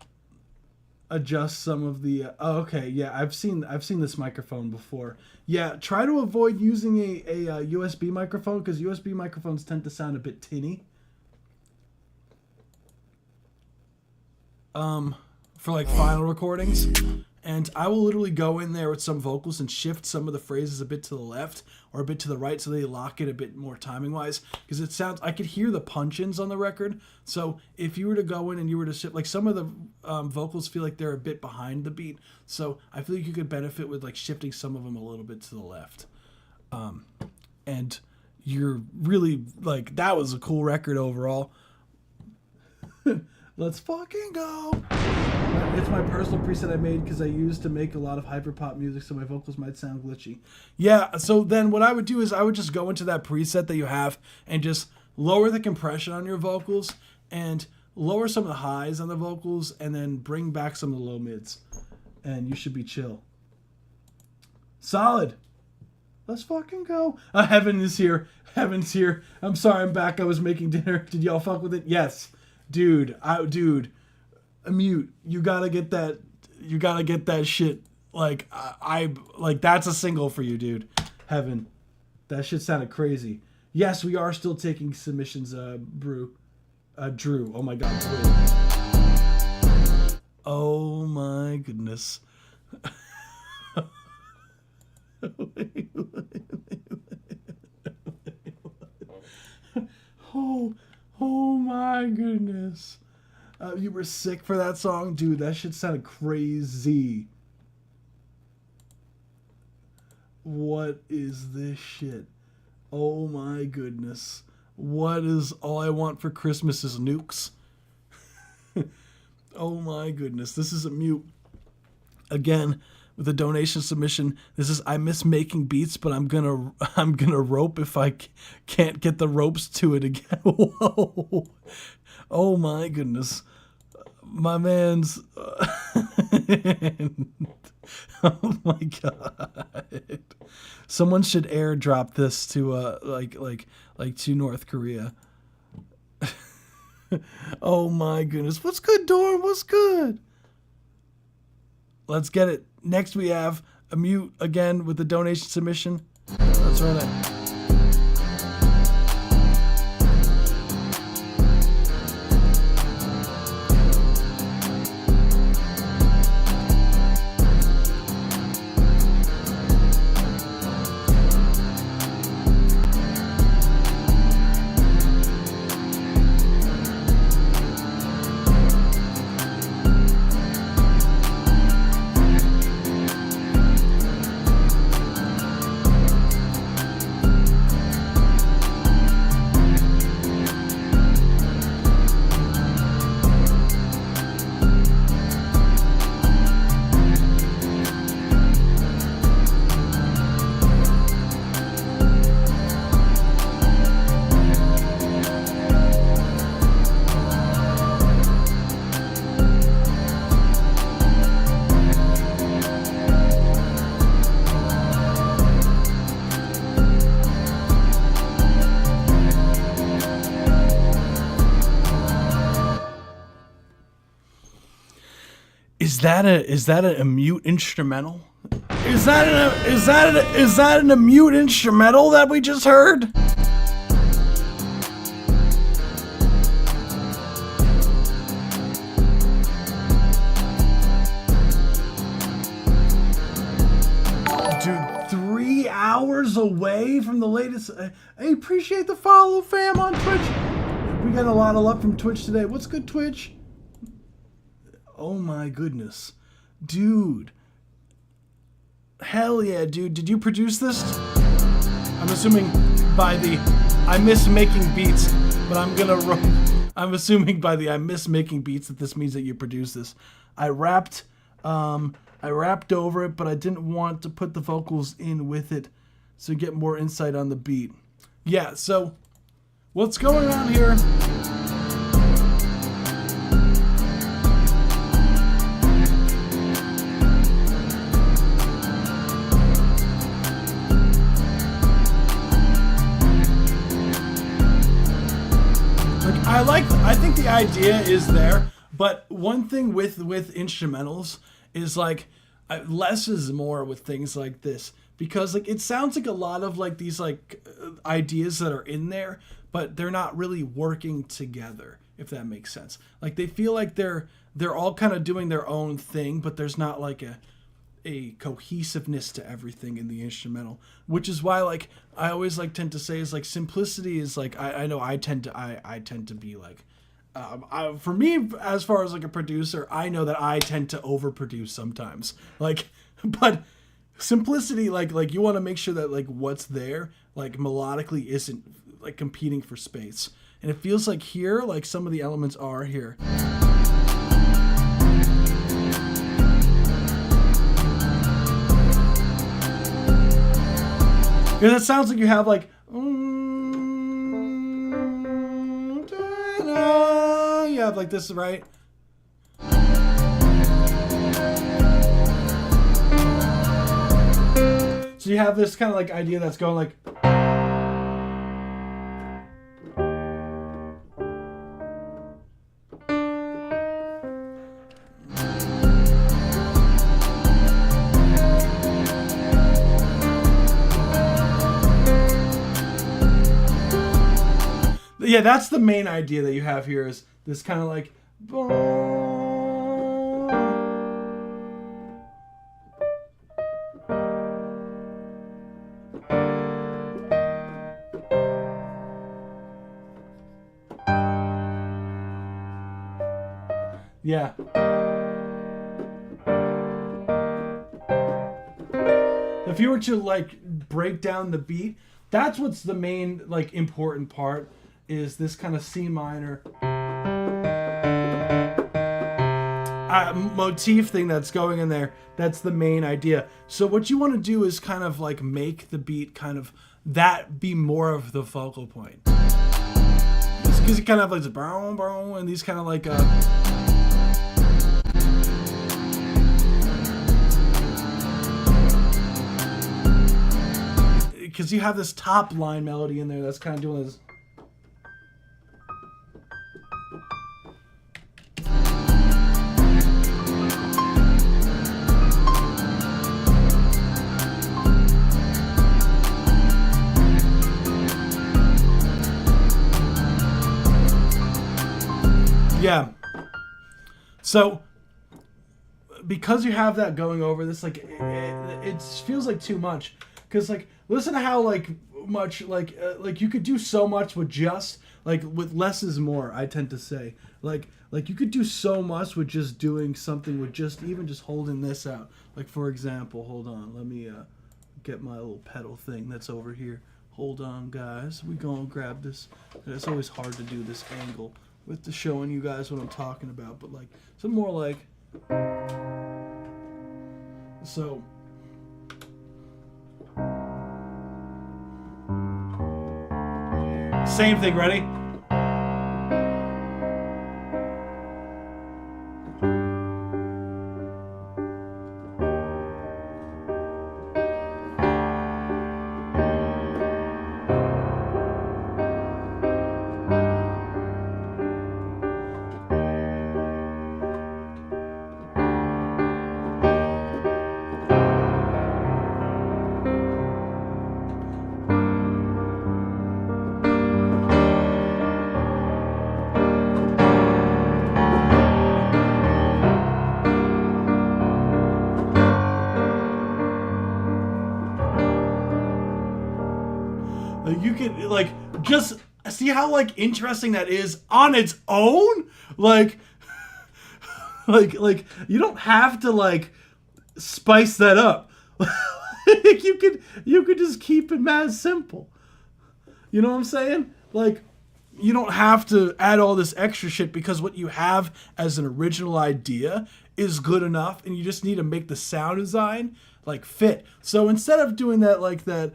adjust some of the okay, yeah, I've seen this microphone before. Yeah, try to avoid using a USB microphone, because USB microphones tend to sound a bit tinny. For like final recordings. And I will literally go in there with some vocals and shift some of the phrases a bit to the left or a bit to the right so they lock it a bit more timing wise. Because it sounds, I could hear the punch-ins on the record. So if you were to go in and you were to shift, like some of the vocals feel like they're a bit behind the beat. So I feel like you could benefit with like shifting some of them a little bit to the left. And you're really like, that was a cool record overall. Let's fucking go. It's my personal preset I made because I used to make a lot of hyperpop music, so my vocals might sound glitchy. Yeah, so then what I would do is I would just go into that preset that you have and just lower the compression on your vocals and lower some of the highs on the vocals and then bring back some of the low mids. And you should be chill. Solid. Let's fucking go. Heaven is here. Heaven's here. I'm sorry I'm back. I was making dinner. Did y'all fuck with it? Yes. Dude, mute. You gotta get that shit. Like I like that's a single for you, dude. Heaven. That shit sounded crazy. Yes, we are still taking submissions, Drew. Oh my god, Drew. Oh my goodness. Oh my goodness. You were sick for that song? Dude, that shit sounded crazy. What is this shit? Oh my goodness. What is All I Want for Christmas is Nukes? Oh my goodness. This is a mute. Again, with a donation submission. This is I miss making beats, but I'm gonna rope if I can't get the ropes to it again. Whoa. Oh my goodness. My man's oh my god. Someone should airdrop this to like to North Korea. Oh my goodness. What's good, Dorm? What's good? Let's get it. Next we have a mute again with the donation submission. Let's run it. that a mute instrumental? Is that a mute instrumental that we just heard? Dude, 3 hours away from the latest. I appreciate the follow, fam, on Twitch. We got a lot of love from Twitch today. What's good, Twitch? Oh my goodness. Dude. Hell yeah, dude. Did you produce this? I'm assuming by the I miss making beats, but I'm assuming by the I miss making beats that this means that you produced this. I rapped over it, but I didn't want to put the vocals in with it so you get more insight on the beat. Yeah, so what's going on here? I think the idea is there, but one thing with instrumentals is like less is more with things like this, because like it sounds like a lot of like these like ideas that are in there, but they're not really working together, if that makes sense. Like they feel like they're all kind of doing their own thing, but there's not like a cohesiveness to everything in the instrumental, which is why like I always like tend to say is like simplicity is like I know I tend to be like for me, as far as like a producer, I know that I tend to overproduce sometimes, like, but simplicity, like you want to make sure that like what's there like melodically isn't like competing for space, and it feels like here like some of the elements are here. Because it sounds like you have like you have like this, right? So you have this kind of like idea that's going like yeah, that's the main idea that you have here is this kind of like yeah. If you were to like break down the beat, that's what's the main like important part, is this kind of C minor motif thing that's going in there. That's the main idea. So what you want to do is kind of like make the beat kind of that be more of the focal point, because it kind of like this brown and these kind of like because you have this top line melody in there that's kind of doing this. Yeah. So, because you have that going over this, like, it feels like too much. Because, like, listen to how, like, much, like you could do so much with just, like, with less is more, I tend to say. Like you could do so much with just doing something with just, even just holding this out. Like, for example, hold on, let me get my little pedal thing that's over here. Hold on, guys. We gonna grab this. It's always hard to do this angle with the showing you guys what I'm talking about, but like some more like so. Same thing, ready? Like you could like just see how like interesting that is on its own. Like you don't have to like spice that up. you could just keep it mad simple. You know what I'm saying? Like you don't have to add all this extra shit because what you have as an original idea is good enough, and you just need to make the sound design like fit. So instead of doing that like that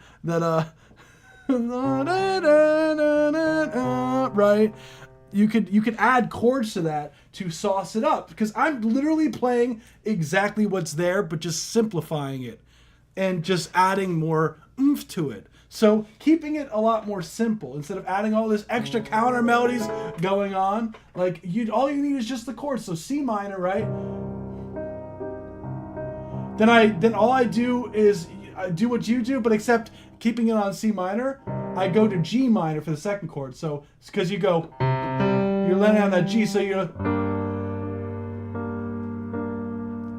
right, you could add chords to that to sauce it up, because I'm literally playing exactly what's there but just simplifying it and just adding more oomph to it. So keeping it a lot more simple instead of adding all this extra counter melodies going on. Like all you need is just the chords. So C minor, right? Then all I do is I do what you do, but except keeping it on C minor, I go to G minor for the second chord. So it's because you're landing on that G, so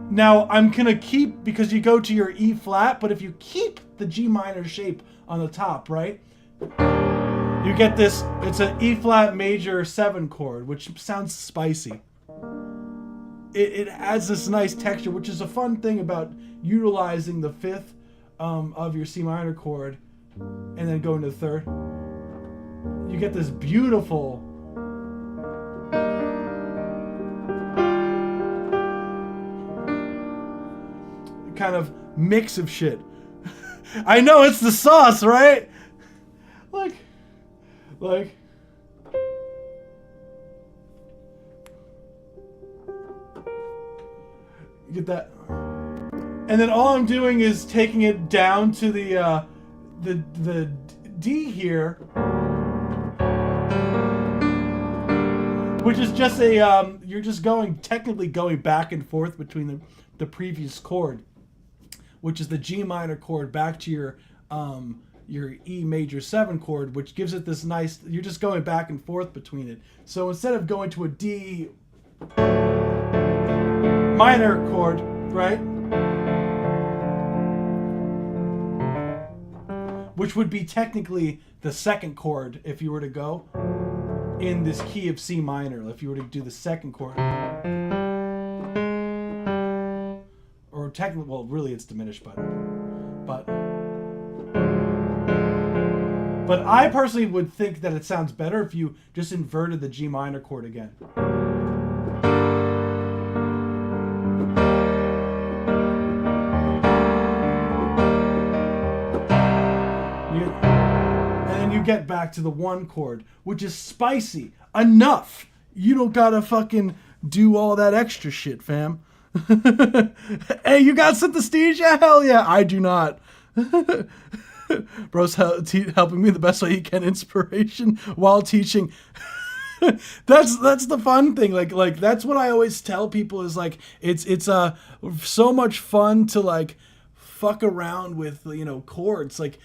now I'm gonna keep, because you go to your E flat, but if you keep the G minor shape on the top, right, you get this, it's an E flat major 7 chord, which sounds spicy. It adds this nice texture, which is a fun thing about utilizing the 5th of your C minor chord and then going to the 3rd. You get this beautiful kind of mix of shit. I know it's the sauce, right? Like you get that, and then all I'm doing is taking it down to the D here, which is just a you're just technically going back and forth between the previous chord, which is the G minor chord, back to your E major 7 chord, which gives it this nice, you're just going back and forth between it. So instead of going to a D minor chord, right, which would be technically the 2nd chord if you were to go in this key of C minor, if you were to do the 2nd chord. Or technically, well, really it's diminished, but I personally would think that it sounds better if you just inverted the G minor chord again. And then you get back to the 1 chord, which is spicy enough. You don't gotta fucking do all that extra shit, fam. Hey, you got synesthesia? Hell yeah, I do not. Bro's helping me the best way he can, inspiration while teaching. That's the fun thing. Like that's what I always tell people is like it's so much fun to like fuck around with, you know, chords. Like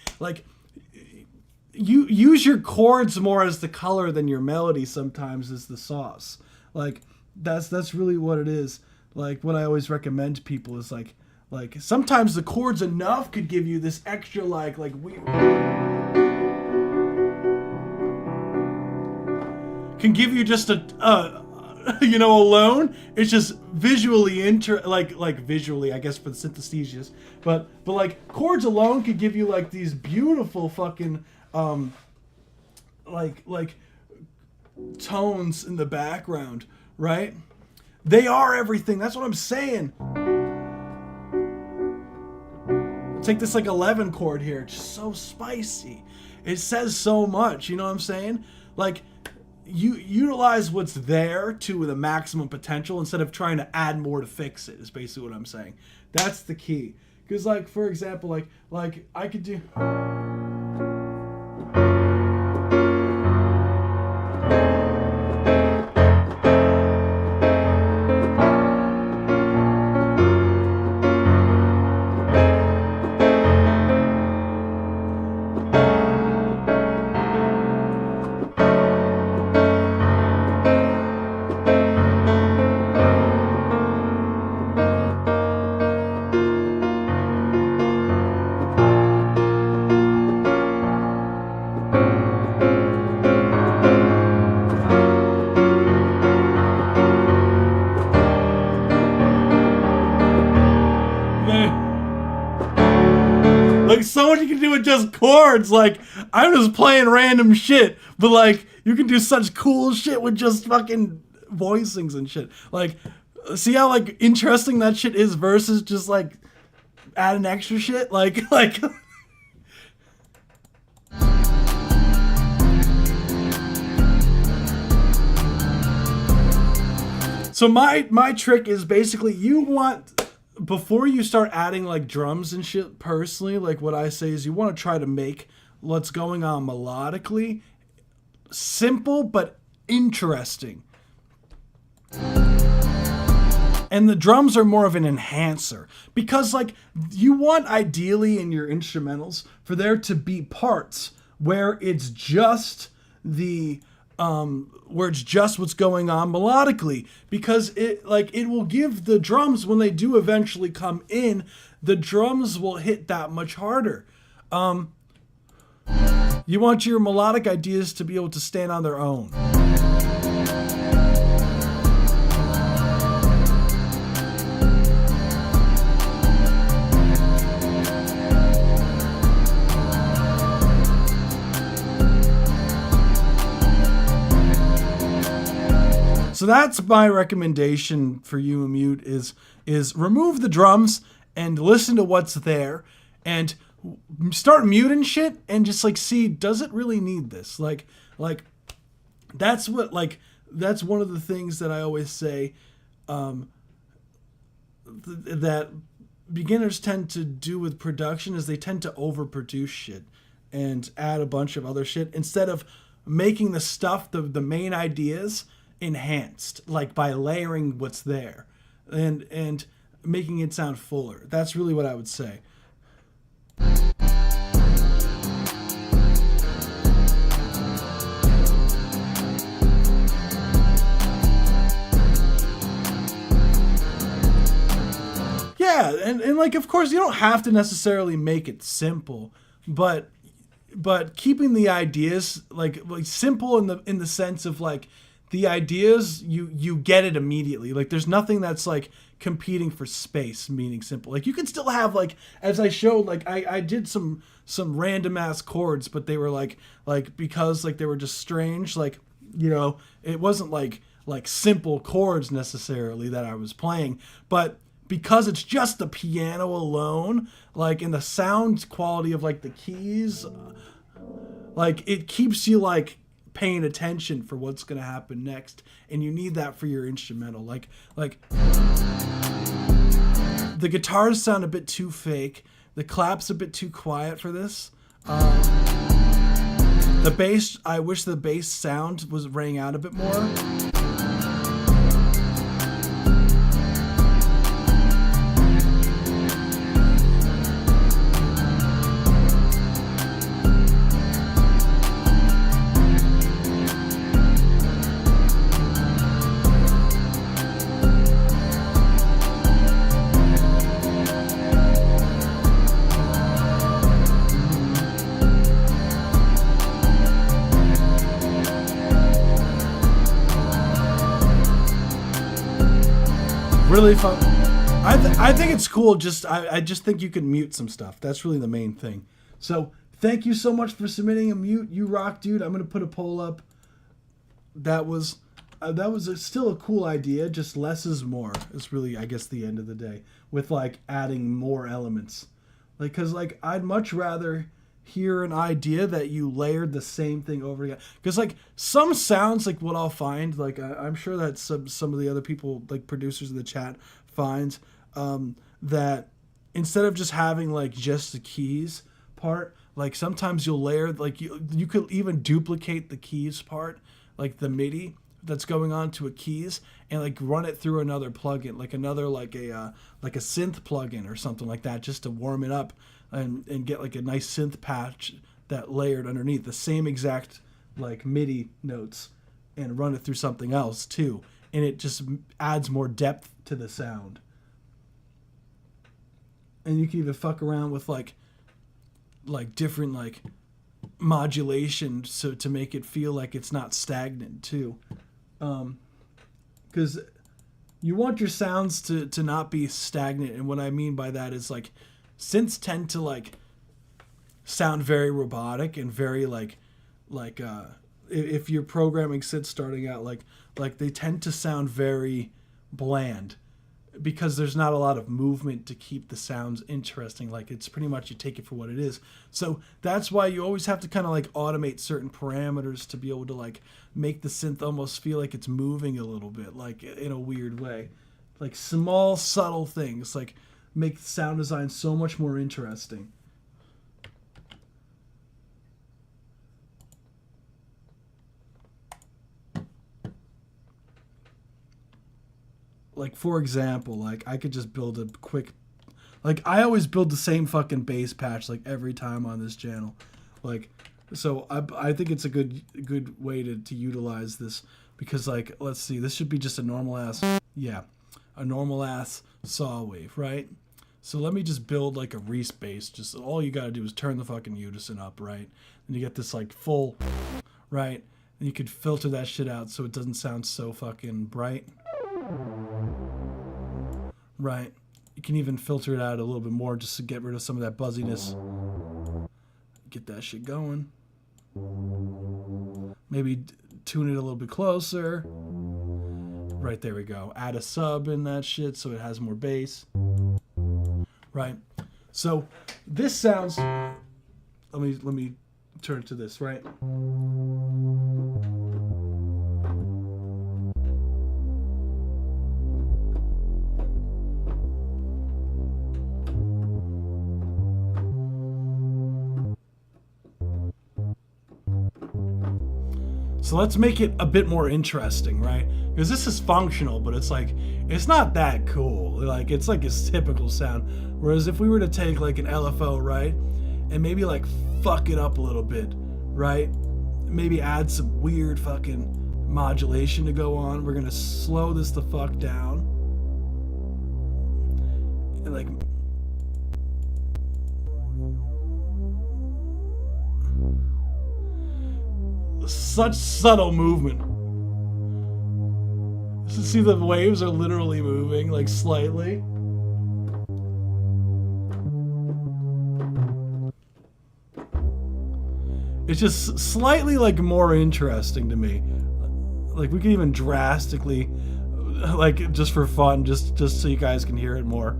you use your chords more as the color than your melody sometimes is the sauce. Like that's really what it is. Like what I always recommend to people is like sometimes the chords enough could give you this extra like weird, can give you just a you know, alone it's just visually visually, I guess, for the synesthesias, but like chords alone could give you like these beautiful fucking like tones in the background, right? They are everything. That's what I'm saying. Take this like 11 chord here. It's just so spicy. It says so much. You know what I'm saying? Like, you utilize what's there to the maximum potential instead of trying to add more to fix it, is basically what I'm saying. That's the key. Because, like, for example, like I could do... Like, so much you can do with just chords. Like, I'm just playing random shit, but like, you can do such cool shit with just fucking voicings and shit. Like, see how like interesting that shit is versus just like adding extra shit? Like. So my trick is basically you want, before you start adding like drums and shit, personally, like what I say is you want to try to make what's going on melodically simple but interesting. And the drums are more of an enhancer because like you want ideally in your instrumentals for there to be parts where it's just the where it's just what's going on melodically, because it will give the drums, when they do eventually come in, the drums will hit that much harder. You want your melodic ideas to be able to stand on their own. So that's my recommendation for you, Mute, is remove the drums and listen to what's there and start muting shit and just like see, does it really need this? Like that's what, like, that's one of the things that I always say that beginners tend to do with production is they tend to overproduce shit and add a bunch of other shit instead of making the stuff, the main ideas, enhanced, like by layering what's there and making it sound fuller. That's really what I would say. Yeah, and like, of course, you don't have to necessarily make it simple, but keeping the ideas like simple in the sense of like the ideas, you get it immediately. Like there's nothing that's like competing for space, meaning simple. Like you can still have, like, as I showed, like I did some random ass chords, but they were like because like they were just strange, like, you know, it wasn't like simple chords necessarily that I was playing, but because it's just the piano alone, like in the sound quality of like the keys, like it keeps you like paying attention for what's going to happen next, and you need that for your instrumental. Like the guitars sound a bit too fake, the clap's a bit too quiet for this. The bass, I wish the bass sound was rang out a bit more. Really fun. I think it's cool. I just think you can mute some stuff. That's really the main thing. So thank you so much for submitting a mute. You rock, dude. I'm gonna put a poll up. That was still a cool idea. Just less is more. It's really, I guess, the end of the day with like adding more elements. Like, cause like I'd much rather hear an idea that you layered the same thing over again. Because like some sounds, like what I'll find, like I'm sure that some of the other people, like producers in the chat, finds that instead of just having like just the keys part, like sometimes you'll layer, like you could even duplicate the keys part, like the MIDI that's going on to a keys, and like run it through another plugin, like another like a synth plugin or something like that, just to warm it up and get like a nice synth patch that layered underneath the same exact like MIDI notes, and run it through something else too, and it just adds more depth to the sound. And you can even fuck around with like different like modulation, so to make it feel like it's not stagnant too, because you want your sounds to not be stagnant. And what I mean by that is like synths tend to like sound very robotic and very if you're programming synths starting out, like they tend to sound very bland because there's not a lot of movement to keep the sounds interesting. Like it's pretty much you take it for what it is. So that's why you always have to kind of like automate certain parameters to be able to like make the synth almost feel like it's moving a little bit, like in a weird way. Like small, subtle things like make sound design so much more interesting. Like, for example, like, I could just build a quick... Like, I always build the same fucking bass patch, like, every time on this channel. Like, so I think it's a good way to utilize this. Because, like, let's see, this should be just a normal-ass... Yeah, a normal-ass saw wave, right? So let me just build, like, a Reese bass. Just all you gotta do is turn the fucking unison up, right? And you get this, like, full... Right? And you could filter that shit out so it doesn't sound so fucking bright. Right. You can even filter it out a little bit more just to get rid of some of that buzziness. Get that shit going. Maybe tune it a little bit closer. Right, there we go. Add a sub in that shit so it has more bass. Right. So this sounds... Let me turn to this, right? So let's make it a bit more interesting, right? Because this is functional, but it's like, it's not that cool. Like, it's like a typical sound. Whereas if we were to take like an LFO, right? And maybe like fuck it up a little bit, right? Maybe add some weird fucking modulation to go on. We're gonna slow this the fuck down. And like... Such subtle movement. See, the waves are literally moving, like, slightly. It's just slightly, like, more interesting to me. Like, we could even drastically, like, just for fun, just so you guys can hear it more.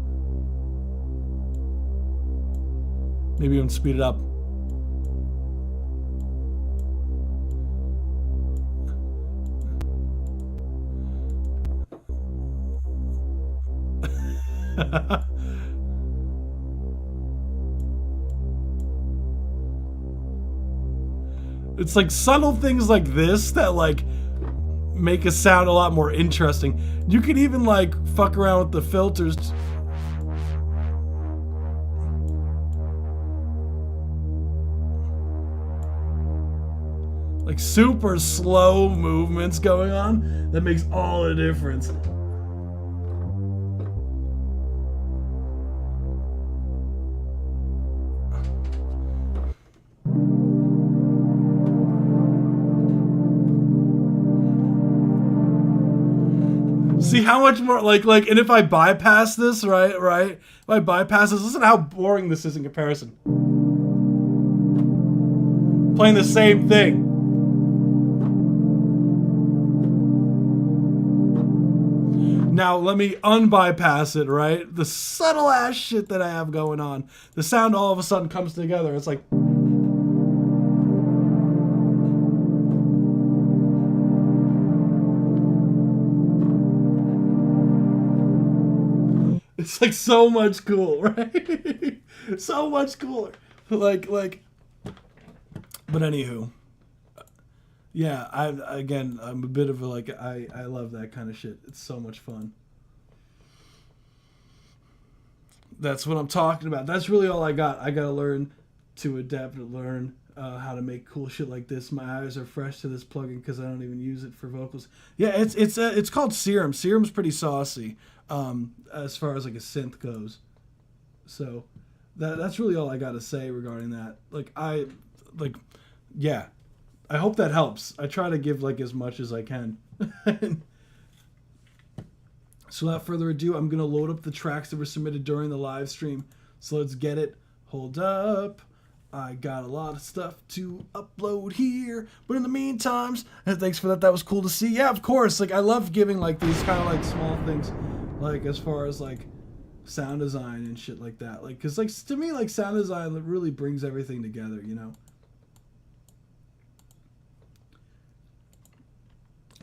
Maybe even speed it up. It's like subtle things like this that like make a sound a lot more interesting. You can even like fuck around with the filters. Like super slow movements going on that makes all the difference. See how much more, like, and if I bypass this, right, if I bypass this, listen how boring this is in comparison. Playing the same thing. Now, let me unbypass it, right? The subtle ass shit that I have going on. The sound all of a sudden comes together. It's like... It's like so much cool, right? So much cooler. Like, but anywho. Yeah, I'm a bit of a, like, I love that kind of shit. It's so much fun. That's what I'm talking about. That's really all I got. I gotta learn to adapt and learn how to make cool shit like this. My eyes are fresh to this plugin because I don't even use it for vocals. Yeah, it's called Serum. Serum's pretty saucy. As far as like a synth goes. So that's really all I gotta say regarding that. Yeah, I hope that helps. I try to give like as much as I can. So without further ado, I'm gonna load up the tracks that were submitted during the live stream. So let's get it. Hold up. I got a lot of stuff to upload here, but in the meantime, thanks for that. That was cool to see. Yeah, of course. Like, I love giving like these kind of like small things, like as far as like sound design and shit like that. Like, cause like to me, like sound design really brings everything together, you know.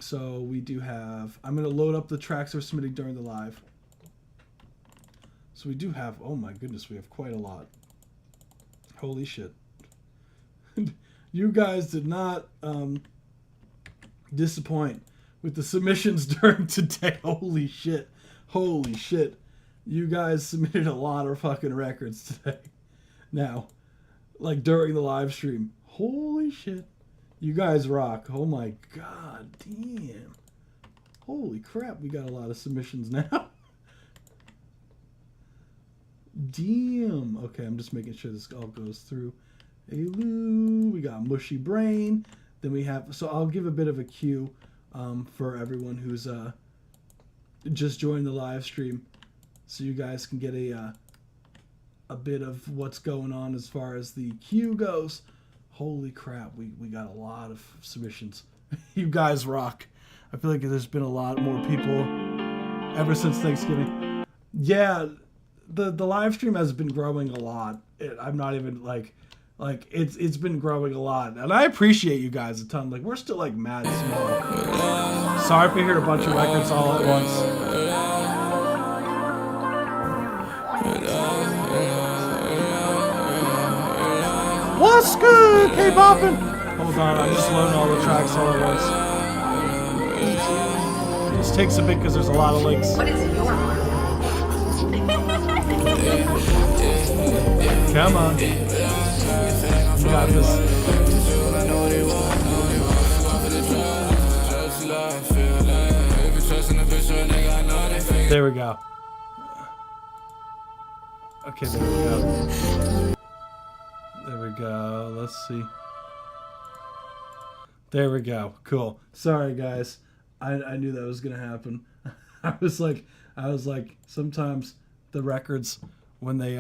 So we do have. I'm gonna load up the tracks we're submitting during the live. So we do have. Oh my goodness, we have quite a lot. Holy shit. You guys did not disappoint with the submissions during today. Holy shit. Holy shit. You guys submitted a lot of fucking records today. Now, like during the live stream. Holy shit. You guys rock. Oh my god. Damn. Holy crap. We got a lot of submissions now. Damn. Okay, I'm just making sure this all goes through. Elu, we got Mushy Brain. Then we have, so I'll give a bit of a cue for everyone who's just joined the live stream, so you guys can get a bit of what's going on as far as the queue goes. Holy crap, we got a lot of submissions. You guys rock. I feel like there's been a lot more people ever since Thanksgiving. Yeah. The live stream has been growing a lot. I'm not even like it's been growing a lot, and I appreciate you guys a ton. Like, we're still like mad small. Sorry if you hear a bunch of records all at once. What's good, K-Boppin'? Hold on, I'm just loading all the tracks all at once. This takes a bit because there's a lot of links. What is your Come on. You got this. There we go. Okay, there we go. There we go. Let's see. There we go. Cool. Sorry, guys. I knew that was gonna happen. I was like, sometimes the records, when they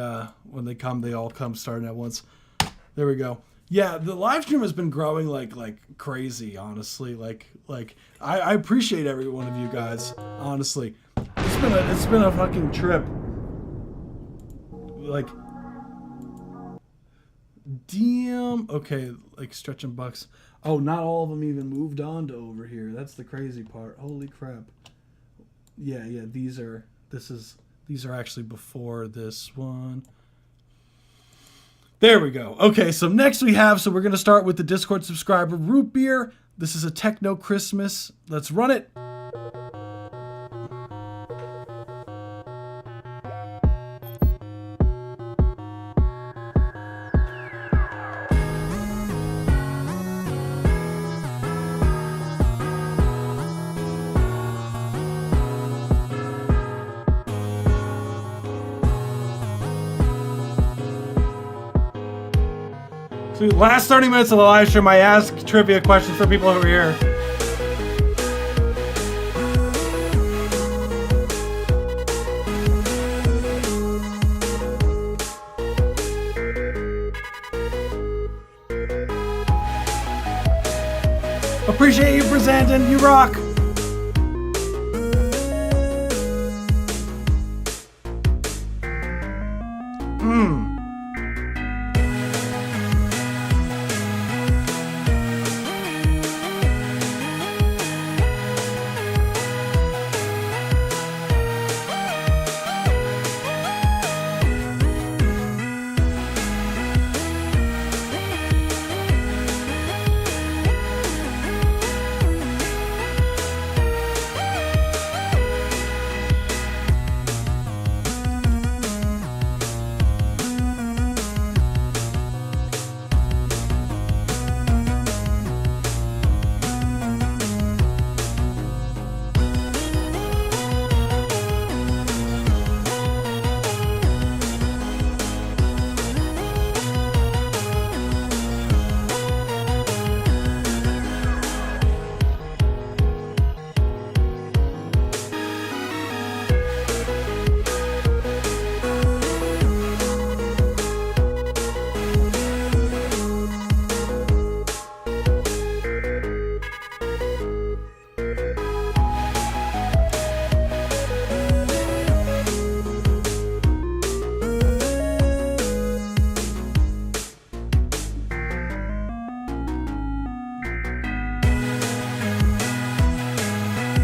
come, they all come starting at once. There we go. Yeah, the live stream has been growing like crazy, honestly. Like I appreciate every one of you guys, honestly. It's been a fucking trip. Like, damn. Okay, like Stretch and Bucks. Oh, not all of them even moved on to over here. That's the crazy part. Holy crap. Yeah, these are actually before this one. There we go. Okay, so next we have, so we're going to start with the Discord subscriber, Root Beer. This is a Techno Christmas. Let's run it. So last 30 minutes of the live stream, I asked trivia questions for people who are here. Appreciate you presenting. You rock.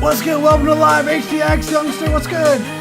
What's good? Welcome to Live HDX, youngster. What's good?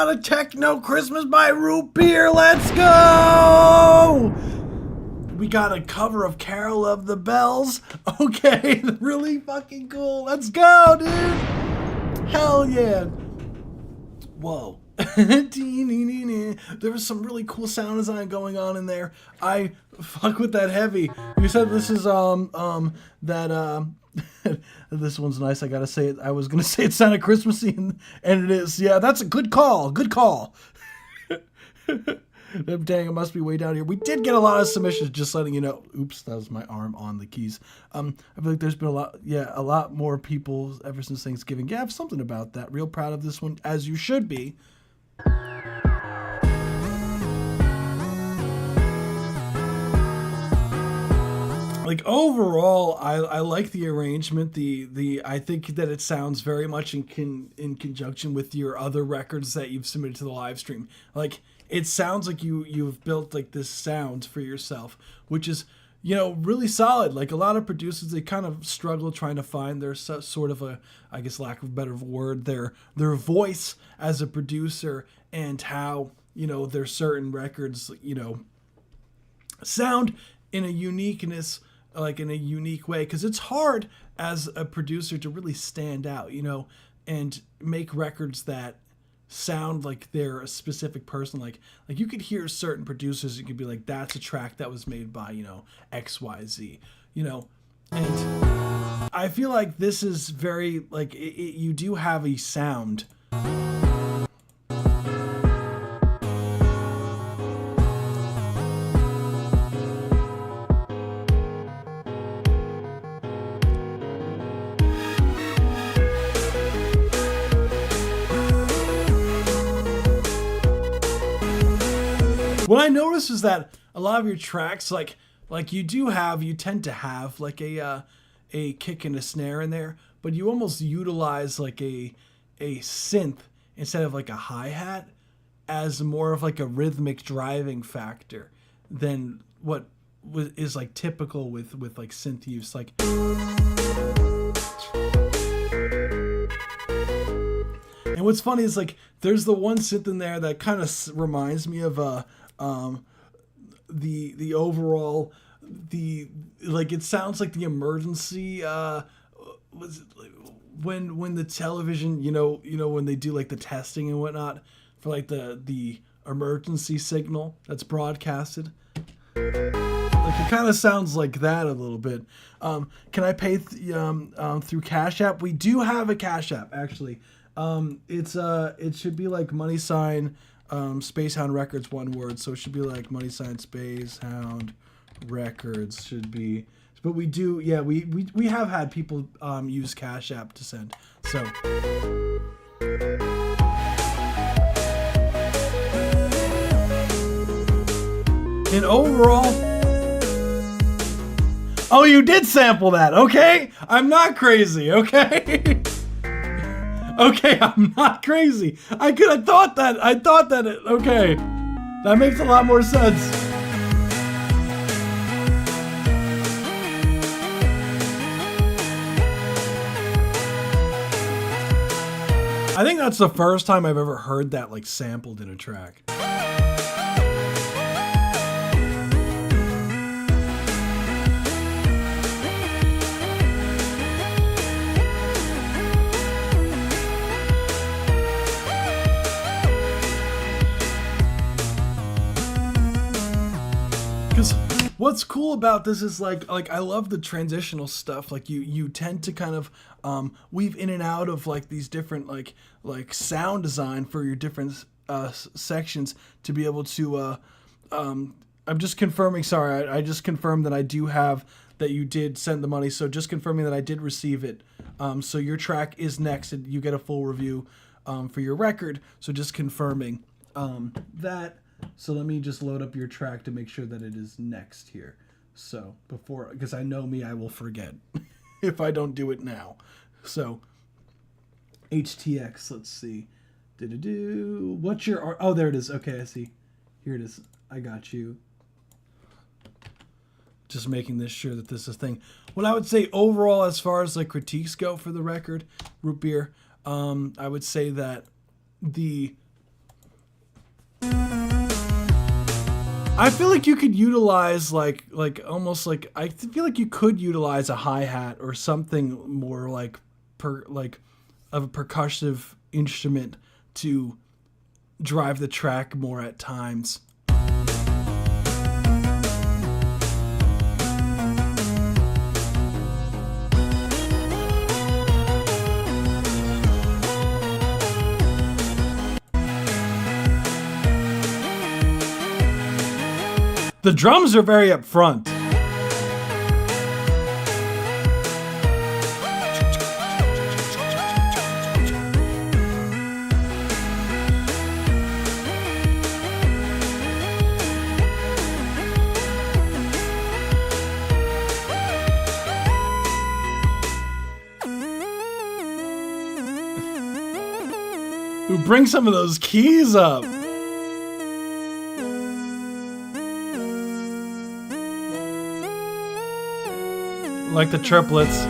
A techno Christmas by Root Beer. Let's go. We got a cover of Carol of the Bells. Okay, really fucking cool. Let's go, dude. Hell yeah. Whoa. There was some really cool sound design going on in there. I fuck with that heavy. You said this is this one's nice. I gotta say it. I was gonna say it sounded Christmassy, and it is. Yeah, that's a good call. Good call. Dang, it must be way down here. We did get a lot of submissions. Just letting you know. Oops, that was my arm on the keys. I feel like there's been a lot more people ever since Thanksgiving. Yeah, I have something about that. Real proud of this one, as you should be. Like overall, I like the arrangement. I think that it sounds very much in conjunction with your other records that you've submitted to the live stream. Like it sounds like you've built like this sound for yourself, which is really solid. Like a lot of producers, they kind of struggle trying to find their sort of a, I guess lack of a better word, their voice as a producer, and how their certain records sound in a uniqueness. Like in a unique way, because it's hard as a producer to really stand out, and make records that sound like they're a specific person. Like you could hear certain producers, you could be like, that's a track that was made by XYZ, and I feel like this is very like you do have a sound. What I noticed is that a lot of your tracks, like you tend to have like a kick and a snare in there, but you almost utilize like a synth instead of like a hi-hat as more of like a rhythmic driving factor than what is like typical with like synth use. Like and what's funny is like there's the one synth in there that kind of reminds me of the overall like it sounds like the emergency was when the television when they do like the testing and whatnot for like the emergency signal that's broadcasted. Like it kind of sounds like that a little bit. Can I pay through Cash App? We do have a Cash App actually. It should be like $, Spacehound Records, one word. So it should be like $, Spacehound Records should be. But we do, yeah, we have had people use Cash App to send. So. And overall, Oh, you did sample that. Okay. I'm not crazy. Okay. Okay, I'm not crazy. I thought that. Okay. That makes a lot more sense. I think that's the first time I've ever heard that like sampled in a track. Because what's cool about this is like I love the transitional stuff. Like you tend to kind of weave in and out of like these different like sound design for your different sections to be able to. I'm just confirming. Sorry, I just confirmed that I do have that you did send the money. So just confirming that I did receive it. So your track is next, and you get a full review for your record. So just confirming that. So let me just load up your track to make sure that it is next here. So because I know me, I will forget if I don't do it now. So HTX, let's see. What's your, oh, there it is. Okay, I see. Here it is. I got you. Just making this sure that this is a thing. What I would say overall, as far as like critiques go for the record, Root Beer, I would say that I feel like you could utilize like almost like I feel like you could utilize a hi-hat or something more like of a percussive instrument to drive the track more at times. The drums are very up front. Ooh, bring some of those keys up. Like the triplets.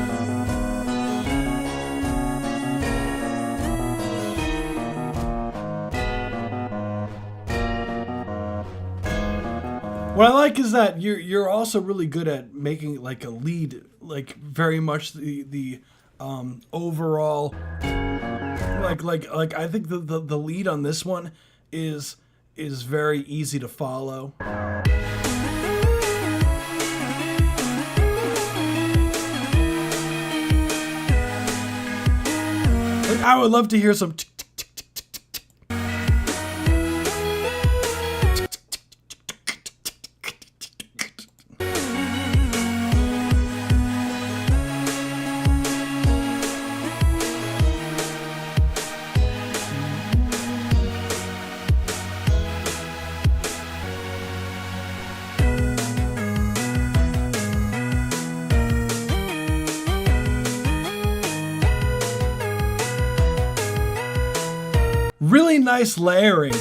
What I like is that you're also really good at making like a lead, like very much the overall like I think the lead on this one is very easy to follow. I would love to hear some really nice layering.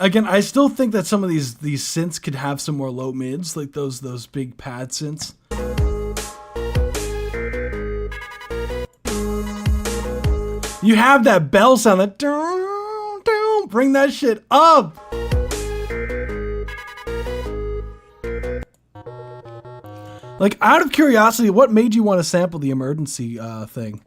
Again, I still think that some of these synths could have some more low mids, like those big pad synths. You have that bell sound, that bring that shit up. Like, out of curiosity, what made you want to sample the emergency thing?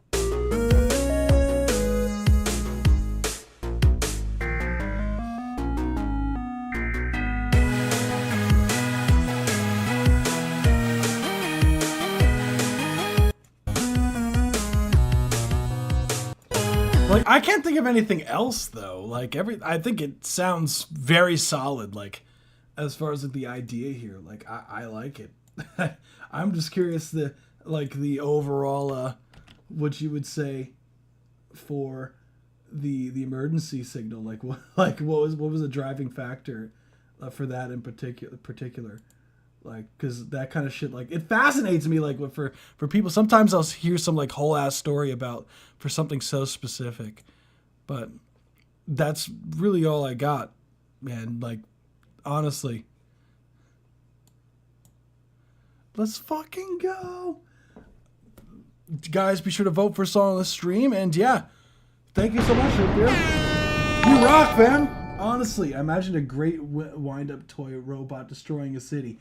Like, I can't think of anything else though. Like I think it sounds very solid. Like, as far as like, the idea here, like I like it. I'm just curious the overall what you would say for the emergency signal. Like what was the driving factor for that in particular. Like, because that kind of shit, like, it fascinates me, like, for people. Sometimes I'll hear some, like, whole-ass story for something so specific. But that's really all I got, man. Like, honestly. Let's fucking go. Guys, be sure to vote for a song on the stream. And, yeah, thank you so much, Rupert. You rock, fam. Honestly, I imagined a great wind-up toy robot destroying a city.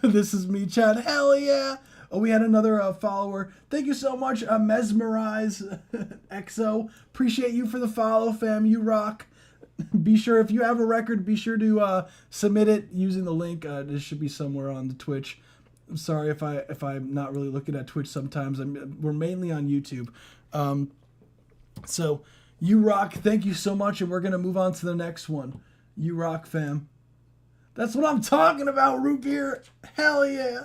This is me, Chad. Hell yeah! Oh, we had another follower. Thank you so much, Mesmerize XO. Appreciate you for the follow, fam. You rock. Be sure, if you have a record, be sure to submit it using the link. This should be somewhere on the Twitch. I'm sorry if I'm not really looking at Twitch sometimes. We're mainly on YouTube. So... You rock, thank you so much, and we're going to move on to the next one. You rock, fam. That's what I'm talking about, Root Beer. Hell yeah.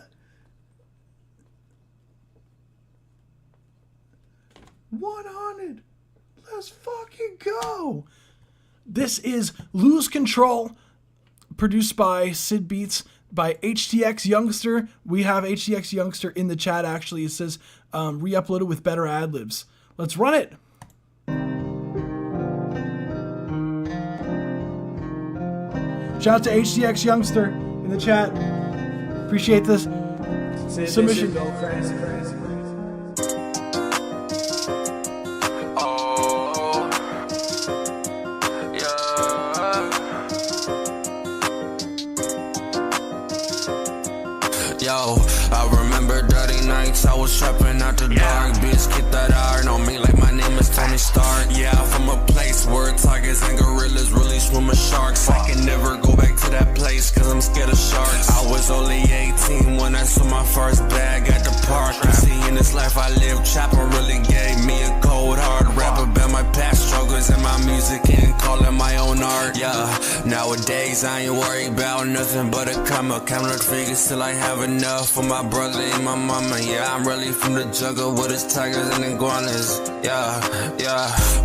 100. Let's fucking go. This is Lose Control, produced by Sid Beats, by HTX Youngster. We have HTX Youngster in the chat, actually. It says re-uploaded with better ad-libs. Let's run it. Shout out to HTX Youngster in the chat. Appreciate this submission. Yo, I remember dirty nights, I was trapping out the dark. Bitch, get that iron on me like my name is Tony Stark. Yeah, from a place where tigers and gorillas really swim with sharks. I can never go back to that place cause I'm scared of sharks. I was only 18 when I saw my first bag at the park. See, in this life I live, Chopper really gave me a cold hard rap about my past struggles and my music and call it my own art. Yeah, nowadays I ain't worried about nothing but a comma. Count the figures till I have enough for my brother and my mama. Yeah, I'm really from the jungle with his tigers and iguanas. Yeah,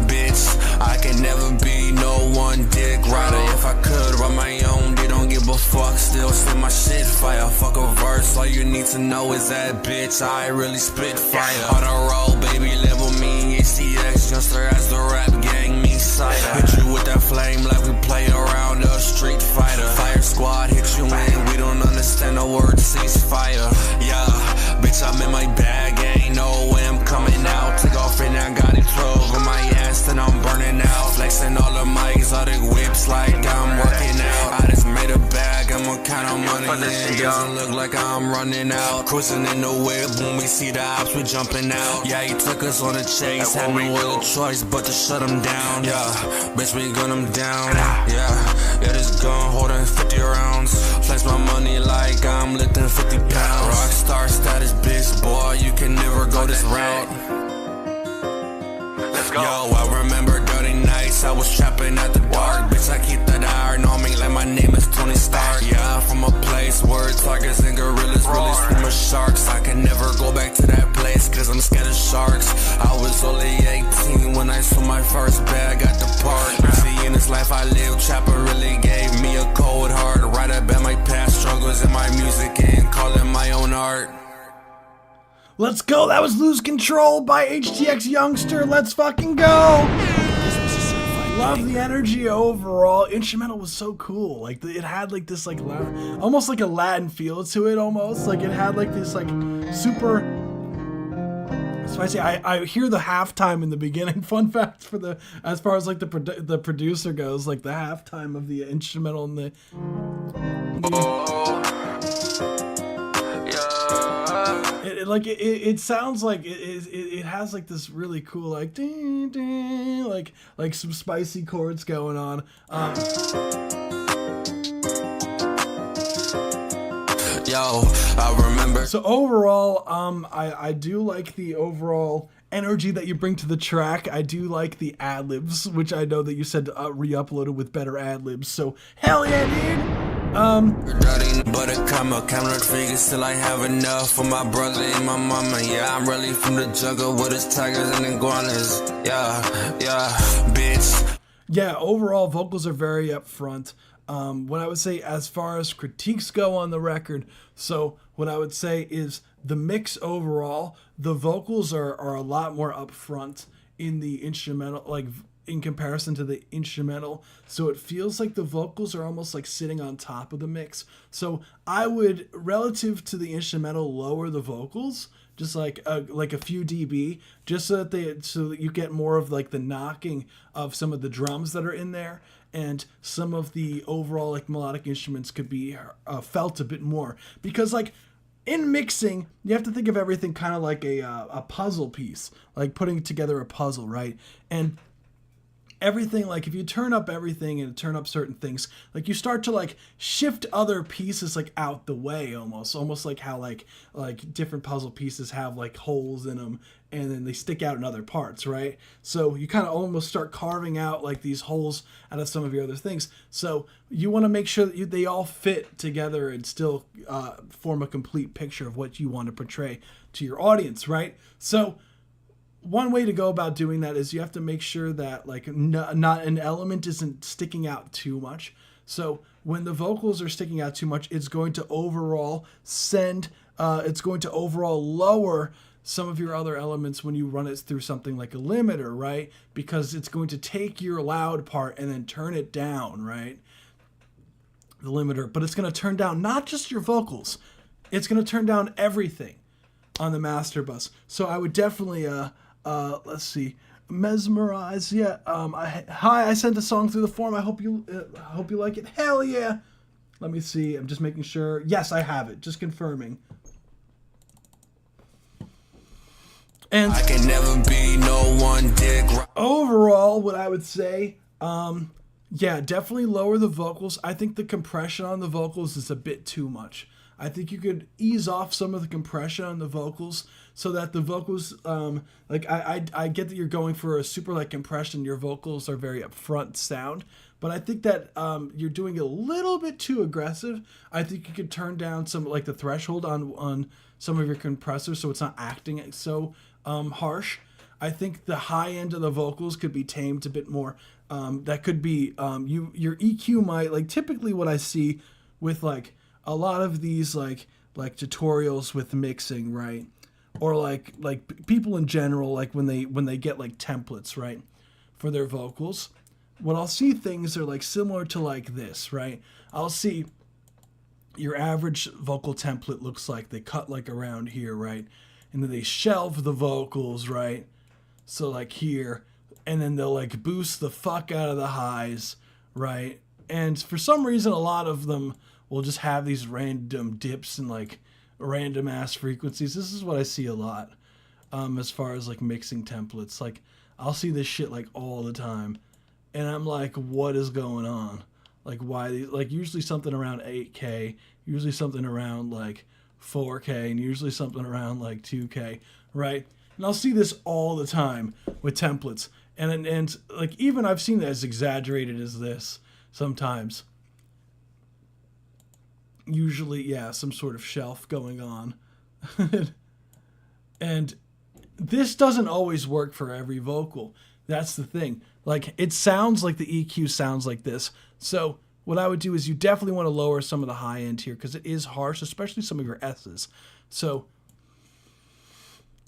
bitch, I can never be no one dick rider. If I could write my own, they don't give a fuck. Still send my shit fire. Fuck a verse, all you need to know is that bitch, I really spit fire. On the road, baby, live with me. HTX Youngster as the rap gang, me cider. Hit you with that flame like we play around a street fighter. Fire squad hit you in, we don't understand the word ceasefire. Yeah, bitch, I'm in my bag, ain't no way I'm coming out. Take off and I got it 12 on my ass, then I'm burning out. Flexing all the mics, all the whips like I'm working out. I just made a bag, I'ma count on money and doesn't look like I'm running out. Cruising in the whip, when we see the ops, we jumping out. Yeah, he took us on a chase, had no other choice but to shut him down. Yeah, bitch, we gun him down. Yeah, this gun holding 50 rounds. Flex my money like I'm lifting 50 pounds. Rockstar status, bitch, boy, you can never go this route. Let's go. Yo, I remember dirty nights, I was trapping at the dark. Bitch, I keep that iron on me like my name is Tony Stark. Yeah, I'm from a place where tigers and gorillas really swim with sharks. I can never go back to that place cause I'm scared of sharks. I was only 18 when I saw my first bag at the park. See, in this life I live, Chopper really gave me a cold heart. Write about my past struggles and my music and call it my own art. Let's go. That was Lose Control by HTX Youngster. Let's fucking go. Love the energy overall. Instrumental was so cool. Like it had like this like almost like a Latin feel to it almost. Like it had like this like super spicy. I hear the halftime in the beginning. Fun fact for the as far as like the producer goes, like the halftime of the instrumental and the It sounds like it has like this really cool like ding, ding, like some spicy chords going on. Yo, I remember. So overall, I do like the overall energy that you bring to the track. I do like the ad-libs, which I know that you said re-uploaded with better ad-libs, so hell yeah, dude! But a comma, counter figures till I have enough for my brother and my mama. Yeah, I'm really from the jungle with his tigers and iguanas. Yeah, bitch. Yeah, overall, vocals are very upfront. What I would say as far as critiques go on the record, so what I would say is the mix overall, the vocals are a lot more upfront in the instrumental, like in comparison to the instrumental. So it feels like the vocals are almost like sitting on top of the mix. So I would, relative to the instrumental, lower the vocals just like a few dB, just so that you get more of like the knocking of some of the drums that are in there, and some of the overall like melodic instruments could be felt a bit more, because like in mixing you have to think of everything kind of like a puzzle piece, like putting together a puzzle, right? And everything, like if you turn up everything and turn up certain things, like you start to like shift other pieces like out the way, almost like how like different puzzle pieces have like holes in them and then they stick out in other parts, right? So you kind of almost start carving out like these holes out of some of your other things. So you want to make sure that they all fit together and still form a complete picture of what you want to portray to your audience, right? So one way to go about doing that is you have to make sure that like not an element isn't sticking out too much. So when the vocals are sticking out too much, it's going to overall lower some of your other elements when you run it through something like a limiter, right? Because it's going to take your loud part and then turn it down, right? The limiter, but it's going to turn down not just your vocals, it's going to turn down everything on the master bus. So I would definitely let's see, Mesmerize. Yeah. Hi, I sent a song through the form. I hope you like it. Hell yeah. Let me see. I'm just making sure. Yes, I have it. Just confirming. And I can never be no one dick. Overall, what I would say, yeah, definitely lower the vocals. I think the compression on the vocals is a bit too much. I think you could ease off some of the compression on the vocals so that the vocals, like I get that you're going for a super like compression. Your vocals are very upfront sound, but I think that you're doing it a little bit too aggressive. I think you could turn down some like the threshold on some of your compressors so it's not acting so harsh. I think the high end of the vocals could be tamed a bit more. That could be your EQ might, like typically what I see with like a lot of these like tutorials with mixing, right? Or like people in general, like when they get like templates, right, for their vocals, what I'll see things are like similar to like this, right? I'll see your average vocal template looks like they cut like around here, right? And then they shelve the vocals, right? So like here, and then they'll like boost the fuck out of the highs, right? And for some reason, a lot of them will just have these random dips and like random ass frequencies. This is what I see a lot as far as like mixing templates. Like I'll see this shit like all the time, and I'm like, what is going on? Like why these, like usually something around 8K, usually something around like 4K, and usually something around like 2K, right? And I'll see this all the time with templates, and like even I've seen it as exaggerated as this sometimes. Usually, yeah, some sort of shelf going on. And this doesn't always work for every vocal. That's the thing. Like, it sounds like the EQ sounds like this. So what I would do is you definitely want to lower some of the high end here because it is harsh, especially some of your S's. So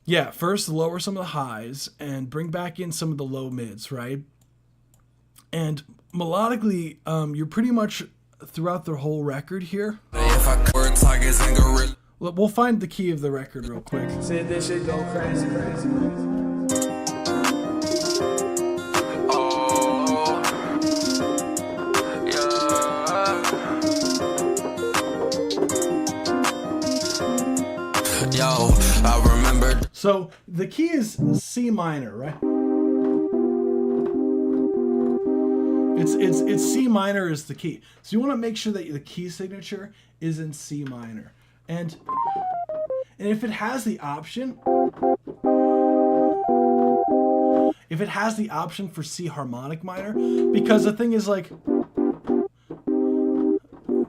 yeah, first lower some of the highs and bring back in some of the low mids, right? And melodically, you're pretty much throughout the whole record here. We'll find the key of the record real quick. Said this shit go crazy. Yo, I remember. So the key is C minor, right? It's C minor is the key. So you want to make sure that the key signature is in C minor. And if it has the option, if it has the option for C harmonic minor, because the thing is like,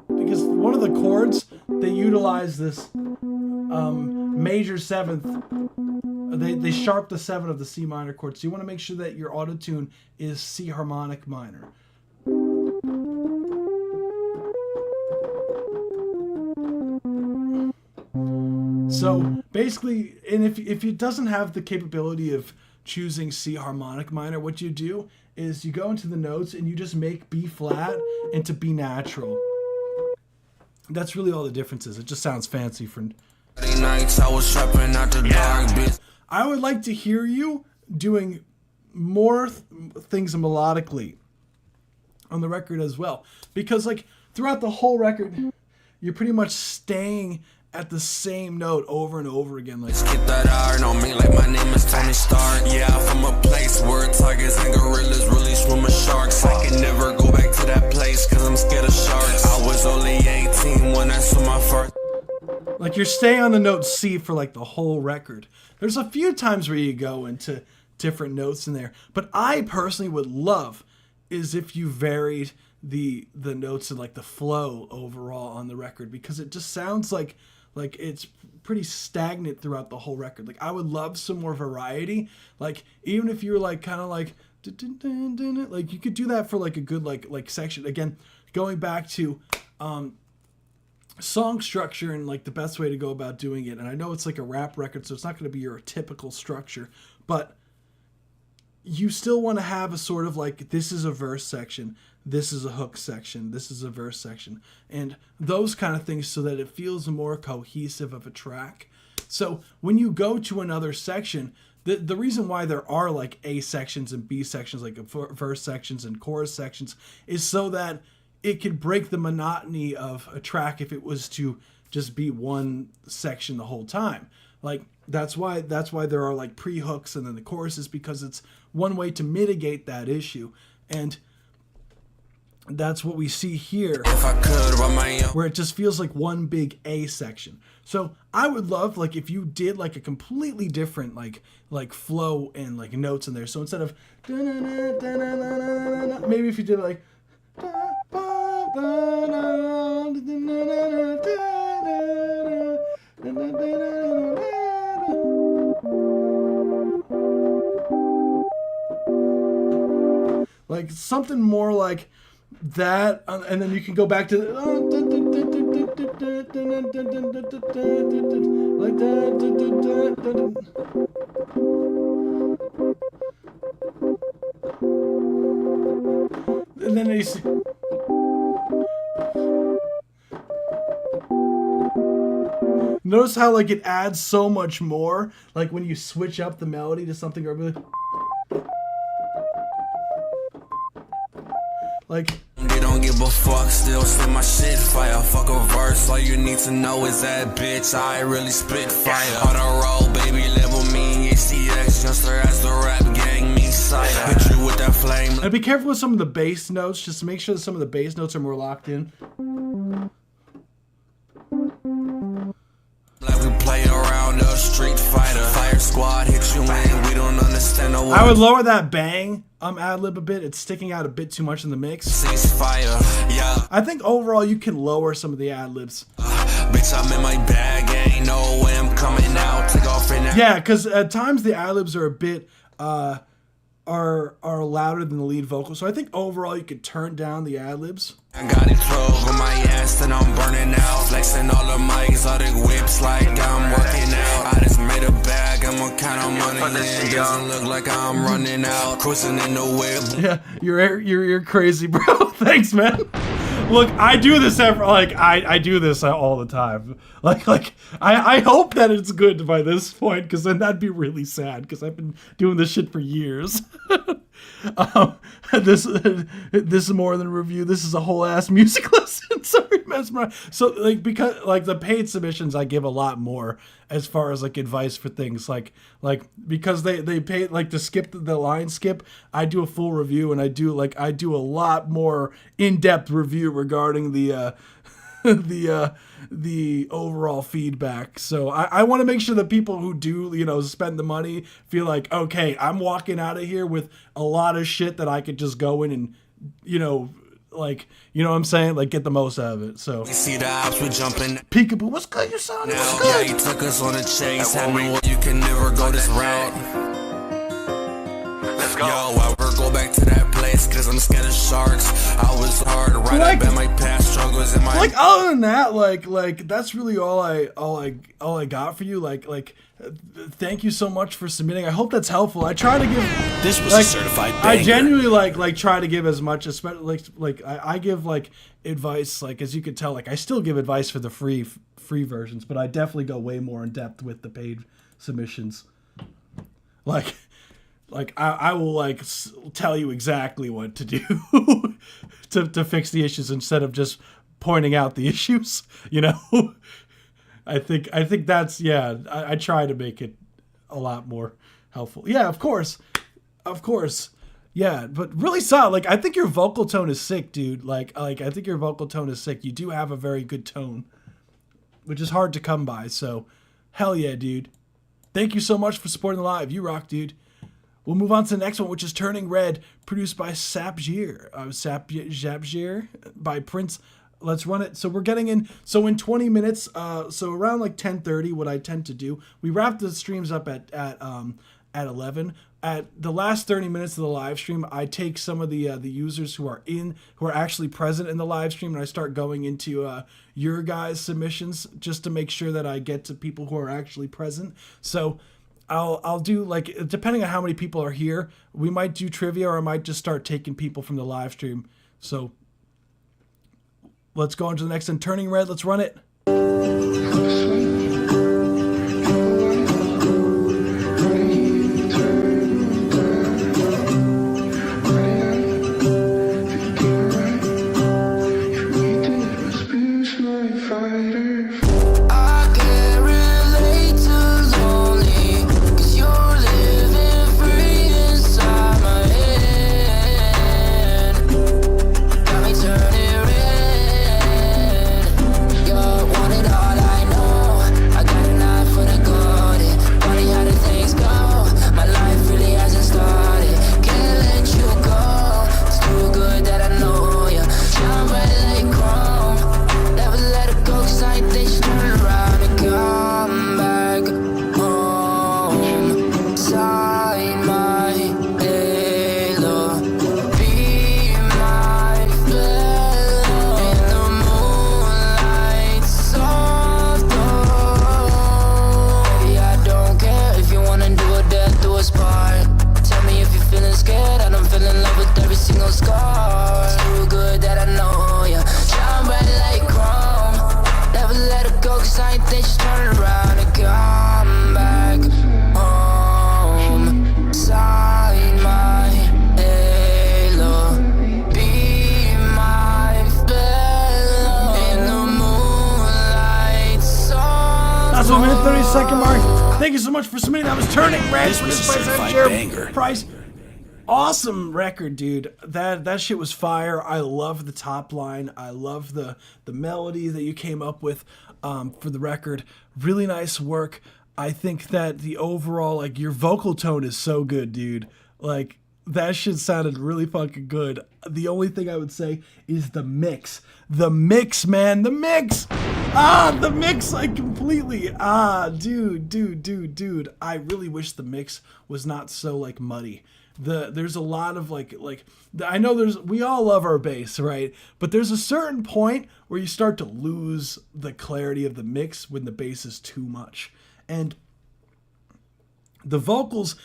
because one of the chords, they utilize this major seventh, they sharp the 7 of the C minor chord, so you want to make sure that your auto tune is C harmonic minor. So basically, and if it doesn't have the capability of choosing C harmonic minor, what you do is you go into the notes and you just make B flat into B natural. That's really all the difference is. It just sounds fancy for... I would like to hear you doing more things melodically on the record as well, because like throughout the whole record, you're pretty much staying at the same note over and over again. Like, get that iron on me like my name is Tony Stark. Yeah, from a place where tigers and gorillas really swim with sharks. I can never go back to that place cause I'm scared of sharks. I was only 18 when I saw my first. Like you're staying on the note C for like the whole record. There's a few times where you go into different notes in there, but I personally would love is if you varied the notes and like the flow overall on the record, because it just sounds like it's pretty stagnant throughout the whole record. Like I would love some more variety. Like even if you were like kind of like you could do that for like a good like section. Again, going back to song structure and like the best way to go about doing it. And I know it's like a rap record, so it's not going to be your typical structure, but you still want to have a sort of like, this is a verse section, this is a hook section, this is a verse section, and those kind of things so that it feels more cohesive of a track. So when you go to another section, the reason why there are like A sections and B sections, like verse sections and chorus sections, is so that it could break the monotony of a track if it was to just be one section the whole time. Like that's why there are like pre-hooks and then the choruses, because it's one way to mitigate that issue. And that's what we see here, where it just feels like one big A section. So I would love like if you did like a completely different like flow and like notes in there. So instead of maybe if you did like like something more like that, and then you can go back to like and then they notice how like it adds so much more, like when you switch up the melody to something really like they don't give a fuck, still spit my shit fire. Fuck a verse, all you need to know is that bitch I really spit fire. On a roll, baby, level me, HTX, Juster as the rap gang, me side. Hit you with that flame. And be careful with some of the bass notes, just to make sure that some of the bass notes are more locked in. Like we play around a Street Fighter. Fire squad hit you in, we don't understand no. I would lower that bang ad-lib a bit. It's sticking out a bit too much in the mix. Ceasefire, yeah. I think overall you can lower some of the ad-libs. Bitch, I'm in my bag, ain't no way I'm coming out. Take off in there. Yeah, because at times the ad-libs are a bit are louder than the lead vocal. So I think overall you could turn down the ad-libs. I got it drove on my ass and I'm burning out. Flexing all the my exotic whips like I'm working out. I just made a bag, I'm gonna count on money and doesn't look like I'm running out. Cruising in the whip. Yeah, you're crazy, bro. Thanks, man. Look, I do this I do this all the time. I hope that it's good by this point, because then that'd be really sad, because I've been doing this shit for years. This is more than a review. This is a whole ass music lesson. Sorry, Mesmerize. So like, because like the paid submissions, I give a lot more as far as like advice for things like because they pay like to skip the line skip. I do a full review, and I do a lot more in-depth review regarding the the overall feedback. So I want to make sure that people who do, you know, spend the money feel like, okay, I'm walking out of here with a lot of shit that I could just go in and, you know, like, you know what I'm saying? Like, get the most out of it. So You see the ops, we jumping. Peekaboo, what's good? You're sounding what's Yeah, good? you took us on a chase. Had me, you can never go this route. Let's go. Yo, I ever go back to that place, cause I'm scared of sharks. I was hard, right Like- up at my past struggles in my Like, other than that, like that's really all I got for you. Like, thank you so much for submitting. I hope that's helpful. I try to give. This was like, a certified banger. I genuinely like try to give as much, especially I give like advice. Like, as you could tell, like I still give advice for the free versions, but I definitely go way more in depth with the paid submissions. Like I will like tell you exactly what to do to fix the issues instead of just pointing out the issues, you know. I think that's, yeah, I try to make it a lot more helpful. Yeah, of course. Yeah, but really solid. Like, I think your vocal tone is sick, dude. Like I think your vocal tone is sick. You do have a very good tone, which is hard to come by. So, hell yeah, dude. Thank you so much for supporting the live. You rock, dude. We'll move on to the next one, which is Turning Red, produced by Sapgir. Sapgir by Prince. Let's run it. So we're getting in. So in 20 minutes, so around like 10:30, what I tend to do, we wrap the streams up at 11. At the last 30 minutes of the live stream, I take some of the users who are actually present in the live stream, and I start going into your guys' submissions just to make sure that I get to people who are actually present. So I'll do, like, depending on how many people are here, we might do trivia, or I might just start taking people from the live stream. So let's go on to the next one. Turning Red, let's run it. That's 1 minute 30-second mark. Thank you so much for submitting. That was Turning Red. This was a certified banger. Price. Awesome record, dude. That shit was fire. I love the top line. I love the melody that you came up with for the record. Really nice work. I think that the overall, like, your vocal tone is so good, dude. Like, that shit sounded really fucking good. The only thing I would say is the mix. The mix, man. The mix. The mix, like, completely. Dude. I really wish the mix was not so, like, muddy. There's a lot of like I know we all love our bass, right? But there's a certain point where you start to lose the clarity of the mix when the bass is too much. And the vocals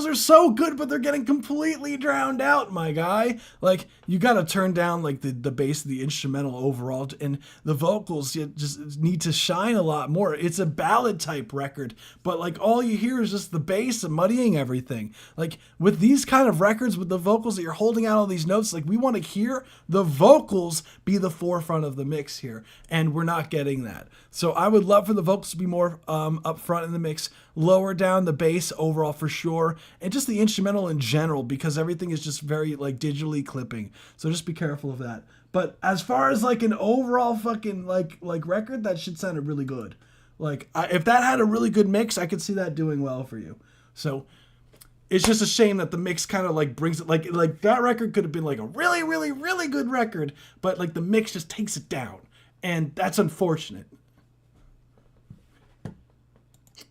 are so good, but they're getting completely drowned out, my guy. Like, you gotta turn down like the bass, the instrumental overall, and the vocals just need to shine a lot more. It's a ballad type record, but like all you hear is just the bass and muddying everything. Like, with these kind of records, with the vocals that you're holding out all these notes, like, we want to hear the vocals be the forefront of the mix here, and we're not getting that. So I would love for the vocals to be more up front in the mix, lower down the bass overall for sure, and just the instrumental in general, because everything is just very like digitally clipping. So just be careful of that. But as far as like an overall fucking like record, that shit sounded really good. Like if that had a really good mix, I could see that doing well for you. So it's just a shame that the mix kind of like brings it like that record could have been like a really, really, really good record, but like the mix just takes it down. And that's unfortunate.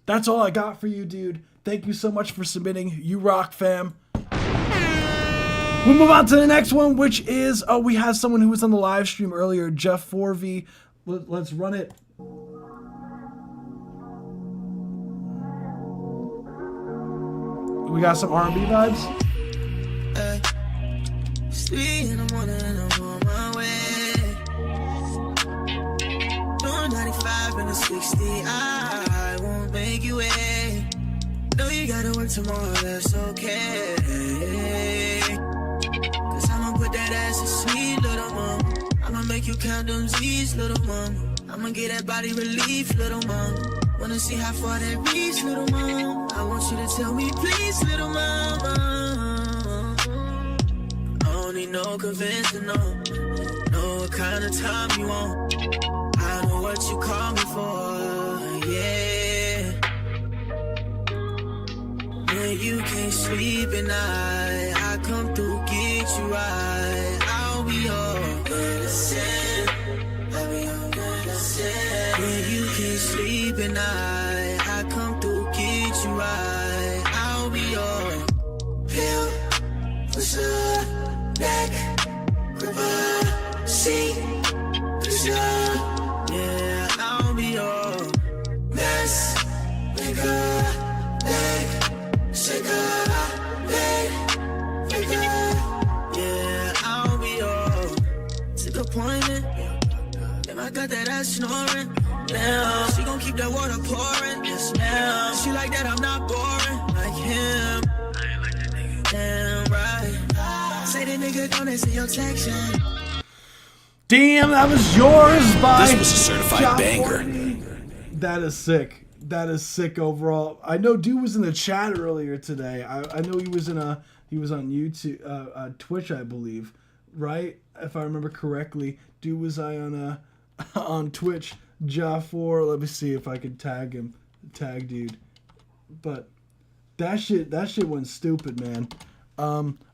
That's all I got for you, dude. Thank you so much for submitting. You rock, fam. We'll move on to the next one, which is, we had someone who was on the live stream earlier, Jeff 4V. Let's run it. We got some R&B vibes. 3 in the morning and I'm on my way. Doing 95 and a 60, I won't make you wait. Know you gotta work tomorrow, that's okay. Cause I'ma put that ass to sleep, little mama. I'ma make you count them Z's, little mama. I'ma get that body relief, little mama. Wanna see how far that reach, little mama. I want you to tell me please, little mama. I don't need no convincing, no. Know what kind of time you want. I know what you call me for, yeah. When you can't sleep at night, I come through, get you right. I'll be your medicine. I'll be your medicine. When you can't sleep at night, I come through, get you right. I'll be your pill, pusher, neck, gripper, seat, pusher. Yeah, I'll be your mess maker, leg shaker, leg maker. Yeah, I'll be your disappointment. Damn, I got that ass snoring. Now she gon' keep that water pouring. Yes, now she like that, I'm not boring like him. I ain't like that nigga. Damn right. Say the nigga don't answer your text. Damn, that was yours by This was a certified John banger. 40. That is sick. That is sick overall. I know dude was in the chat earlier today. I know he was on YouTube, Twitch, I believe, right? If I remember correctly, dude was on Twitch. Ja4, let me see if I can tag him. Tag dude. But that shit went stupid, man.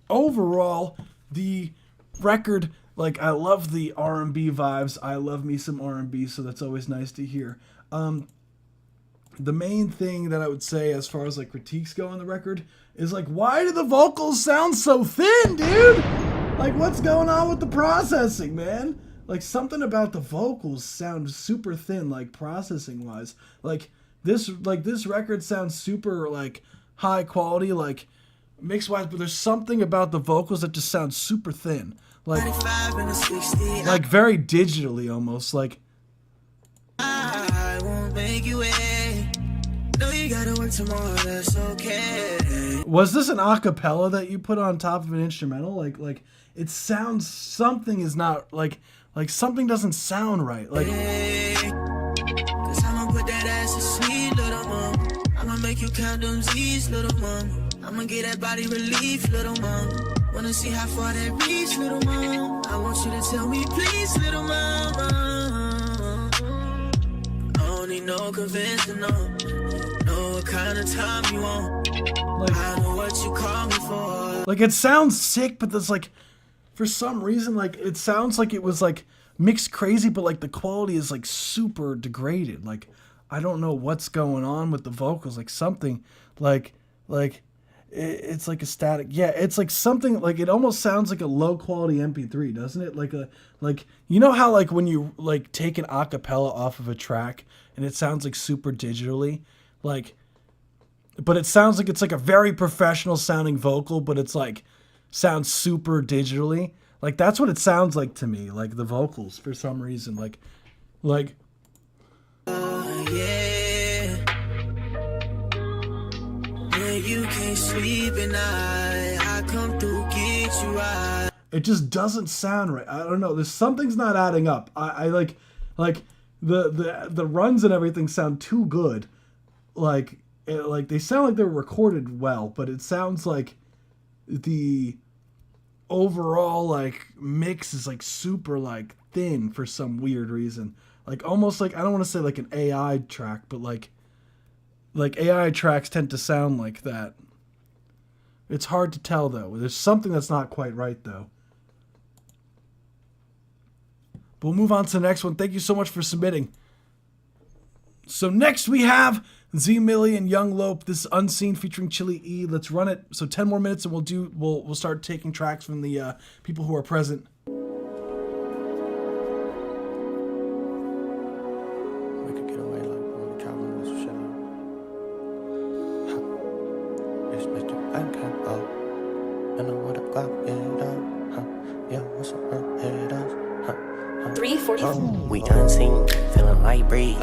Overall, the record, like, I love the R&B vibes. I love me some R&B, so that's always nice to hear. The main thing that I would say as far as like critiques go on the record is like, why do the vocals sound so thin, dude? Like, what's going on with the processing, man? Like, something about the vocals sound super thin, like, processing-wise. Like, this record sounds super, like, high quality, like, mix-wise, but there's something about the vocals that just sounds super thin. Like very digitally, almost, like... I won't make you wait. Know you gotta work tomorrow, that's okay. Was this an acapella that you put on top of an instrumental? Like, it sounds... Something is not, like something doesn't sound right. Like, cause I'ma put that ass to sleep, little mama. I'ma make you count them Z's, little mama. I'ma get that body relief, little mama. Wanna see how far that reach, little mama. I want you to tell me please, little mama. I don't need no convincing, no. Know what kind of time you want. I know what you call me for. Like, it sounds sick, but there's like... For some reason, like, it sounds like it was, like, mixed crazy, but, like, the quality is, like, super degraded. Like, I don't know what's going on with the vocals. Like, something, like, it's like a static. Yeah, it's like something, like, it almost sounds like a low-quality MP3, doesn't it? Like, you know how, like, when you, like, take an acapella off of a track, and it sounds, like, super digitally? Like, but it sounds like it's, like, a very professional-sounding vocal, but it's, like... sounds super digitally. Like, that's what it sounds like to me, like the vocals for some reason. Like yeah. When you can't sleep at night, I come through, get you right. It just doesn't sound right. I don't know. There's something's not adding up. I like the runs and everything sound too good. Like, like they sound like they're recorded well, but it sounds like the overall like mix is like super like thin for some weird reason. Like almost like, I don't want to say like an AI track, but like AI tracks tend to sound like that. It's hard to tell though. There's something that's not quite right though. But we'll move on to the next one. Thank you so much for submitting. So next we have Z Millie and Young Lope. This is Unseen featuring Chili E. Let's run it. So 10 more minutes and we'll start taking tracks from the people who are present. We could get away like when we travel with shit. It's Mr. Banker. And I would have got it up. Yeah, what's up? Head up. 3:44. We unseen, feeling like breeze.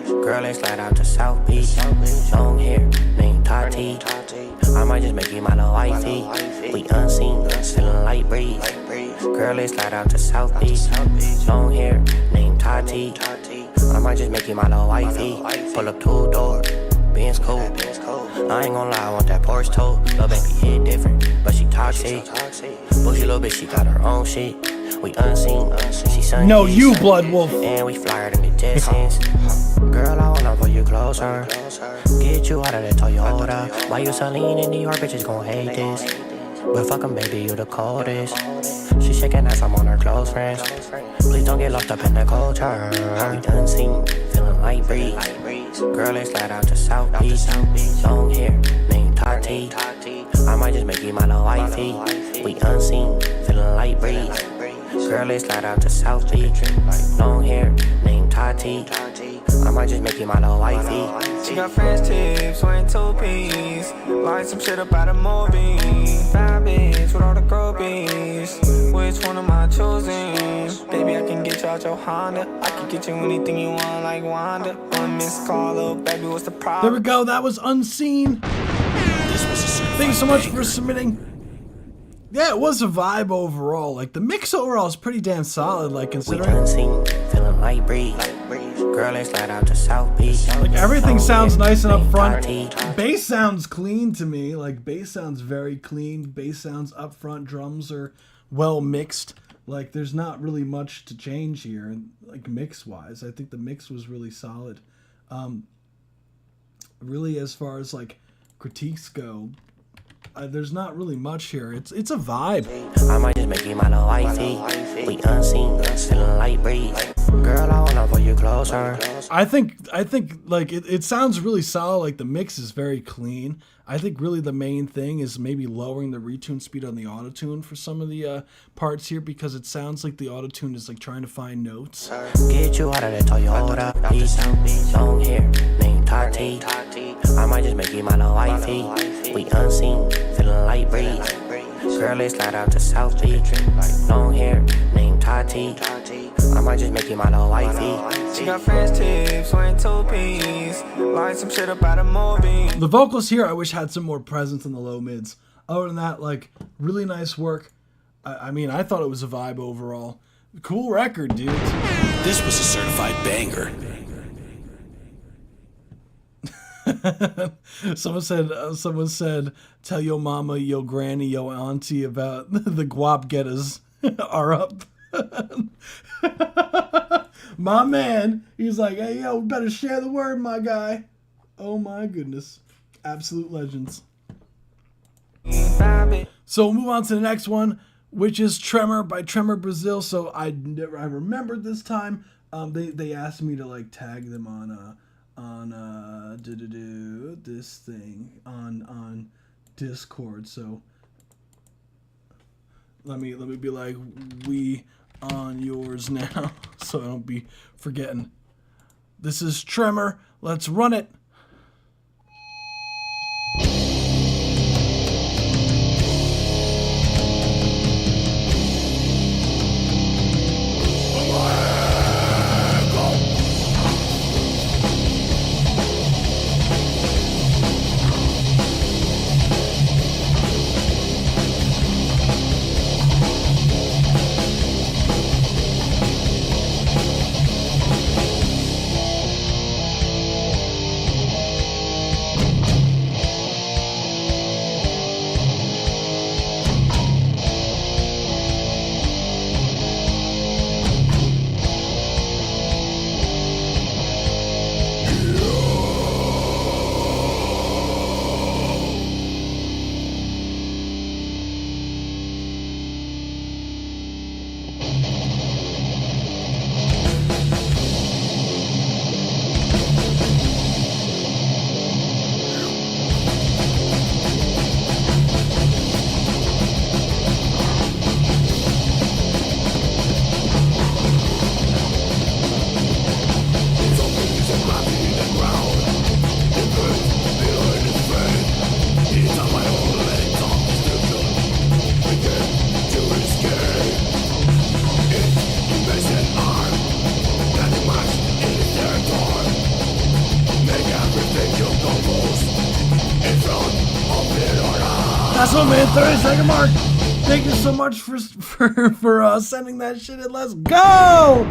Girl, let's slide out to South Beach. Long hair, named Tati. I might just make you my little wifey. We unseen, feeling like breeze. Girl, let's slide out to South Beach. Long hair, named Tati. I might just make you my little wifey. Pull up 2-door, Benz cool. I ain't gonna lie, I want that Porsche toe. Little baby hit different, but she toxic. Bushy little bitch, she got her own shit. We unseen, she sun. No, you Blood Wolf. And we fly her in the distance. Girl, I wanna pull you closer. Get you out of that Toyota. Why you Celine in New York, bitches gon' hate this. But fuck 'em, baby, you the coldest. She shaking ass, I'm on her close friends. Please don't get locked up in the culture. We unseen, feeling like breeze. Girl, let's slide out to South Beach. Long hair, named Tati. I might just make you my little wifey. We unseen, feeling like breeze. Girl, let's slide out to South Beach. Long hair, named Tati. I might just make you my little wifey. She got French tips, wearing 2-piece. Like some shit about a movie. Bad bitch with all the groupies. Which one am I choosing? Baby, I can get you out your Honda. I can get you anything you want, like Wanda. One missed call, little baby, what's the problem? There we go. That was Unseen. Thank you so much for submitting. Yeah, it was a vibe overall. Like the mix overall is pretty damn solid. Like considering. We unseen, feeling like breeze. Girl, let's slide out to South Beach. Like everything sounds nice and up front. Bass sounds clean to me. Like bass sounds very clean. Bass sounds up front. Drums are well mixed. Like there's not really much to change here. Like mix wise, I think the mix was really solid. Really, as far as like critiques go, there's not really much here. It's a vibe. I might just make you my little wifey. We unseen, feeling like breeze. Girl, I wanna pull you closer. I think like it sounds really solid. Like the mix is very clean. I think really the main thing is maybe lowering the retune speed on the autotune for some of the parts here, because it sounds like the autotune is like trying to find notes. Get you out of that Toyota. Long hair, named Tati. I might just make you my little wifey. We unseen, feeling like breeze. Girl, let's slide out to South Beach. Long hair, named Tati. I might just make you my little wifey. She got French tips, wearing 2-piece. Like some shit about a movie. The vocals here I wish had some more presence in the low mids. Other than that, like really nice work. I mean, I thought it was a vibe overall. Cool record, dude. This was a certified banger. Someone said, tell your mama, your granny, your auntie about the guap getters are up. My man, he's like, hey, yo, better share the word, my guy. Oh my goodness. Absolute legends. So we'll move on to the next one, which is Tremor by Tremor Brazil. So I remembered this time. They asked me to like tag them on this thing on Discord. So let me be like, we on yours now, so I don't be forgetting. This is Tremor. Let's run it. Last one, man. 30-second mark. Thank you so much for sending that shit in. Let's go.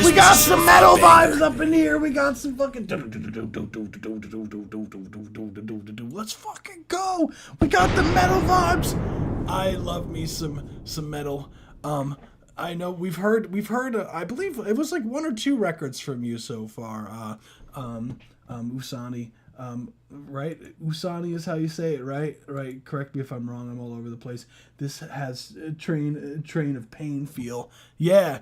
We got some metal vibes up in here. We got some fucking. Let's fucking go. We got the metal vibes. I love me some metal. I know we've heard. I believe it was like 1 or 2 records from you so far. Usani. Right? Usani is how you say it, right? Right. Correct me if I'm wrong. I'm all over the place. This has a train of pain feel. Yeah.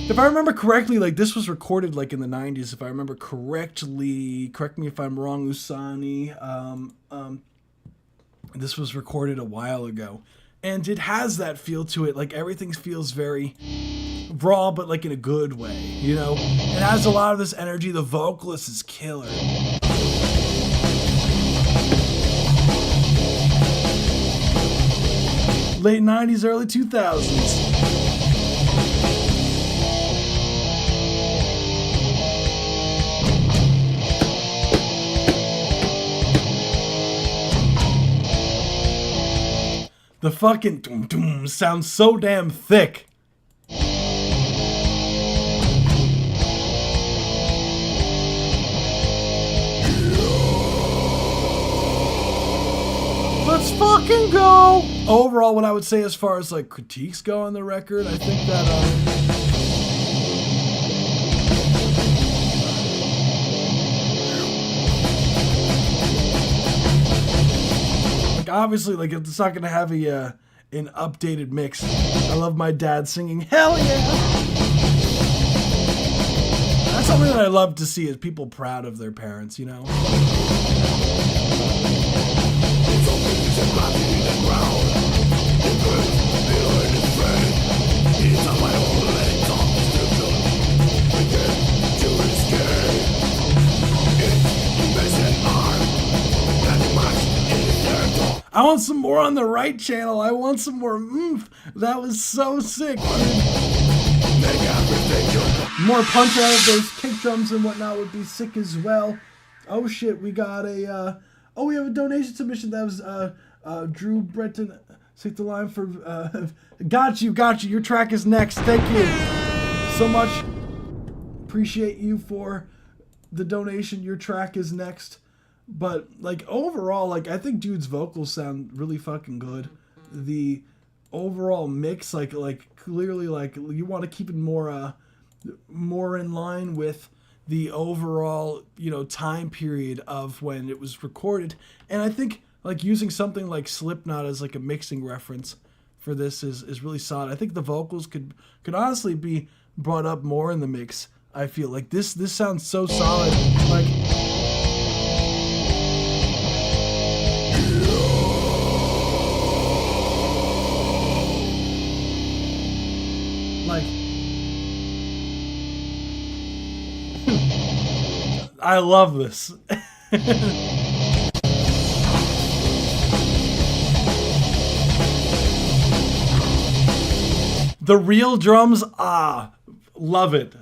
If I remember correctly, like this was recorded like in the 90s. If I remember correctly, correct me if I'm wrong, Usani. This was recorded a while ago, and it has that feel to it. Like everything feels very raw, but like in a good way, you know? It has a lot of this energy. The vocalist is killer. Late 90s, early 2000s. The fucking doom doom sounds so damn thick. Let's fucking go. Overall, what I would say as far as like critiques go on the record, I think that obviously, like it's not gonna have an updated mix. I love my dad singing "Hell yeah!" That's something that I love to see, is people proud of their parents, you know. I want some more on the right channel. I want some more oomph. That was so sick, dude. More punch out of those kick drums and whatnot would be sick as well. Oh shit, we got a we have a donation submission. That was Drew Breton. Stick the line for got you. Your track is next. Thank you so much. Appreciate you for the donation. Your track is next. But like overall, like I think dude's vocals sound really fucking good. The overall mix, like clearly, like you want to keep it more in line with the overall, you know, time period of when it was recorded. And I think like using something like Slipknot as like a mixing reference for this is really solid. I think the vocals could honestly be brought up more in the mix. I feel like this sounds so solid. I love this. The real drums, love it.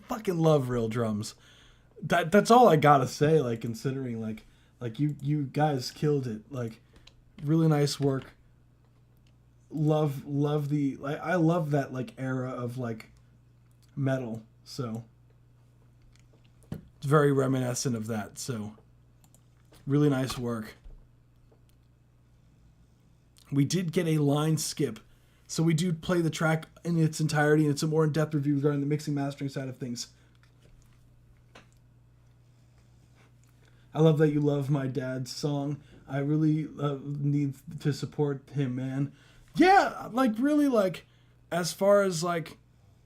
Fucking love real drums. That's all I gotta say. Like considering, like you guys killed it. Like, really nice work. Love the I love that like era of like metal. So it's very reminiscent of that. So really nice work. We did get a line skip. So we do play the track in its entirety, and it's a more in-depth review regarding the mixing mastering side of things. I love that you love my dad's song. I really need to support him, man. Yeah, like really, like as far as like,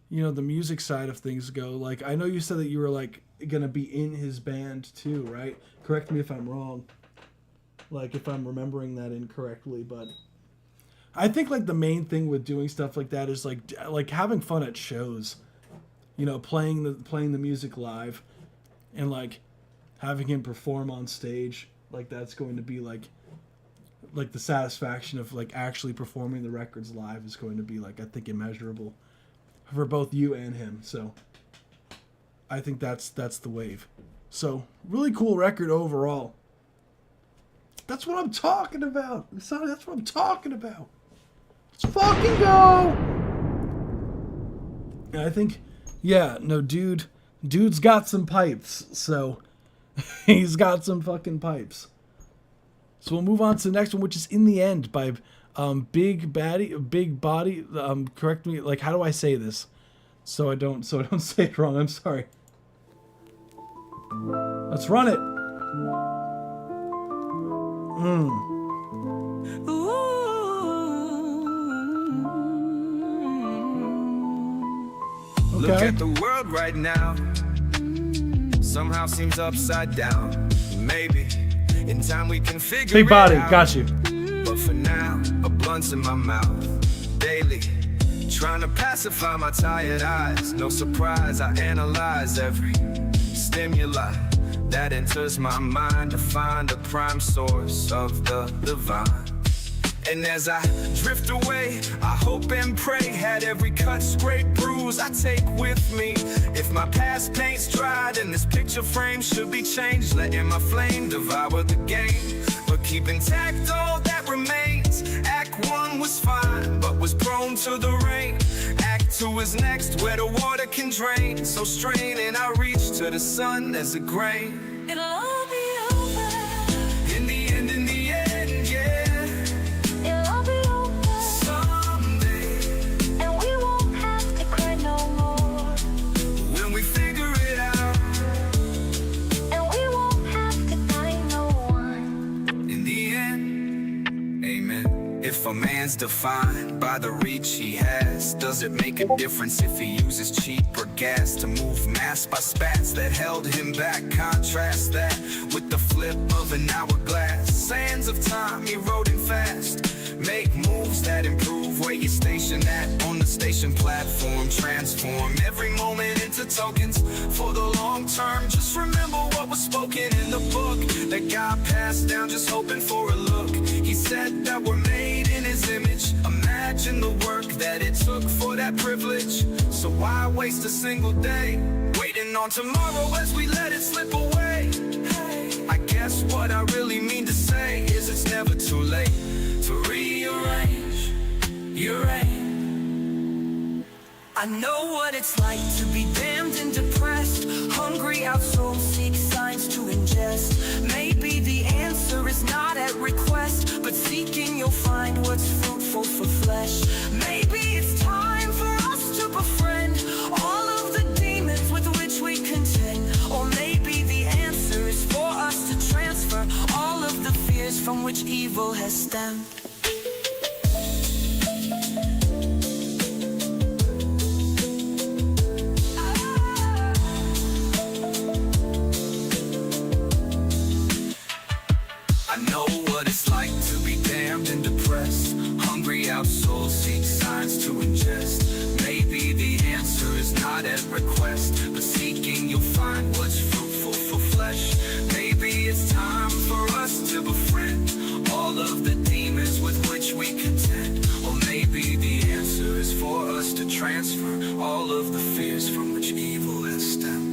you know, the music side of things go, like I know you said that you were like gonna be in his band too, right? Correct me if I'm wrong. Like if I'm remembering that incorrectly, but I think like the main thing with doing stuff like that is like having fun at shows, you know, playing the music live, and like having him perform on stage. Like that's going to be like the satisfaction of like actually performing the records live is going to be like I think immeasurable for both you and him. So I think that's the wave. So really cool record overall. That's what I'm talking about. Sorry, that's what I'm talking about. Let's fucking go. And I think, yeah, no, dude's got some pipes. So he's got some fucking pipes. So we'll move on to the next one, which is In the End by Big Body. Correct me, like, how do I say this? So I don't say it wrong. I'm sorry. Let's run it. Okay. Look at the world right now. Somehow seems upside down. Maybe in time we can figure Big Body, it out. got you. But for now, a blunt's in my mouth daily, trying to pacify my tired eyes. No surprise, I analyze every stimuli that enters my mind to find the prime source of the divine. And as I drift away, I hope and pray, had every cut, scrape, bruise I take with me. If my past paint's dry, then this picture frame should be changed, letting my flame devour the game. But keep intact all that remains. Act 1 was fine, but was prone to the rain. Act 2 is next, where the water can drain. So strain and I reach to the sun as a grain. It'll all be over. In the end, yeah. It'll all be over someday. And we won't have to cry no more. When we figure it out. And we won't have to die no one. In the end, amen. If a man's defined by the reach he has, does it make a difference if he uses cheap or gas to move mass by spats that held him back? Contrast that with the flip of an hourglass. Sands of time eroding fast. Make moves that improve where you station at on the station platform. Transform every moment into tokens for the long term. Just remember what was spoken in the book that God passed down, just hoping for a look. He said that we're made in his image. Imagine the work that it took for that privilege. So why waste a single day waiting on tomorrow as we let it slip away? I guess what I really mean to say is it's never too late to rearrange your aim. I know what it's like to be damned and depressed. Hungry out souls seek signs to ingest. Maybe the answer is not at request, but seeking you'll find what's fruitful for flesh. Maybe it's time for us to befriend all of the demons with which we contend. Or maybe the answer is for us to transfer all of the fears from which evil has stemmed. I know what it's like to be damned and depressed. Hungry out souls seek signs to ingest. Maybe the answer is not at request, but seeking you'll find what's fruitful for flesh. Maybe it's time for us to befriend all of the demons with which we contend. Or maybe the answer is for us to transfer all of the fears from which evil has stemmed.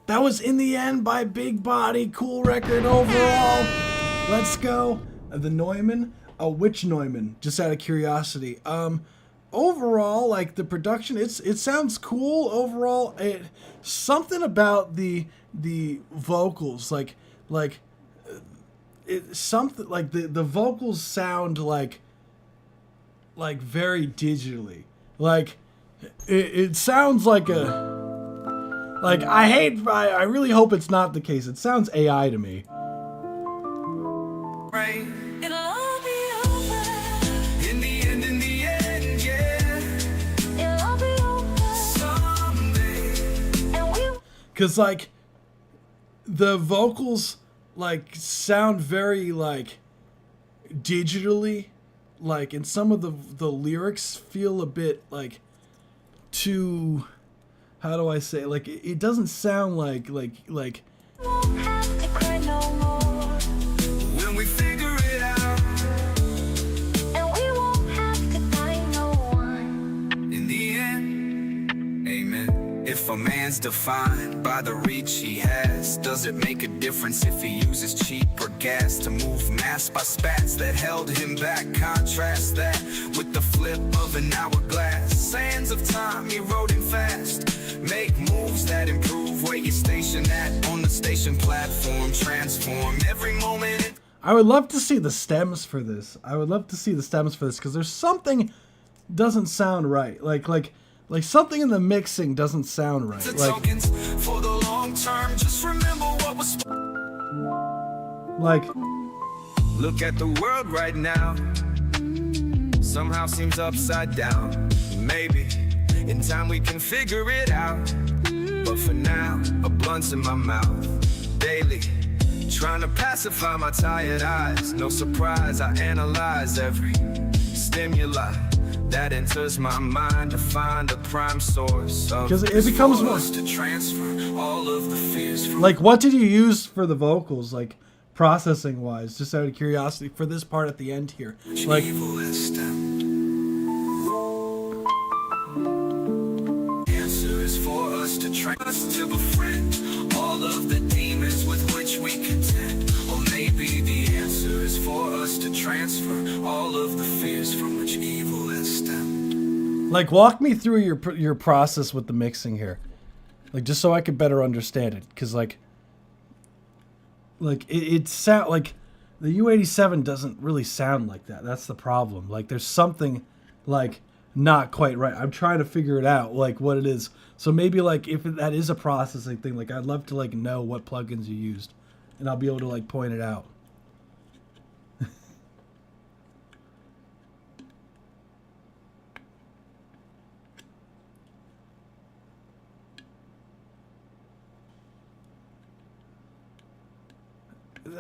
That was In the End by Big Body. Cool record overall. Let's go. The Neumann. Which Neumann? Just out of curiosity. Overall, like the production, it sounds cool. Overall, something about the vocals, like it something like the vocals sound like very digitally. Like it sounds like a. Like, I really hope it's not the case. It sounds AI to me. Right. It'll all be over. In the end, yeah. It'll all be over someday. And we. Cause like, the vocals like sound very like digitally, like, and some of the lyrics feel a bit like too, how do I say, like it doesn't sound like When we figure it out, And we won't have to find no one. In the end, amen. If a man's defined by the reach he has, does it make a difference if he uses cheaper gas to move mass by spats that held him back? Contrast that with the flip of an hourglass. Sands of time eroding fast. Make moves that improve where you station at on the station platform. Transform every moment. I would love to see the stems for this. Because there's something doesn't sound right. Like something in the mixing doesn't sound right. Like For the long term, just remember what was. look at the world right now. Somehow seems upside down. Maybe in time we can figure it out. But for now, a blunt's in my mouth daily, trying to pacify my tired eyes. No surprise, I analyze every stimuli that enters my mind to find the prime source of. Because it becomes more to transfer all of the fears from. like, what did you use for the vocals, like processing wise, just out of curiosity, for this part at the end here? Like, Evil has stemmed. Answer is for us to trust, to befriend all of the demons with which we contend. Or maybe the answer is for us to transfer all of the fears from which evil has stemmed. like, walk me through your process with the mixing here, like, just so I could better understand it. Because like it sound like the U87 doesn't really sound like that. That's the problem. Like, there's something like not quite right. I'm trying to figure it out, like what it is. So maybe like if that is a processing thing, like I'd love to like know what plugins you used, and I'll be able to like point it out.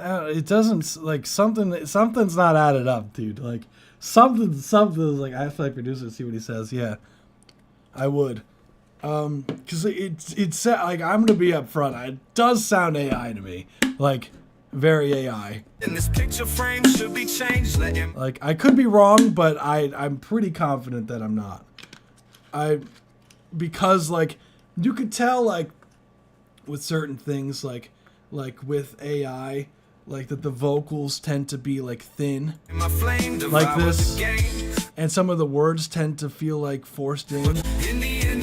It doesn't, like, something's not added up, dude. Like something's like, I have to like produce it and see what he says. Yeah, I would, because it's like, I'm gonna be up front. It does sound AI to me, like very AI. And this picture frame should be changed. Let him. Like, I could be wrong, but I'm pretty confident that I'm not. Because like you could tell, like with certain things, like with AI, like that the vocals tend to be like thin, like this, and some of the words tend to feel like forced in. In the end,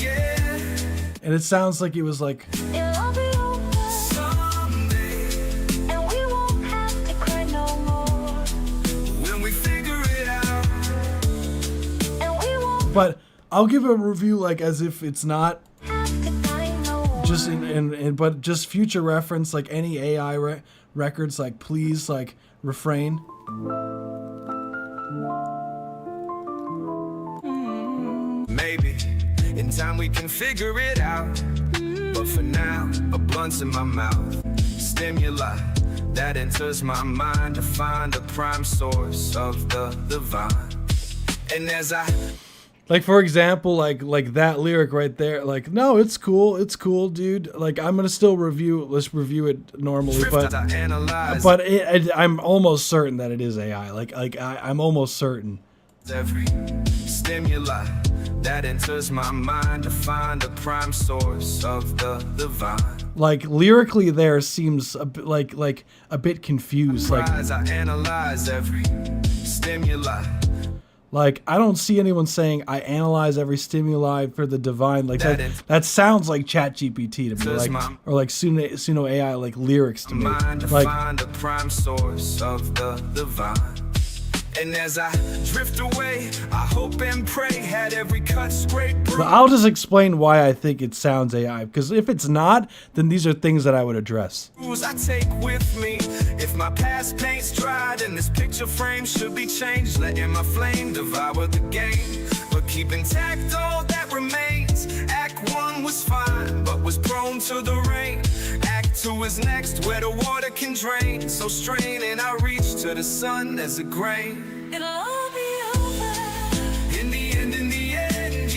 yeah. And it sounds like it was like, It'll be over Someday, and we won't have to cry no more. when we figure it out. And we won't but I'll give a review like as if it's not have to find no one. just but just future reference, like any AI records, like please like refrain. Maybe in time we can figure it out. But for now, a blunt's in my mouth. Stimuli that enters my mind to find the prime source of the divine. And as I Like, for example, like that lyric right there, like, no, it's cool, dude. Like, I'm gonna still let's review it normally, but I'm almost certain that it is AI. I'm almost certain. every stimuli that enters my mind to find the prime source of the divine. Like, lyrically there seems a bit, like a bit confused. Like, I analyze every stimuli. Like, I don't see anyone saying I analyze every stimuli for the divine. Like that sounds like ChatGPT to me, like, or like Suno AI, like lyrics to me. Mind to Like, find the prime source of the divine. And as I drift away, I hope and pray had every cut scrape. but I'll just explain why I think it sounds AI. Because if it's not, then these are things that I would address. I take with me. If my past paint's dried and this picture frame should be changed, letting my flame devour the game. But keep intact all that remains. Act 1 was fine, but was prone to the rain. Act 2 is next, where the water can drain. So straining, I reach to the sun as a grain. It'll all be over. In the end,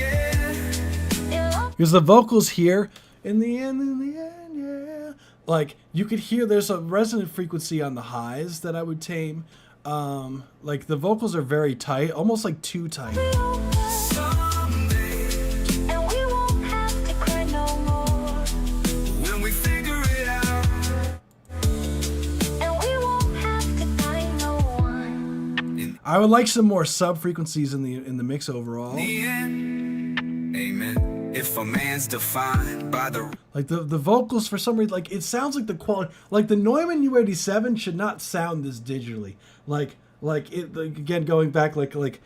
yeah. Because the vocals here, in the end, yeah. Like, you could hear there's a resonant frequency on the highs that I would tame. Like, the vocals are very tight, almost like too tight. Someday, And we won't have to cry no more. when we figure it out, And we won't have to die no one. I would like some more sub-frequencies in the mix overall. the end, amen. If a man's defined by the Like, the vocals, for some reason, like, it sounds like the quality, like, the Neumann U87 should not sound this digitally. Like again, going back, if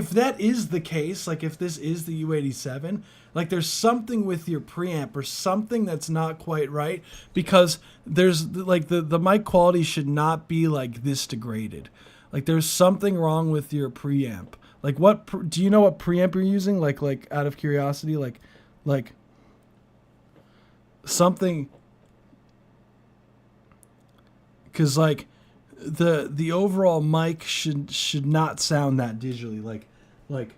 that is the case, like, if this is the U87, like, there's something with your preamp or something that's not quite right, because there's, like, the mic quality should not be, like, this degraded. Like, there's something wrong with your preamp. Like, do you know what preamp you're using? Like out of curiosity, like something, because like the overall mic should not sound that digitally. Like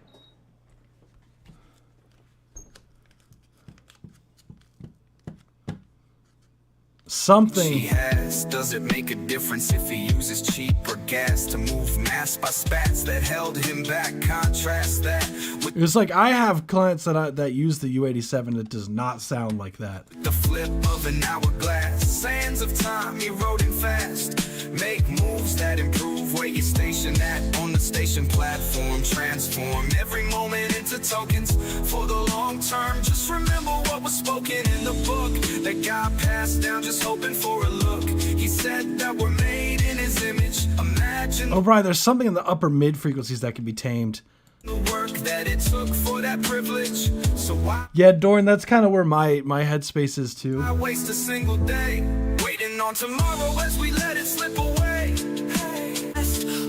something. she has. Does it make a difference if he uses cheaper gas to move mass by spats that held him back? Contrast that with It was like, I have clients that use the U87 that does not sound like that. the flip of an hourglass. Sands of time eroding fast. Make moves that improve where you station at on the station platform. Transform every moment into tokens for the long term. Just remember what was spoken in the book that God passed down, just hoping for a look. He said that we're made in his image. Imagine Oh, Brian, there's something in the upper mid frequencies that can be tamed. the work that it took for that privilege. So why Yeah, Dorn, that's kind of where my headspace is too. I waste a single day waiting on tomorrow as we let it slip away? Hey,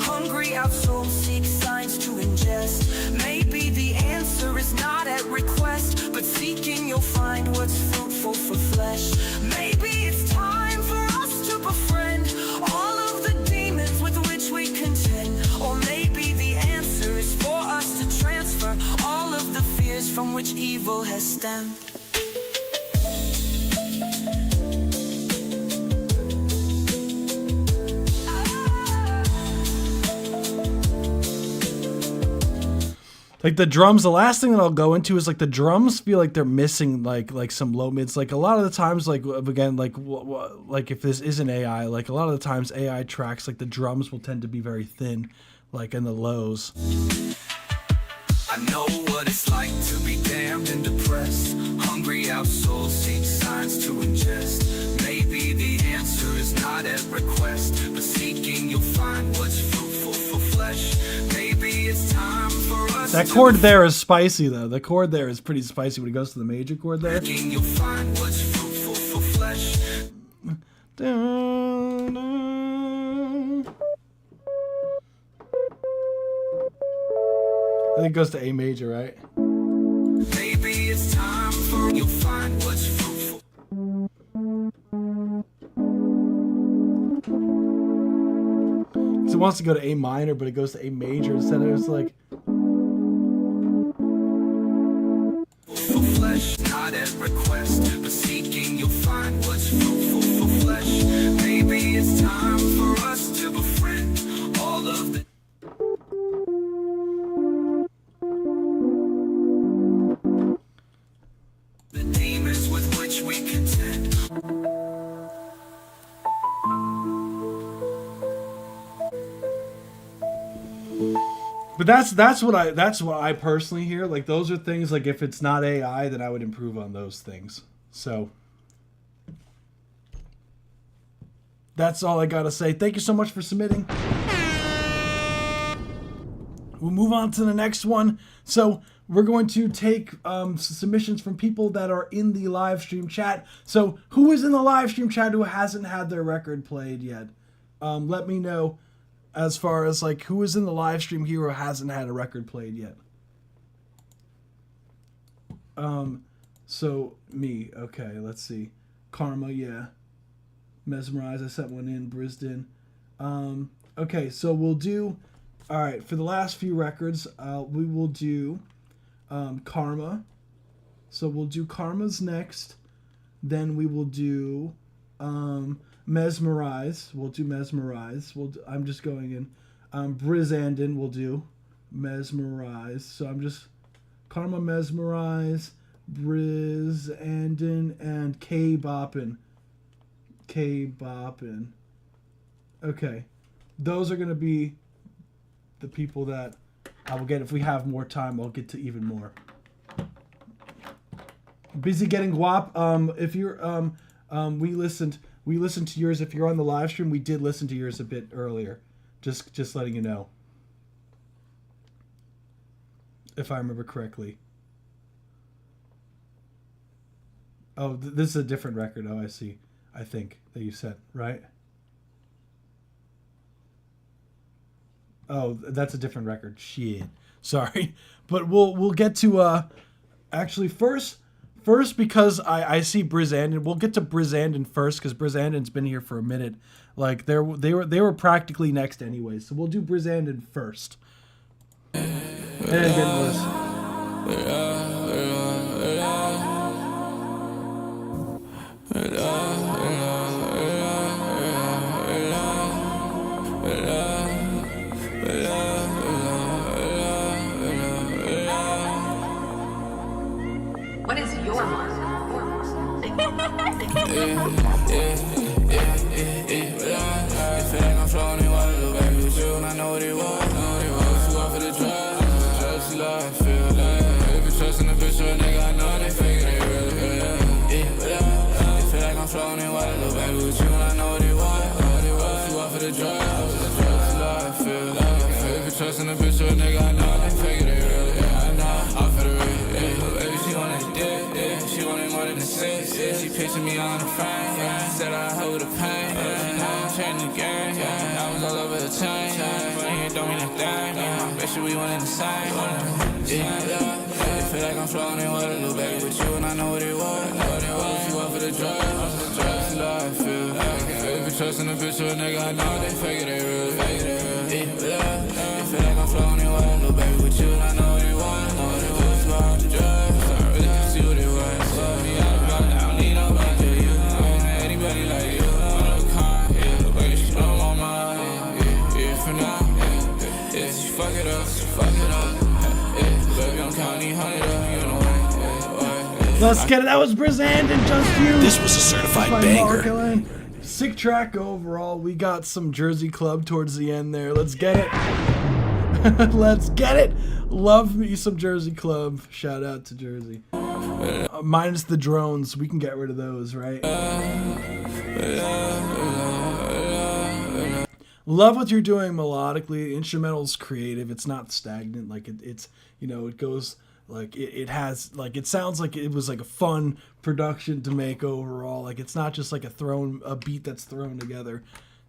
hungry out soul seek signs to ingest. Maybe the answer is not at request, but seeking you'll find what's fruitful for flesh. Maybe it's time for us to befriend all of the demons with which we contend. Or maybe the answer is for us to transfer all of the fears from which evil has stemmed. Like the drums, the last thing that I'll go into is like the drums feel like they're missing like some low mids. Like a lot of the times, like again, like if this isn't AI, like a lot of the times AI tracks, like the drums will tend to be very thin, like in the lows. I know what it's like to be damned and depressed. Hungry out soul seek signs to ingest. Maybe the answer is not at request, but seeking you'll find what's fruitful for flesh. Maybe it's time for us. That chord there is spicy though. The chord there is pretty spicy when it goes to the major chord there. Seeking you'll find what's fruitful for flesh. Dun, dun. I think it goes to A major, right? Maybe it's time for you'll find what's fruitful. Because it wants to go to A minor, but it goes to A major instead. It's like, For flesh, not at request, but seeking you'll find what's fruitful for flesh. Maybe it's time for us to befriend all of the demons with which we contend. but that's what I personally hear. Like those are things like if it's not AI, then I would improve on those things. So that's all I gotta say. Thank you so much for submitting. We'll move on to the next one. So we're going to take submissions from people that are in the live stream chat. So who is in the live stream chat who hasn't had their record played yet? Let me know as far as like who is in the live stream here who hasn't had a record played yet. So me, okay, let's see. Karma, yeah. Mesmerize, I sent one in. Brisden. Okay, so we'll do. All right, for the last few records, we will do Karma. So we'll do Karma's next. Then we will do Mesmerize. We'll do Mesmerize. I'm just going in. Brizandin we'll do. Mesmerize. So I'm just Karma, Mesmerize, Brizandin, and K-Boppin. K-Boppin. Okay. Those are going to be the people that I will get. If we have more time, I'll get to even more. Busy getting guap. If you're we listened to yours. If you're on the live stream, we did listen to yours a bit earlier. Just letting you know. If I remember correctly. Oh, this is a different record. Oh, I see. I think that you said, right? Oh, that's a different record. Shit. Sorry. But we'll get to actually first because I see Brizandin. We'll get to Brizandin first because Brizandin's been here for a minute. Like they were practically next anyway. So we'll do Brizandin first. And then What is your mark? Trusting a bitch or a nigga, I know they fake it, really, yeah, I know. I'm for the real, baby, she wanted dick, yeah. She wanted more than the sex, yeah. She pictured me on the frame, yeah. Said I hold the pain, yeah. Changed the game, yeah. I was all over the chain, yeah. But here don't mean a thing, yeah. Bet you we one in the same, yeah. It feel like I'm floating in water, little baby, with you, and I know what it was. You up for the drugs, that's how I feel. Baby, trusting a bitch or a nigga, I know they fake it, they really fake it. Feel like I'm floating in water, little baby, with you, and I know what it was. Know what it was about the drugs. I really can see what it was. Love me out about it, I don't need nobody to you. I don't need anybody like you. One of a kind, yeah. Baby, she know I'm on my yeah. For now, yeah. She fuck it up, yeah. Baby, I'm counting 100 up, you know what? Let's get it. That was Brizandin, Just You. This was a certified banger. Sick track overall. We got some Jersey Club towards the end there. Let's get it. Let's get it. Love me some Jersey Club. Shout out to Jersey. Minus the drones. We can get rid of those, right? Love what you're doing melodically. The instrumental's creative. It's not stagnant. Like it's you know, it goes like it has like it sounds like it was like a fun production to make overall. Like it's not just like a beat that's thrown together.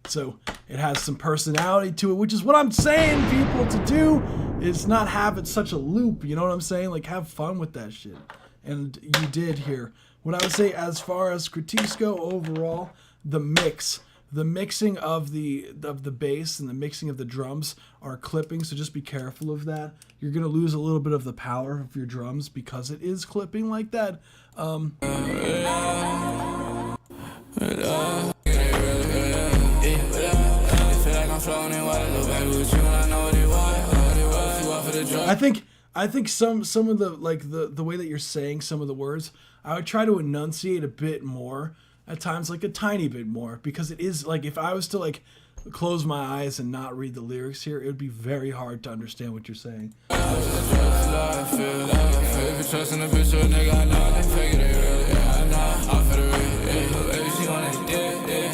So it has some personality to it, which is what I'm saying, people, to do is not have it such a loop. You know what I'm saying? Like have fun with that shit. And you did here. What I would say as far as critiques go overall, the mixing of the bass and the mixing of the drums are clipping, so just be careful of that. You're gonna lose a little bit of the power of your drums because it is clipping like that. I think some of the like the way that you're saying some of the words, I would try to enunciate a bit more at times, like a tiny bit more, because it is like if I was to like close my eyes and not read the lyrics here, it would be very hard to understand what you're saying.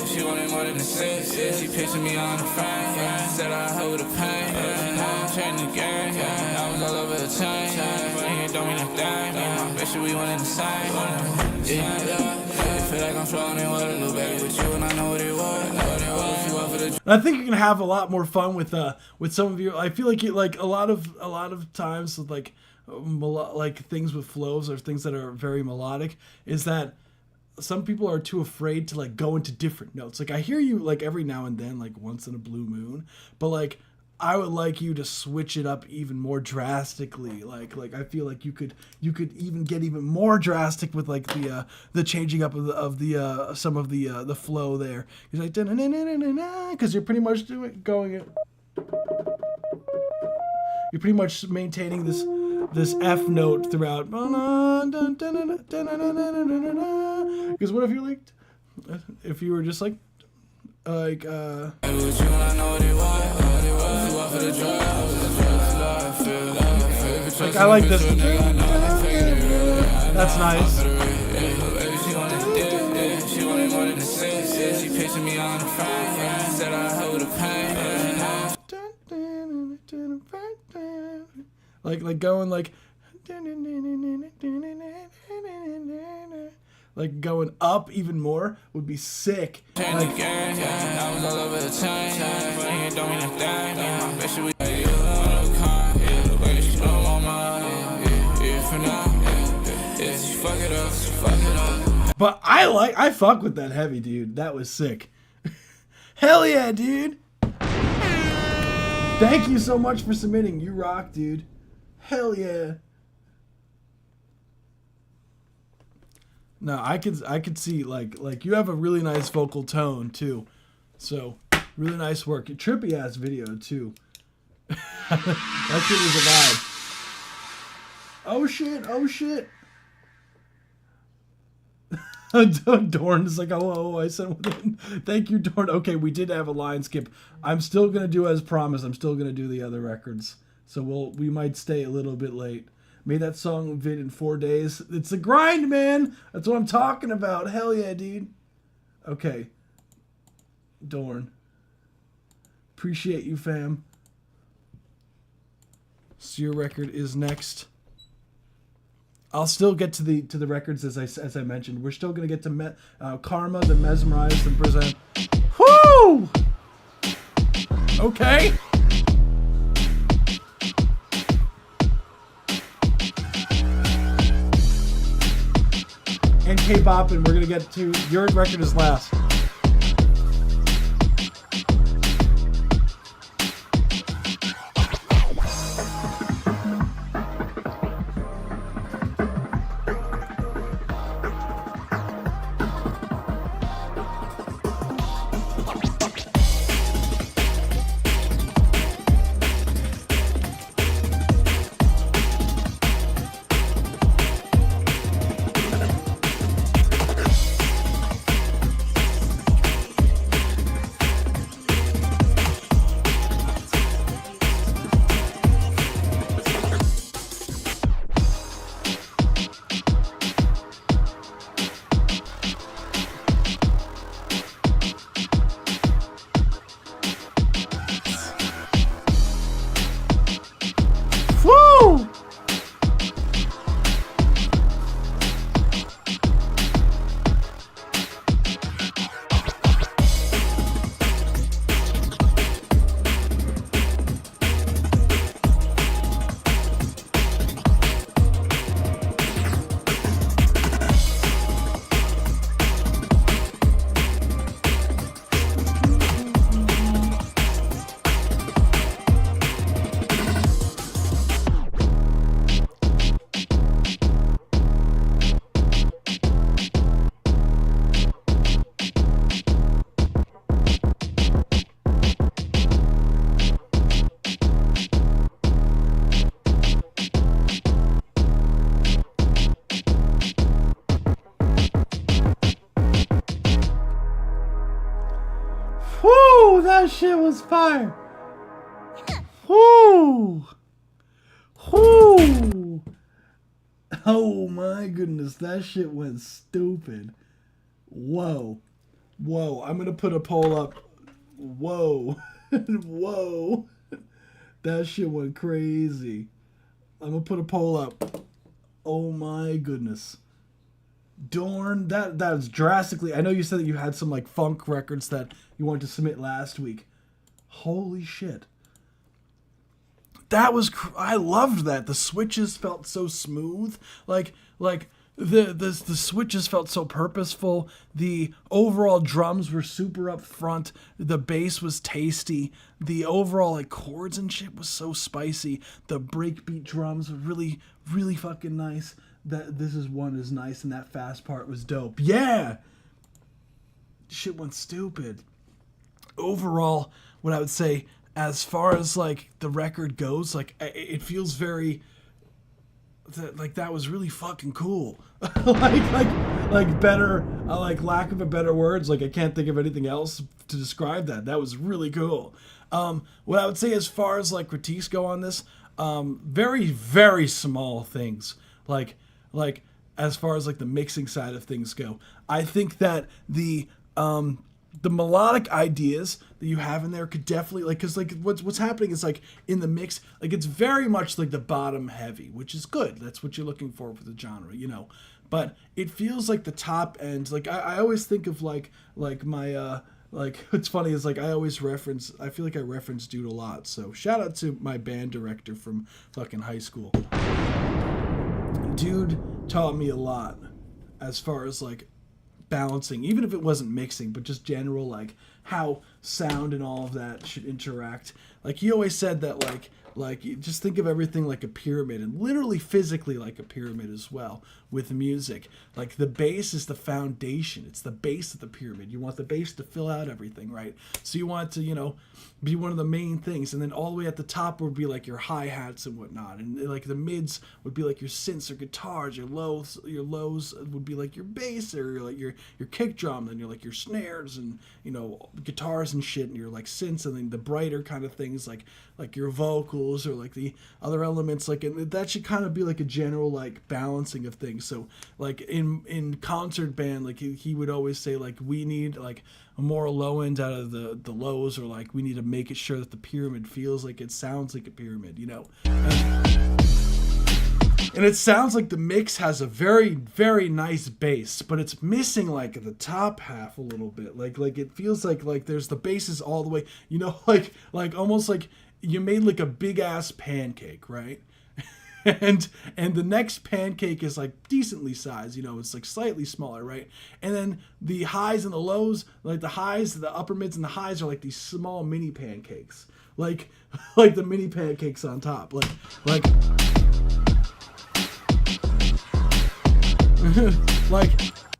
She wanted more than the sex, yeah. She pictured me on the frame, yeah. Said I hold the pain, yeah. Changed the game, yeah. I was all over the chain, yeah. But here don't mean a thing, yeah. Bet you we one in the same, yeah. It feel like I'm floating in water, little baby, with you, and I know what it was. You up for the I think you can have a lot more fun with some of your. I feel like you like a lot of times with like things with flows or things that are very melodic is that some people are too afraid to like go into different notes. Like I hear you like every now and then, like once in a blue moon, but like I would like you to switch it up even more drastically. Like I feel like you could even get even more drastic with like the changing up of the some of the flow there. You're like because you're pretty much you're pretty much maintaining this F note throughout. Because what if you if you were just like like I like this. That's nice. Like going like going up even more would be sick. Like, but I fuck with that heavy, dude. That was sick. Hell yeah, dude. Thank you so much for submitting. You rock, dude. Hell yeah. No, I could see like you have a really nice vocal tone too. So, really nice work. Trippy ass video too. That shit was a vibe. Oh shit. Dorn is like, oh, I said, thank you, Dorn. Okay, we did have a line skip. I'm still gonna do as promised. I'm still gonna do the other records. So we might stay a little bit late. Made that song vid in 4 days. It's a grind, man. That's what I'm talking about. Hell yeah, dude. Okay. Dorn. Appreciate you, fam. So your record is next. I'll still get to the records as I mentioned. We're still gonna get to Karma, then Mesmerize, and Present. Whoo! Okay. And K-pop, and we're gonna get to your record is last. That shit was fire. Whoo! Whoo! Oh my goodness, that shit went stupid. Whoa. Whoa, I'm gonna put a poll up. Whoa. Whoa. That shit went crazy. I'm gonna put a poll up. Oh my goodness. Dorn, that's drastically. I know you said that you had some like funk records that you wanted to submit last week. Holy shit. That was I loved that. The switches felt so smooth. Like the switches felt so purposeful. The overall drums were super up front. The bass was tasty. The overall like chords and shit was so spicy. The breakbeat drums were really, really fucking nice. That This Is One is nice, and that fast part was dope. Yeah! Shit went stupid. Overall, what I would say, as far as like the record goes, like it feels very... that was really fucking cool. like better, like lack of a better words, like I can't think of anything else to describe that. That was really cool. What I would say as far as like critiques go on this, very, very small things. Like as far as like the mixing side of things go, I think that the melodic ideas that you have in there could definitely, like, because like what's happening is like in the mix, like it's very much like the bottom heavy, which is good. That's what you're looking for the genre, you know. But it feels like the top end. Like I always think of like my like what's funny is like I feel like I reference Dude a lot. So shout out to my band director from fucking high school. Dude taught me a lot as far as like balancing, even if it wasn't mixing, but just general like how sound and all of that should interact. Like he always said that like you just think of everything like a pyramid, and literally physically like a pyramid as well with music. Like the bass is the foundation. It's the base of the pyramid. You want the bass to fill out everything, right? So you want it to, you know, be one of the main things, and then all the way at the top would be like your hi-hats and whatnot, and like the mids would be like your synths or guitars. Your lows would be like your bass or like your kick drum, then you're like your snares and, you know, guitars and shit, and your like synths, and then the brighter kind of things like your vocals or like the other elements, like, and that should kind of be like a general like balancing of things. So like in concert band, like he would always say like we need like a more low end out of the lows, or like we need to make it sure that the pyramid feels like it sounds like a pyramid, you know. And it sounds like the mix has a very, very nice bass, but it's missing like the top half a little bit. Like it feels like there's the basses all the way, you know, like almost like you made like a big ass pancake, right? and the next pancake is like decently sized, you know, it's like slightly smaller, right? And then the highs and the lows, like the highs, the upper mids and the highs are like these small mini pancakes, like the mini pancakes on top, like like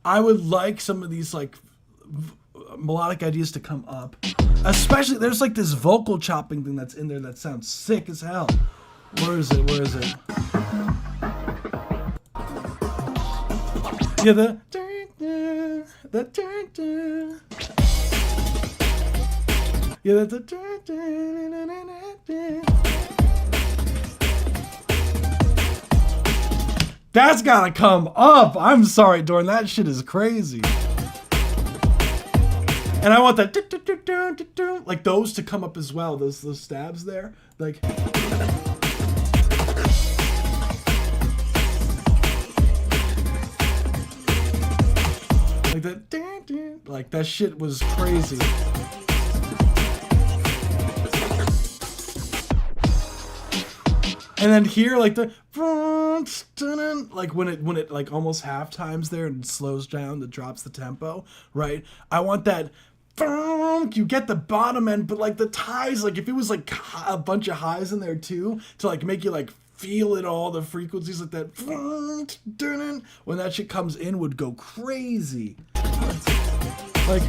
I would like some of these like melodic ideas to come up. Especially, there's like this vocal chopping thing that's in there that sounds sick as hell. Where is it? Yeah, the yeah, that's gotta come up. I'm sorry, Dorn. That shit is crazy. And I want that like those to come up as well. Those stabs there, like. Like that, like that shit was crazy. And then here, like the like when it like almost half times there and it slows down, that drops the tempo, right? I want that. You get the bottom end, but like the ties, like if it was like a bunch of highs in there too, to like make you like feel it all, the frequencies like that. When that shit comes in, would go crazy. Like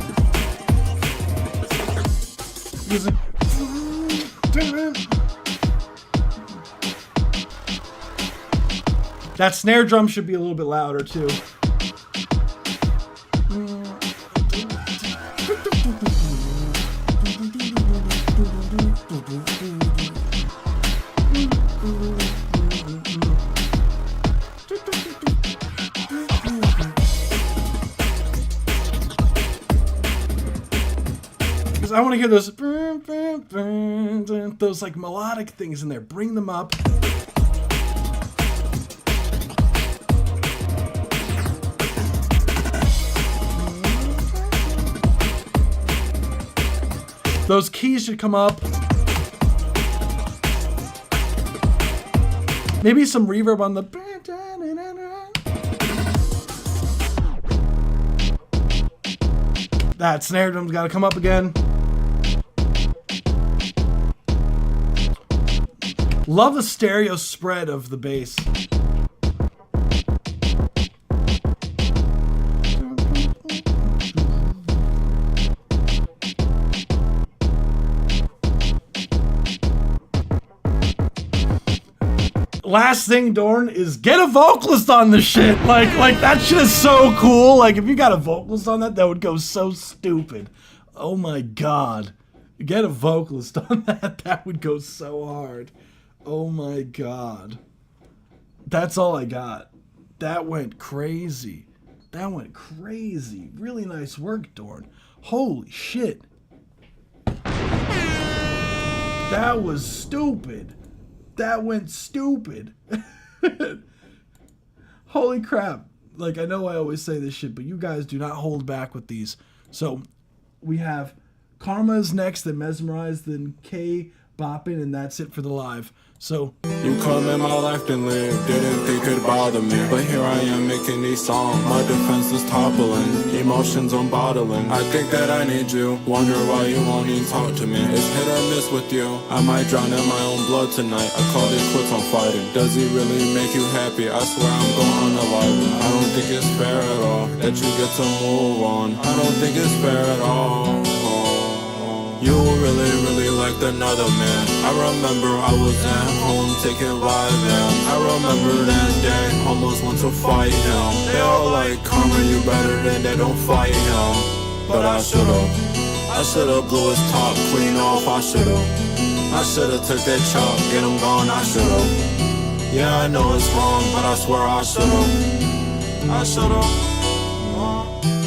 that snare drum should be a little bit louder too. Because I want to hear those like melodic things in there. Bring them up. Those keys should come up. Maybe some reverb on the. That snare drum's got to come up again. Love the stereo spread of the bass. Last thing, Dorn, is get a vocalist on this shit. Like that shit is so cool. Like if you got a vocalist on that, that would go so stupid. Oh my god. Get a vocalist on that. That would go so hard. Oh my god. That's all I got. That went crazy. That went crazy. Really nice work, Dorn. Holy shit. That was stupid. That went stupid. Holy crap. Like, I know I always say this shit, but you guys do not hold back with these. So, we have Karma's next, then Mesmerize, then K bopping, and that's it for the live. So you come in my life and live, didn't think it'd bother me, but here I am making these songs. My defense is toppling, emotions I'm bottling. I think that I need you, wonder why you won't even talk to me. It's hit or miss with you, I might drown in my own blood tonight. I called it quits on fighting. Does he really make you happy? I swear I'm going to live. I don't think it's fair at all that you get to move on. I don't think it's fair at all. You really liked another man. I remember I was at home taking Vyvanse. I remember that day, almost went to fight him. They all like, Karma, you better than they don't fight him. But I should've blew his top clean off. I should've took that chop, get him gone. I should've. Yeah, I know it's wrong, but I swear I should've.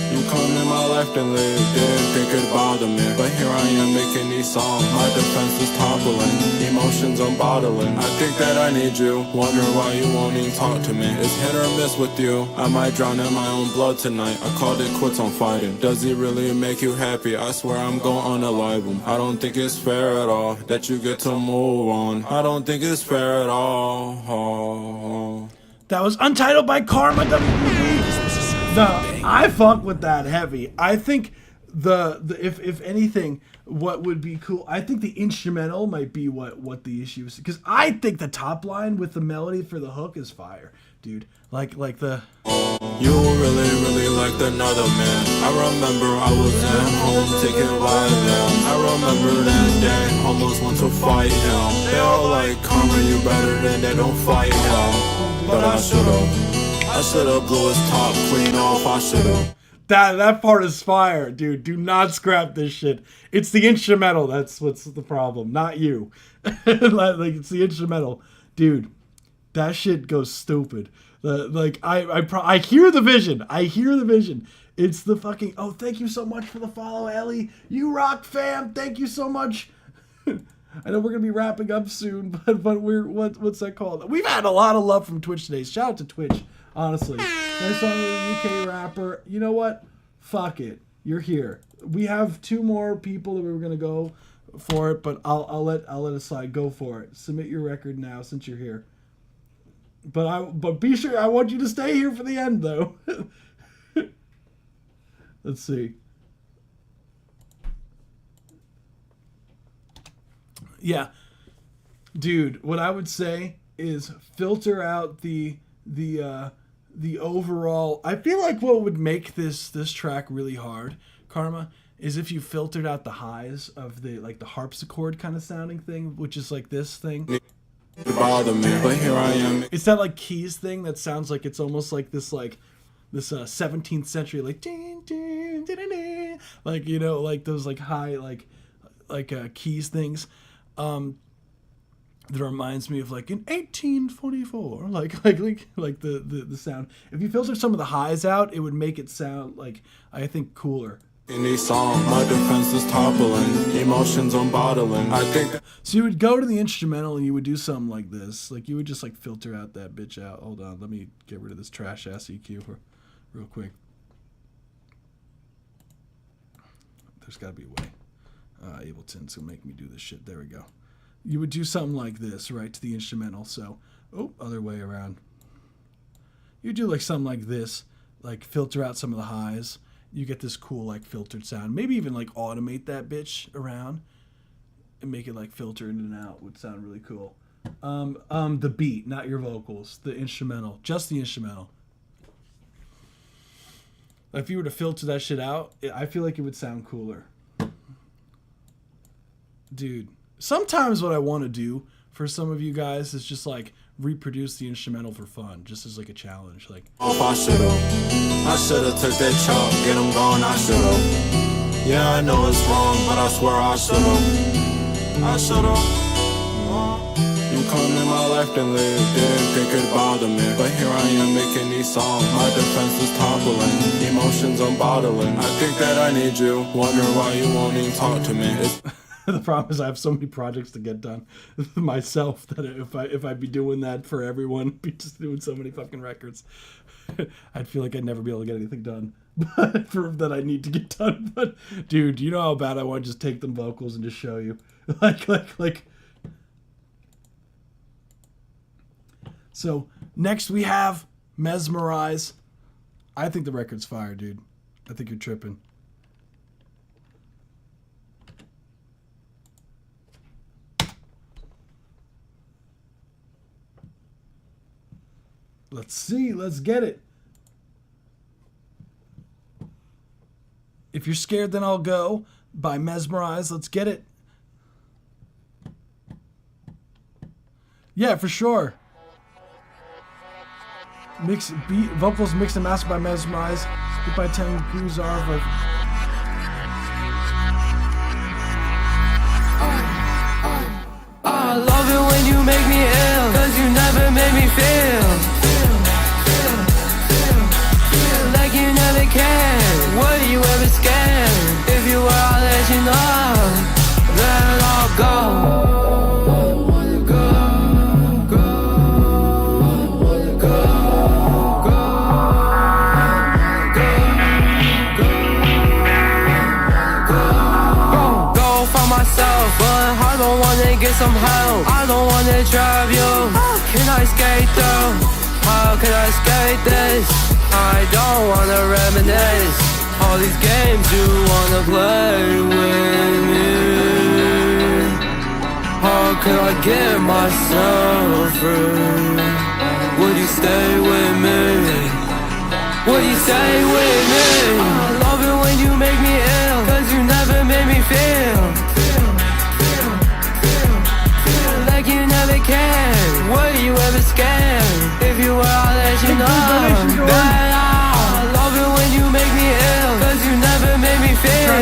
You come in my life and live, didn't think it'd bother me, but here I am making these songs. My defense is toppling, emotions I'm bottling. I think that I need you, wonder why you won't even talk to me. It's hit or miss with you, I might drown in my own blood tonight. I called it quits on fighting. Does he really make you happy? I swear I'm going to unalive him. I don't think it's fair at all that you get to move on. I don't think it's fair at all. That was Untitled by Karma WB. I fuck with that heavy. I think if anything, what would be cool, I think the instrumental might be what the issue is, because I think the top line with the melody for the hook is fire, dude. Like the you really liked another man. I remember I was at home taking Vyvanse. I remember that day, almost went to fight him. They all like, Karma, you better than they don't fight him. But I should've blew his top clean off. I should've. That part is fire, dude. Do not scrap this shit. It's the instrumental. That's what's the problem, not you. Like it's the instrumental, dude. That shit goes stupid. I hear the vision. I hear the vision. It's the fucking. Oh, thank you so much for the follow, Ellie. You rock, fam. Thank you so much. I know we're gonna be wrapping up soon, but what's that called? We've had a lot of love from Twitch today. Shout out to Twitch. Honestly, nice song with a UK rapper. You know what? Fuck it. You're here. We have 2 more people that we were gonna go for it, but I'll let it slide. Go for it. Submit your record now since you're here. But be sure. I want you to stay here for the end though. Let's see. Yeah, dude. What I would say is filter out the overall. I feel like what would make this track really hard, Karma, is if you filtered out the highs of the harpsichord kind of sounding thing, which is like this thing. Bother me, but here I am. It's that like keys thing that sounds like it's almost like this 17th century like ding, ding, ding, ding, ding. Like, you know, like those like high like keys things. That reminds me of like in 1844, like the sound. If you filter some of the highs out, it would make it sound like, I think, cooler. In these songs, my defense is toppling, emotions I'm bottling. I think. So you would go to the instrumental and you would do something like this. Like you would just like filter out that bitch out. Hold on, let me get rid of this trash ass EQ real quick. There's got to be a way. Ableton's gonna make me do this shit. There we go. You would do something like this, right, to the instrumental. So, other way around. You do like something like this, like filter out some of the highs, you get this cool like filtered sound. Maybe even like automate that bitch around and make it like filter in and out would sound really cool. The beat, not your vocals, the instrumental, just the instrumental. If you were to filter that shit out, I feel like it would sound cooler. Dude, sometimes what I want to do for some of you guys is just like reproduce the instrumental for fun, just as like a challenge. Like, I should've took that chop, get him gone, I should've. Yeah, I know it's wrong, but I swear I should've. You come in my life and live, didn't think it'd bother me. But here I am making these songs, my defense is toppling. Emotions I'm bottling, I think that I need you. Wonder why you won't even talk to me. The problem is I have so many projects to get done myself that if I'd be doing that for everyone, I'd be just doing so many fucking records. I'd feel like I'd never be able to get anything done that I need to get done. But dude, you know how bad I want to just take them vocals and just show you. like. So next we have Mesmerize. I think the record's fire, dude. I think you're tripping. Let's see. Let's get it. If you're scared, then I'll go. By Mesmerize. Let's get it. Yeah, for sure. Mix beat vocals mixed and mastered by Mesmerize. Hit by 10 Grooves are of. I love it when you make me ill, 'cause you never made me feel like you never can. Were you ever scared? If you were, I'll let you know. Then I'll go. Get some help. I don't wanna drive you. How can I skate through? How can I skate this? I don't wanna reminisce all these games you wanna play with me. How can I get myself through? Would you stay with me? Would you stay with me? I love it when you make me ill, 'cause you never made me feel you never can. Were you ever scared? If you were, I'll let you know. But I love it when you make me ill, 'cause you never made me feel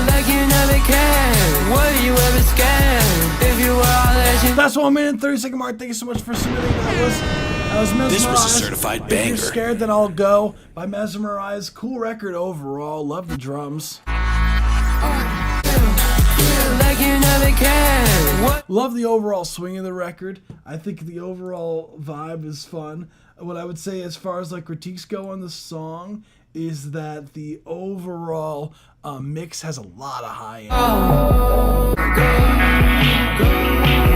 like you never can. Were you ever scared? If you were, I'll let you know. That's 1 minute and 30-second mark. Thank you so much for submitting. That was Mesmerize. This was a certified banger. If you're scared, then I'll go. By Mesmerize. Cool record overall. Love the drums. Like you never can. Love the overall swing of the record. I think the overall vibe is fun. What I would say as far as like critiques go on the song is that the overall mix has a lot of high end.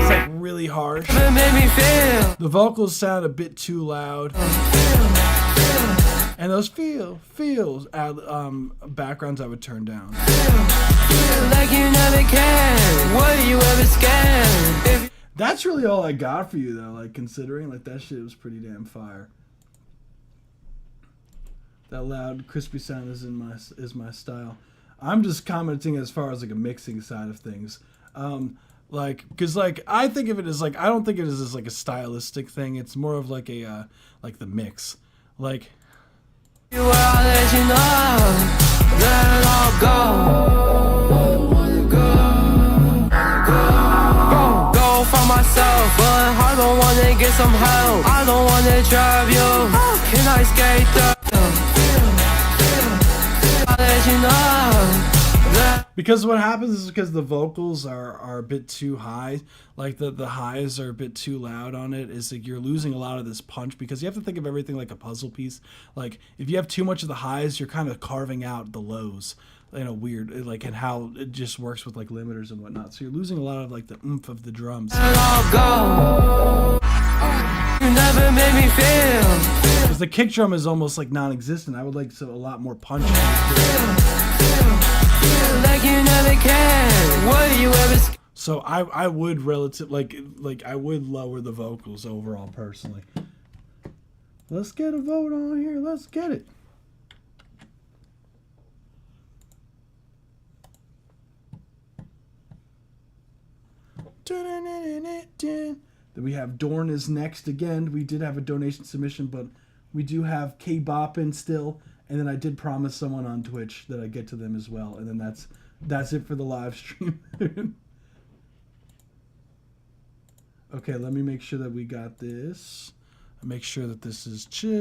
It's like really harsh. The vocals sound a bit too loud. And those feels backgrounds I would turn down. Like you never can. Were you ever scared? That's really all I got for you though, like considering like that shit was pretty damn fire. That loud crispy sound is my style. I'm just commenting as far as like a mixing side of things. Like cuz like I think of it as like I don't think of it as like a stylistic thing. It's more of like a like the mix. Like you will, I'll let you know. Then I'll go for myself, but I don't wanna get some help. I don't wanna drive you. How can I skate through? I'll let you know. Because what happens is because the vocals are a bit too high, like the highs are a bit too loud on it, is like you're losing a lot of this punch because you have to think of everything like a puzzle piece. Like if you have too much of the highs, you're kind of carving out the lows in a weird, like, and how it just works with like limiters and whatnot. So you're losing a lot of like the oomph of the drums. And I'll go. You never made me feel because the kick drum is almost like non-existent. I would like a lot more punch. Like you never can. What you ever? So I would I would lower the vocals overall personally. Let's get a vote on here. Let's get it. Then we have Dorn is next again. We did have a donation submission, but we do have K-Boppin still. And then I did promise someone on Twitch that I'd get to them as well. And then that's it for the live stream. Okay, let me make sure that we got this. Make sure that this is chill.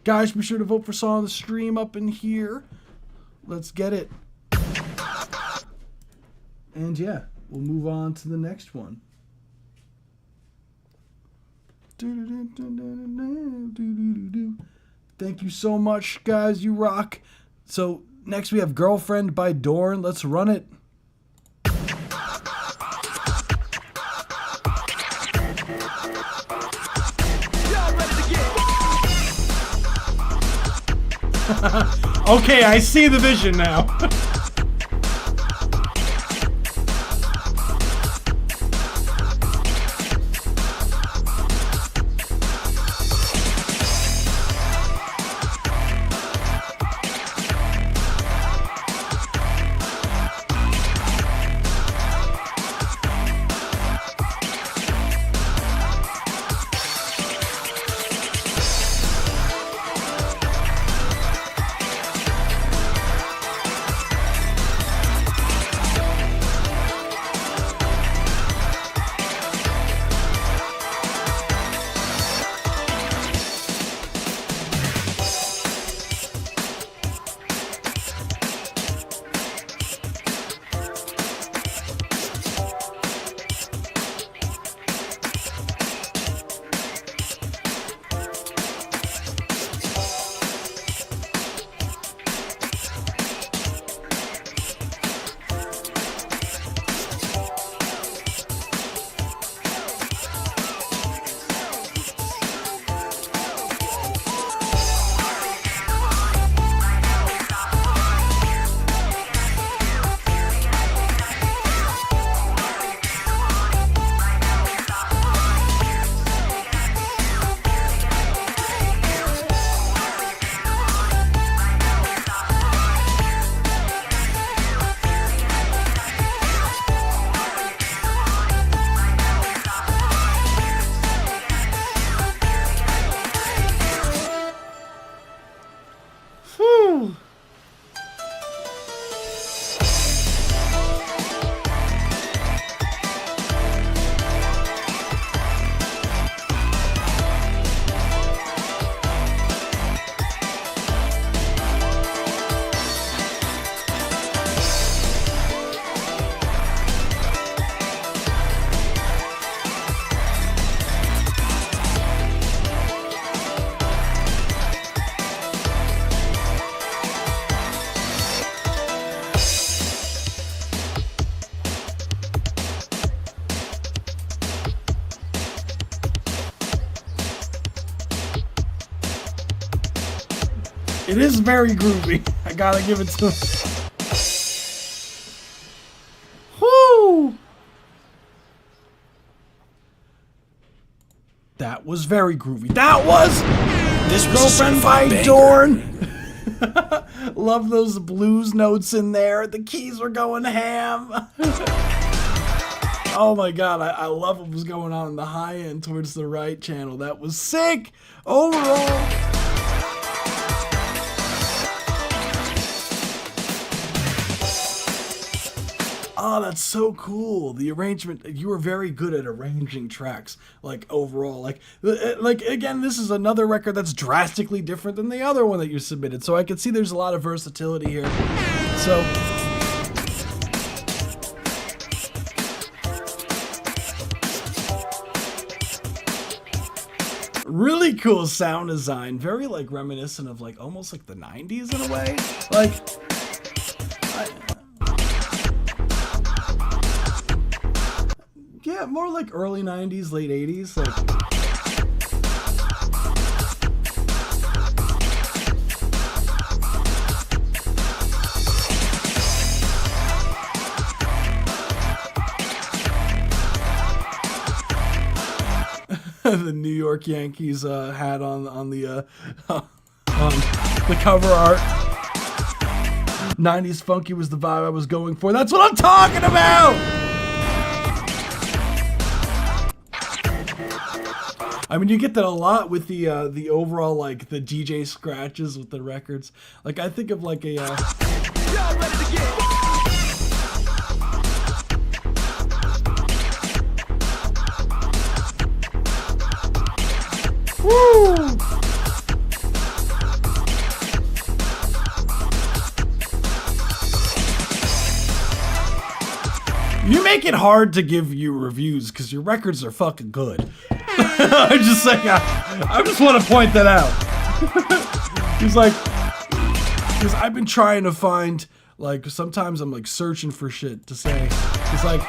Guys, be sure to vote for Song of the Stream up in here. Let's get it. And yeah, we'll move on to the next one. Thank you so much, guys. You rock. So next we have Girlfriend by Dorn. Let's run it. Okay, I see the vision now. It is very groovy. I gotta give it to him. Whoo! That was very groovy. That was This was Girlfriend by Dorn. Love those blues notes in there. The keys were going ham. Oh my god, I love what was going on in the high end towards the right channel. That was sick. Overall. Oh, that's so cool. The arrangement, you were very good at arranging tracks, like overall. Like again, this is another record that's drastically different than the other one that you submitted. So I can see there's a lot of versatility here. So really cool sound design, very like reminiscent of like almost like the 90s in a way. Like yeah, more like early 90s, late 80s. Like the New York Yankees hat on the cover art. 90s funky was the vibe I was going for. That's what I'm talking about! I mean, you get that a lot with the overall, like, the DJ scratches with the records. Like, I think of, like, a... Y'all ready to get... Woo! You make it hard to give you reviews because your records are fucking good. I'm just saying, I just want to point that out. He's like, because I've been trying to find, like, sometimes I'm like searching for shit to say. It's like,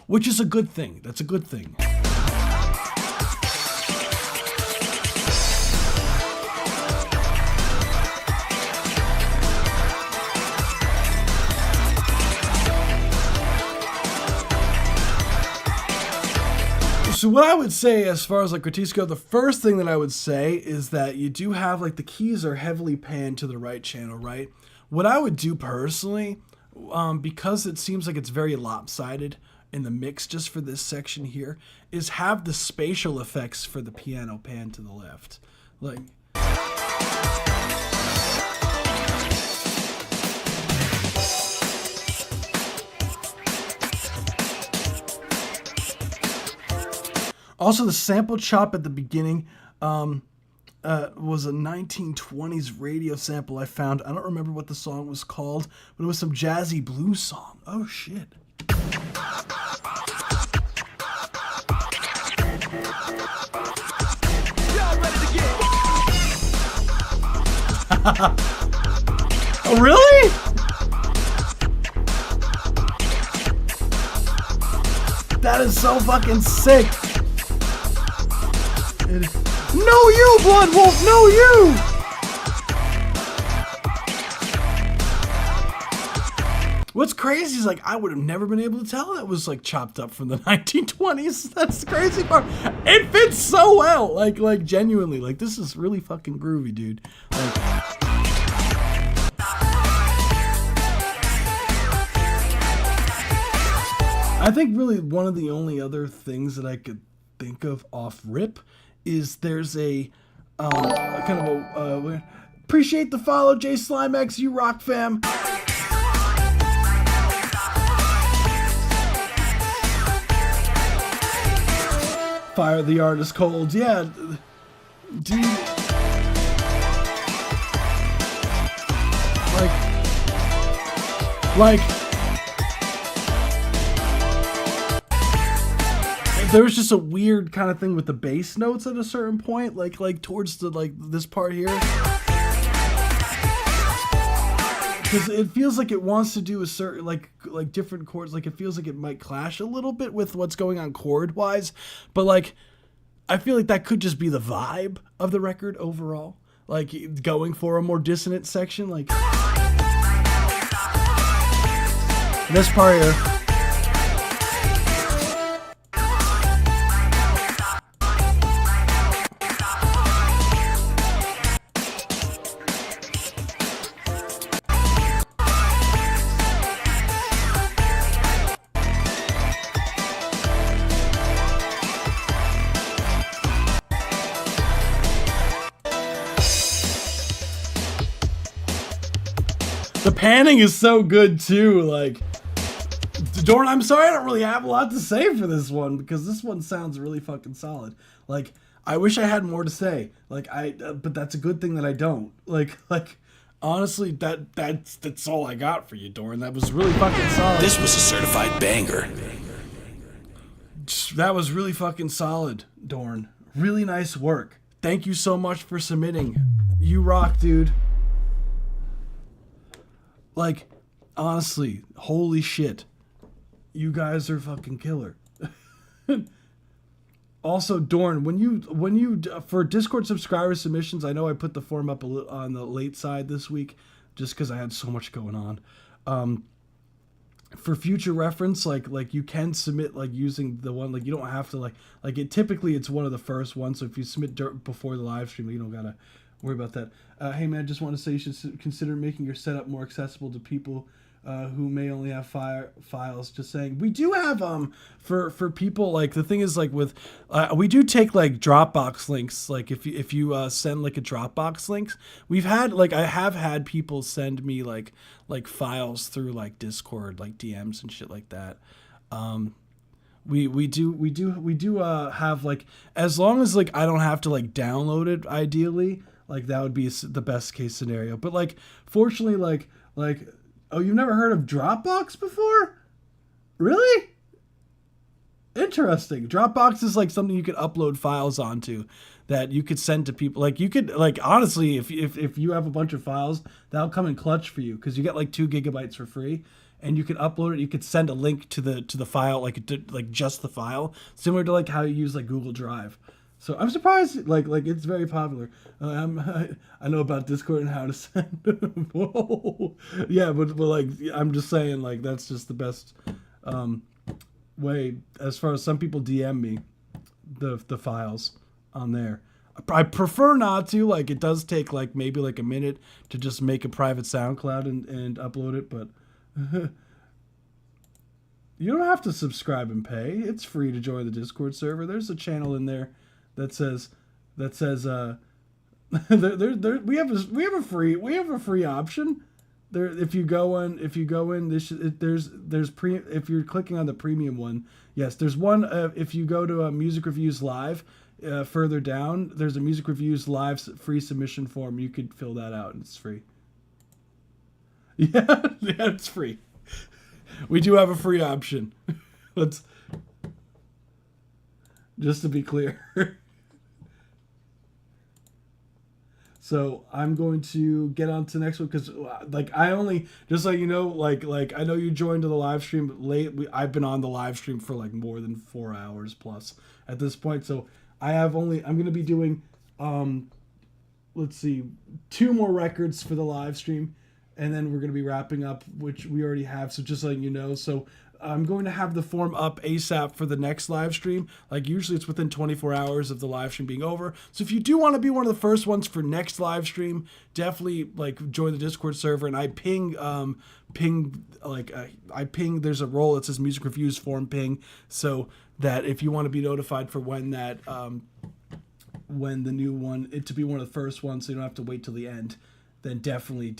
which is a good thing. That's a good thing. So what I would say as far as like critiques go, the first thing that I would say is that you do have like the keys are heavily panned to the right channel, right? What I would do personally, because it seems like it's very lopsided in the mix just for this section here, is have the spatial effects for the piano pan to the left. Like... Also, the sample chop at the beginning was a 1920s radio sample I found. I don't remember what the song was called, but it was some jazzy blues song. Oh, shit. Oh, really? That is so fucking sick. No, you, Blood Wolf, no, you! What's crazy is, like, I would have never been able to tell that was, like, chopped up from the 1920s. That's the crazy part. It fits so well. Like, genuinely. Like, this is really fucking groovy, dude. Like... I think really one of the only other things that I could think of off rip is there's a kind of a appreciate the follow, J Slimex, you rock fam. Fire the artist cold, yeah, dude. Like there was just a weird kind of thing with the bass notes at a certain point, like towards the this part here, because it feels like it wants to do a certain like different chords. Like it feels like it might clash a little bit with what's going on chord wise, but like I feel like that could just be the vibe of the record overall. Like going for a more dissonant section, like this part here. The panning is so good too. Like, Dorn, I'm sorry I don't really have a lot to say for this one because this one sounds really fucking solid. Like, I wish I had more to say. Like, but that's a good thing that I don't. Like honestly, that's all I got for you, Dorn. That was really fucking solid. This was a certified banger. That was really fucking solid, Dorn. Really nice work. Thank you so much for submitting. You rock, dude. Like, honestly, holy shit. You guys are fucking killer. Also, Dorn, when you for Discord subscriber submissions, I know I put the form up on the late side this week just because I had so much going on. for future reference, like you can submit like using the one, like you don't have to like it. Typically, it's one of the first ones. So if you submit before the live stream, you don't gotta worry about that. Hey man, just want to say you should consider making your setup more accessible to people who may only have files. Just saying, we do have for people, like the thing is like with we do take like Dropbox links. Like if you send like a Dropbox links, we've had like I have had people send me like files through like Discord, like DMs and shit like that. We do have like, as long as like I don't have to like download it, ideally, like that would be the best case scenario. But like fortunately, like oh, you've never heard of Dropbox before? Really? Interesting. Dropbox is like something you could upload files onto that you could send to people. Like you could, like, honestly, if you have a bunch of files, that'll come in clutch for you, because you get like 2 gigabytes for free, and you can upload it. You could send a link to the file, like just the file, similar to like how you use like Google Drive. So I'm surprised, like it's very popular. I know about Discord and how to send. Whoa, yeah, but like I'm just saying, like that's just the best way. As far as some people DM me the files on there. I prefer not to. Like it does take like maybe like a minute to just make a private SoundCloud and upload it, but you don't have to subscribe and pay. It's free to join the Discord server. There's a channel in there that says we have a free option there. If you go in if you're clicking on the premium one, yes, there's one. If you go to Music Reviews Live, further down there's a Music Reviews Live free submission form. You could fill that out and it's free. Yeah, it's free. We do have a free option. Let's just to be clear. So I'm going to get on to the next one, because like I only, just so you know, like I know you joined to the live stream late. I've been on the live stream for like more than 4 hours plus at this point. So I'm going to be doing, let's see, 2 more records for the live stream, and then we're going to be wrapping up, which we already have. So just letting you know. So I'm going to have the form up ASAP for the next live stream. Like usually it's within 24 hours of the live stream being over. So if you do want to be one of the first ones for next live stream, definitely like join the Discord server. And I ping, there's a role that says Music Reviews form ping, so that if you want to be notified for when that, when the new one, to be one of the first ones, so you don't have to wait till the end, then definitely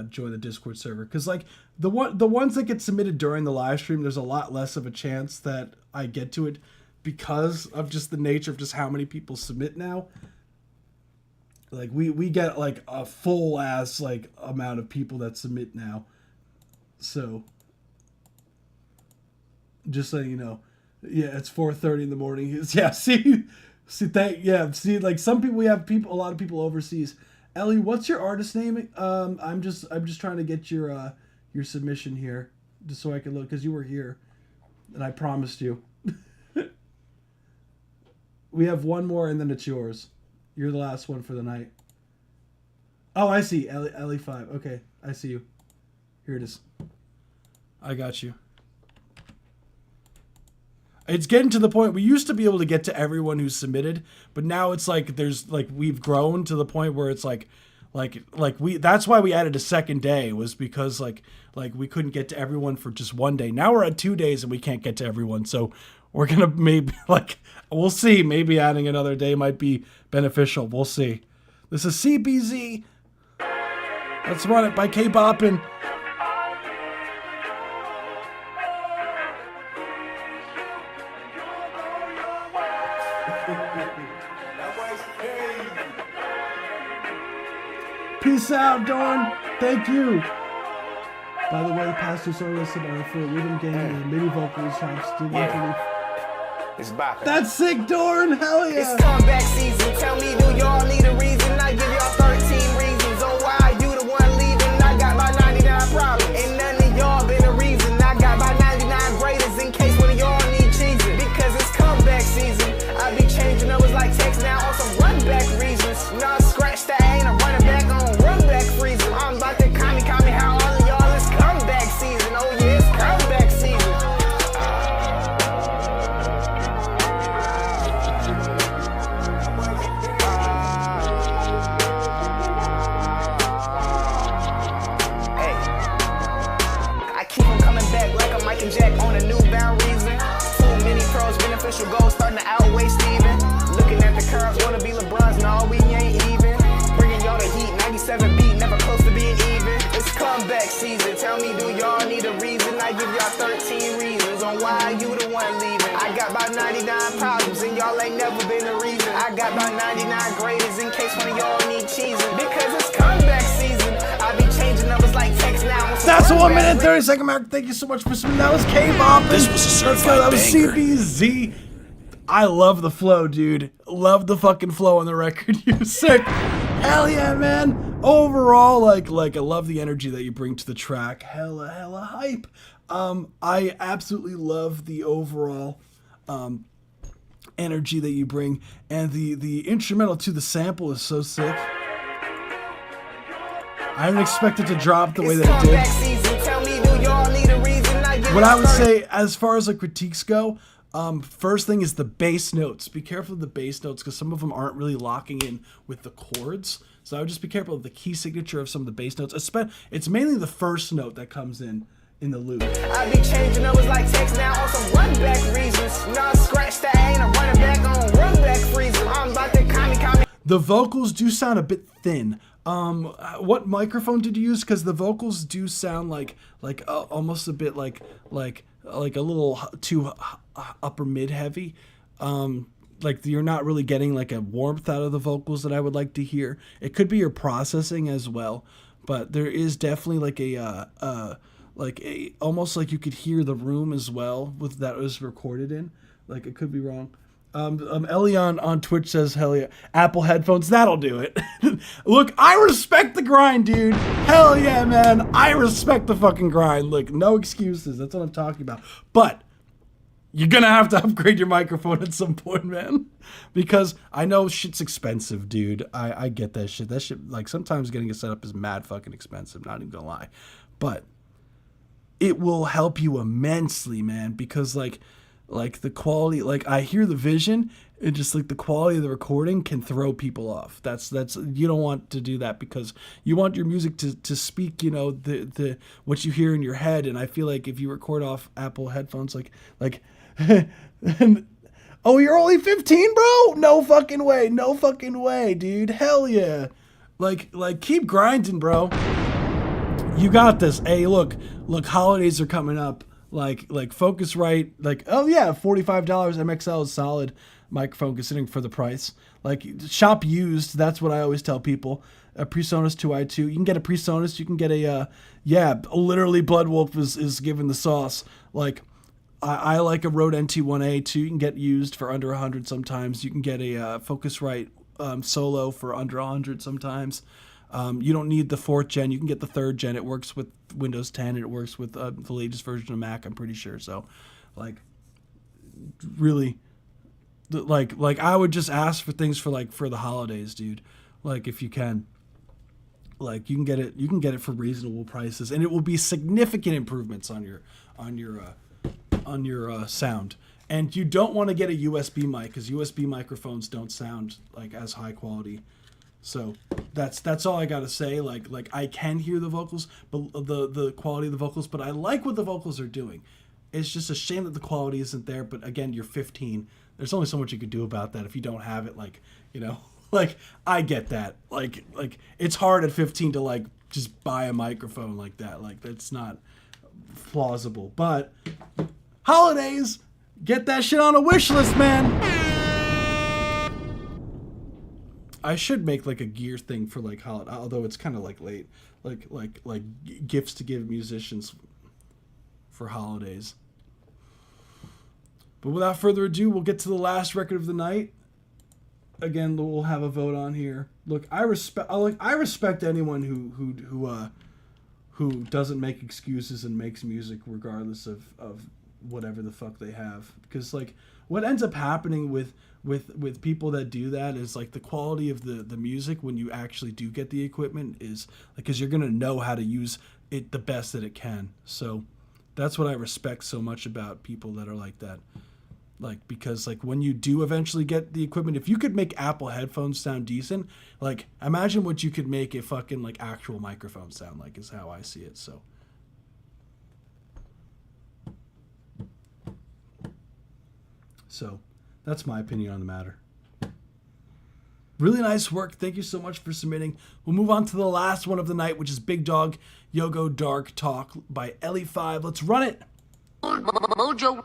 join the Discord server. Because like the ones that get submitted during the live stream, there's a lot less of a chance that I get to it, because of just the nature of just how many people submit now. Like we get like a full ass like amount of people that submit now. So just so you know, yeah, it's 4:30 in the morning. Yeah, see, like some people, a lot of people overseas. Ellie, what's your artist name? I'm just trying to get your submission here, just so I can look, because you were here, and I promised you. We have one more, and then it's yours. You're the last one for the night. Oh, I see. Ellie 5. Okay, I see you. Here it is. I got you. It's getting to the point, we used to be able to get to everyone who submitted, but now it's like we've grown to the point where it's that's why we added a second day, was because like we couldn't get to everyone for just one day. Now we're at 2 days and we can't get to everyone. So we're going to maybe we'll see, maybe adding another day might be beneficial. We'll see. This is CBZ. Let's Run It by K-Boppin'. Peace out, Dawn. Thank you. By the way, Pastor Soros for Rhythm Game and MIDI vocals helps do It's bopping. That's sick, Dorn. Hell yeah. It's comeback season. Tell me, do y'all need a reason? I give y'all 13 reasons. Oh, why you the one leaving? I got my 99 problems. Ain't none of y'all been a reason. I got my 99 greatest in case one of y'all need cheesing. Because it's comeback season. I be changing numbers like text now on some run back reasons. Nah, scratch that, ain't a running back on run back freezing. I'm about to call me how all of y'all is comeback season. Oh yeah, it's comeback. ain't never been a reason. I got about 99 graders in case one of y'all need cheesing. Because it's comeback season. I be changing numbers like text now. That's a 1 minute and 30 second mark. Thank you so much for spinning. That was K-Bop. This was a certified That was banger. CBZ. I love the flow, dude. Love the fucking flow on the record. You're sick. Hell yeah, man. Overall, like I love the energy that you bring to the track. Hella hype. I absolutely love the overall energy that you bring, and the instrumental to the sample is so sick. I didn't expect it to drop the way that it did. What I would say, as far as like critiques go, first thing is the bass notes. Be careful of the bass notes because some of them aren't really locking in with the chords. So I would just be careful of the key signature of some of the bass notes. It's mainly the first note that comes in the loop. I be changing numbers like text now on some run back reasons. Nah, scratch that, ain't a running back on run back freezing. I'm about to call me. The vocals do sound a bit thin. What microphone did you use? Because the vocals do sound like almost a bit like a little too upper mid heavy. Like you're not really getting like a warmth out of the vocals that I would like to hear. It could be your processing as well, but there is definitely like a almost like you could hear the room as well with that was recorded in. Like it could be wrong. Elion on Twitch says, hell yeah, Apple headphones, that'll do it. Look, I respect the grind, dude. Hell yeah, man. I respect the fucking grind. Look, no excuses. That's what I'm talking about. But you're gonna have to upgrade your microphone at some point, man. Because I know shit's expensive, dude. I get that shit. That shit, like, sometimes getting it set up is mad fucking expensive, not even gonna lie. But it will help you immensely, man, because like the quality, like I hear the vision and just like the quality of the recording can throw people off. That's you don't want to do that because you want your music to speak, you know, the what you hear in your head. And I feel like if you record off Apple headphones, like oh, you're only 15, bro? No fucking way, dude. Hell yeah. Like keep grinding, bro. You got this. Hey, look, holidays are coming up. Like Focusrite, like, oh yeah, $45 MXL is solid microphone considering for the price. Like, shop used, that's what I always tell people. A PreSonus 2i2, you can get a PreSonus, you can get a, literally Bloodwolf is giving the sauce. Like, I like a Rode NT1A too, you can get used for under 100 sometimes. You can get a Focusrite Solo for under 100 sometimes. You don't need the 4th gen. You can get the 3rd gen. It works with Windows 10 and it works with the latest version of Mac, I'm pretty sure. So, like, really, like I would just ask for things for the holidays, dude. Like, if you can, like, you can get it for reasonable prices, and it will be significant improvements on your sound. And you don't want to get a USB mic because USB microphones don't sound like as high quality. So that's all I gotta say. Like I can hear the vocals, but the quality of the vocals, but I like what the vocals are doing. It's just a shame that the quality isn't there. But again, you're 15. There's only so much you could do about that if you don't have it. Like, you know, like I get that. Like it's hard at 15 to like just buy a microphone like that. Like that's not plausible. But holidays, get that shit on a wish list, man. I should make like a gear thing for like holiday, although it's kind of like late, like gifts to give musicians for holidays. But without further ado, we'll get to the last record of the night. Again, we'll have a vote on here. Look, I respect anyone who doesn't make excuses and makes music regardless of whatever the fuck they have, because like what ends up happening with people that do that is like the quality of the music when you actually do get the equipment is like, because you're gonna know how to use it the best that it can. So that's what I respect so much about people that are like that. Like, because like when you do eventually get the equipment, if you could make Apple headphones sound decent, like imagine what you could make a fucking like actual microphone sound like, is how I see it. So that's my opinion on the matter. Really nice work. Thank you so much for submitting. We'll move on to the last one of the night, which is Big Dog Yogo Dark Talk by Ellie5. Let's run it. Mojo.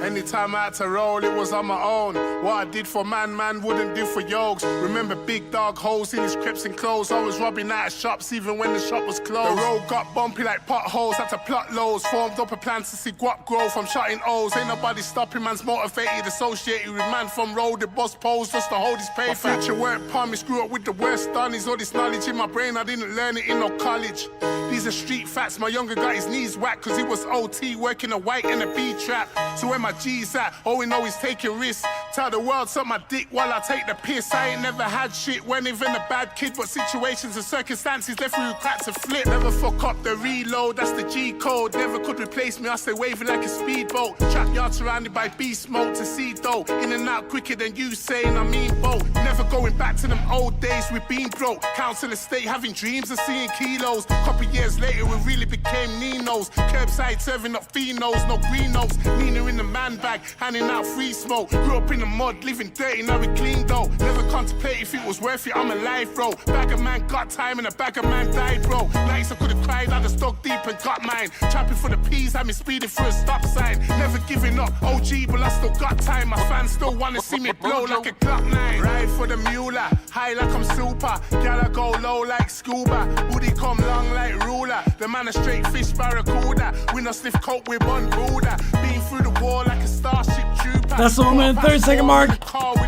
Anytime I had to roll, it was on my own. What I did for man wouldn't do for yokes. Remember big dog holes in his crips and clothes. I was robbing out of shops even when the shop was closed. The road got bumpy like potholes, had to plot lows. Formed up a plan to see guap grow from shutting O's. Ain't nobody stopping, man's motivated. Associated with man from road, the boss pose just to hold his pay. My future weren't palm, screw up with the worst done. All this knowledge in my brain, I didn't learn it in no college. These are street facts, my younger got his knees whacked cause he was OT working a white and a B trap. So where my G's at, all we know he's taking risks. Tell the world suck my dick while I take the piss. I ain't never had shit, weren't even a bad kid, but situations and circumstances left me with cracks to flip. Never fuck up the reload, that's the G code. Never could replace me, I stay waving like a speedboat. Trap yard surrounded by beast mode to see though. In and out quicker than you saying I mean both. Never going back to them old days we been broke. Council estate having dreams of seeing kilos. Couple years later we really became Ninos. Curbside serving up phenos, no greenos. Nina in the man bag, handing out free smoke. Grew up in the mud, living dirty, now we clean though. Never contemplate if it was worth it, I'm alive bro. Bag of man got time and a bag of man died bro. Nights I could've cried, I just dug deep and got mine. Trapping for the peas, had me speeding for a stop sign. Never giving up, OG but I still got time. My fans still wanna see me blow like a Glock 9. Ride for the mule, high like I'm super. Gala go low like scuba. Booty come long like ruler. The man a straight fish barracuda. We no sniff coke with one Buddha. Being through the wall like a starship trooper. That's the 1 minute 30 second mark.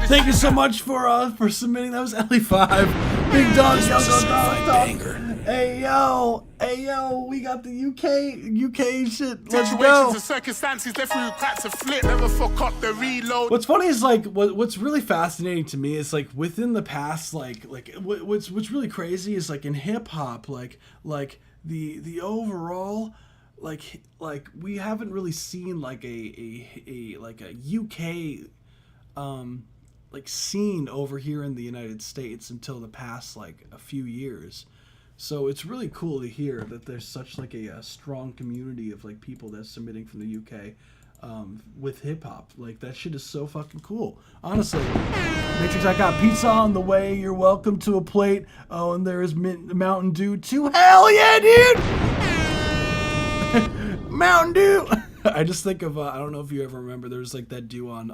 Thank you so much for submitting. That was Ellie5. Big dog, dog. Hey yo, we got the UK shit. Let's go. And circumstances left me with cracks to flip. Never fuck up the reload. What's funny is like what's really fascinating to me is like within the past what's really crazy is like in hip hop like the overall like we haven't really seen like a UK like scene over here in the United States until the past like a few years. So it's really cool to hear that there's such like a strong community of like people that's submitting from the UK with hip hop. Like that shit is so fucking cool. Honestly, Matrix, I got pizza on the way. You're welcome to a plate. Oh, and there is Mountain Dew too. Hell yeah, dude! Mountain Dew. I just think of I don't know if you ever remember. There's like that dude on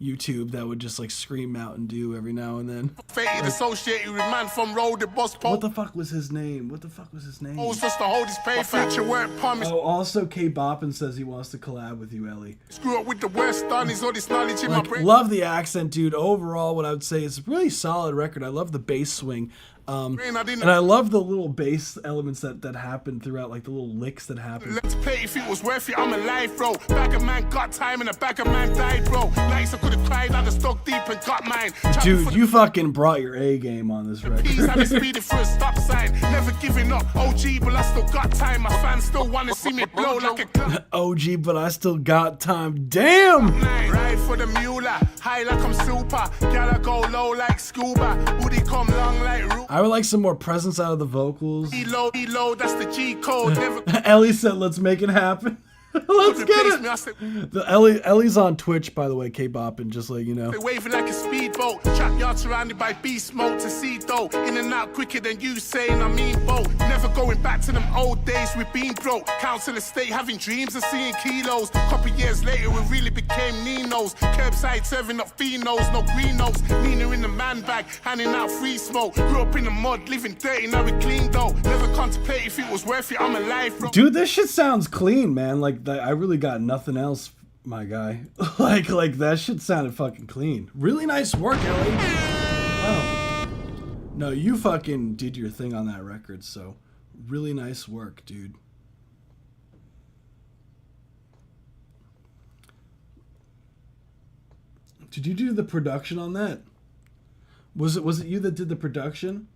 YouTube that would just like scream Mountain Dew every now and then. Fated associated with man from road, the boss pole. What the fuck was his name? Oh, just to hold his pay future weren't promised. Oh, also K Boppin says he wants to collab with you, Ellie. Screw up with the worst done, all this knowledge in my brain. Love the accent, dude. Overall, what I would say is a really solid record. I love the bass swing. And I love the little bass elements that happen throughout, like the little licks that happen. Let's play if it was worth it, I'm alive, bro. Bag of man got time and a bag of man died, bro. Nights I could've cried, I just dug deep and got mine. Dude, you fucking brought your A game on this record. Peace, I've been speeding for a stop sign. Never giving up, OG, but I still got time. My fans still wanna see me blow like a OG, but I still got time. Damn! Ride for the mule, high like I'm super. Gotta go low like scuba. Booty come long like root. I would like some more presence out of the vocals. Reload, that's the G code. Ellie said, let's make it happen. Let's get it. The Ellie's on Twitch, by the way, K-Bop, and just like you know. They waving like a speedboat. Trap yard surrounded by beast mode to see though. In and out quicker than you saying I mean both. Never going back to them old days we been broke. Council estate having dreams of seeing kilos. Couple years later we really became Ninos. Curbside serving up phenos, no greenos. Nina in the man bag, handing out free smoke. Grew up in the mud, living dirty, now we clean though. Never contemplate if it was worth it, I'm alive bro. Dude, this shit sounds clean, man. Like I really got nothing else, my guy. like that shit sounded fucking clean. Really nice work, Ellie. Wow. No, you fucking did your thing on that record, so really nice work, dude. Did you do the production on that? Was it you that did the production?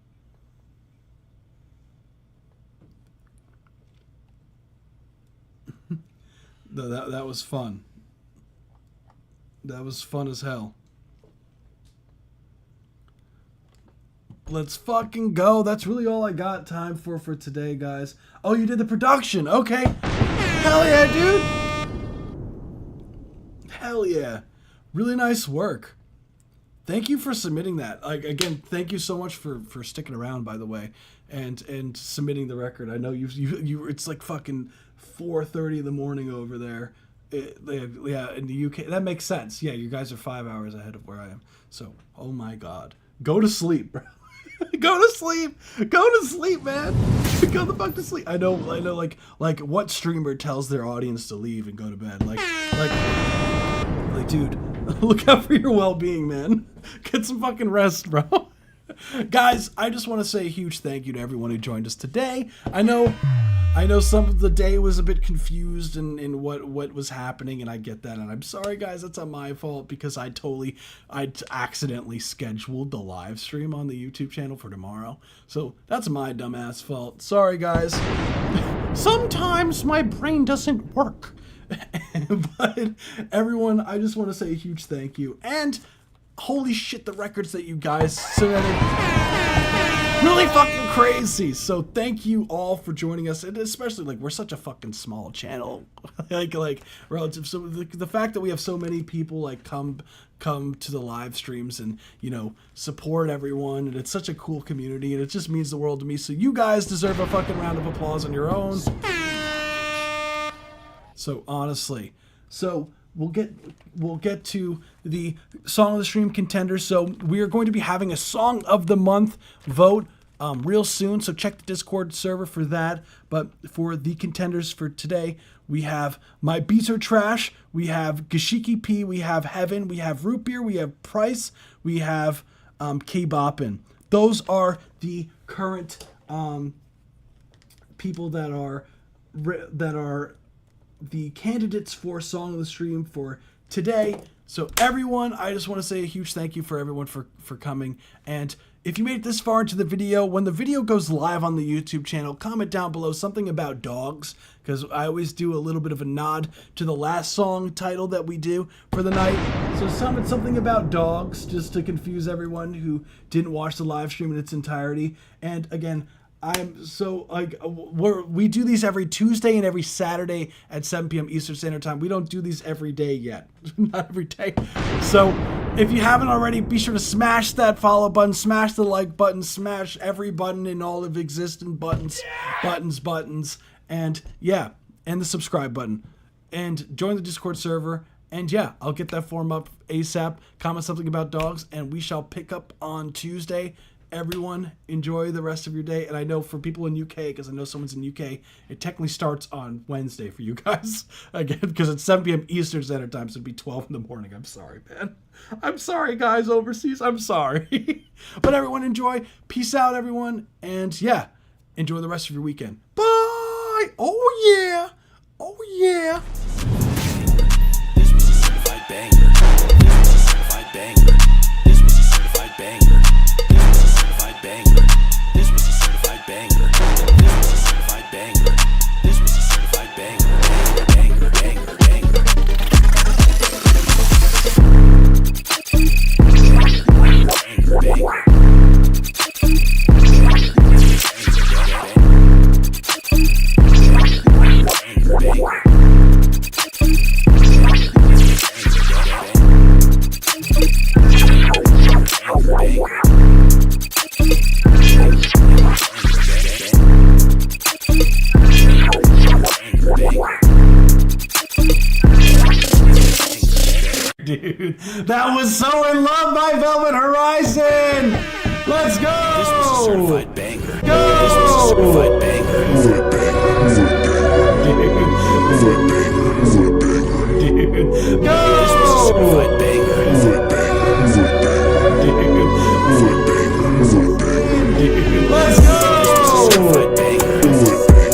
No, that was fun. That was fun as hell. Let's fucking go. That's really all I got time for today, guys. Oh, you did the production. Okay. Hell yeah, dude. Hell yeah. Really nice work. Thank you for submitting that. Like again, thank you so much for sticking around, by the way, and submitting the record. I know you it's like fucking 4:30 in the morning over there Yeah, in the UK, that makes sense. Yeah, you guys are 5 hours ahead of where I am. So, oh my God, go to sleep, bro. Go to sleep. Go to sleep, man. Go the fuck to sleep. I know. Like, what streamer tells their audience to leave and go to bed? Like, dude, look out for your well-being, man. Get some fucking rest, bro. Guys, I just want to say a huge thank you to everyone who joined us today. I know some of the day was a bit confused in what was happening, and I get that, and I'm sorry, guys, that's not my fault, because I accidentally scheduled the live stream on the YouTube channel for tomorrow, so that's my dumbass fault. Sorry, guys. Sometimes my brain doesn't work. But everyone, I just want to say a huge thank you, and holy shit, the records that you guys submitted, really fucking crazy. So thank you all for joining us, and especially, like, we're such a fucking small channel, like relative. So the fact that we have so many people like come to the live streams and, you know, support everyone, and it's such a cool community, and it just means the world to me. So you guys deserve a fucking round of applause on your own. So honestly, so we'll get to the Song of the Stream contenders. So we are going to be having a Song of the Month vote real soon. So check the Discord server for that. But for the contenders for today, we have My Beats Are Trash, we have Gashiki P, we have Heaven, we have Root Beer, we have Price, we have K-Boppin. Those are the current people that are the candidates for Song of the Stream for today. So everyone, I just want to say a huge thank you for everyone for coming. And if you made it this far into the video, when the video goes live on the YouTube channel, comment down below something about dogs, because I always do a little bit of a nod to the last song title that we do for the night. So comment something about dogs, just to confuse everyone who didn't watch the live stream in its entirety. And again, I'm so, like, we do these every Tuesday and every Saturday at 7 p.m. Eastern Standard Time. We don't do these every day yet. Not every day. So if you haven't already, be sure to smash that follow button, smash the like button, smash every button in all of existing buttons, and yeah, and the subscribe button. And join the Discord server. And yeah, I'll get that form up ASAP. Comment something about dogs, and we shall pick up on Tuesday. Everyone, enjoy the rest of your day. And I know for people in UK, because I know someone's in UK, it technically starts on Wednesday for you guys. Again, because it's 7 p.m. Eastern Standard Time, so it'd be 12 in the morning. I'm sorry, man. I'm sorry, guys, overseas. I'm sorry. But everyone, enjoy. Peace out, everyone. And yeah, enjoy the rest of your weekend. Bye. Oh, yeah. Oh, yeah. This was a certified banger. This was a certified banger. This was a certified banger. This was a certified banger. This was a certified banger. This was a certified banger. Banger, banger, banger. Banger, banger. Dude, that was So In Love by Velvet Horizon. Let's go. This was a certified banger. Go. This was a certified banger. Dude. Go. This was a certified banger. Let's go. Certified banger. Certified banger.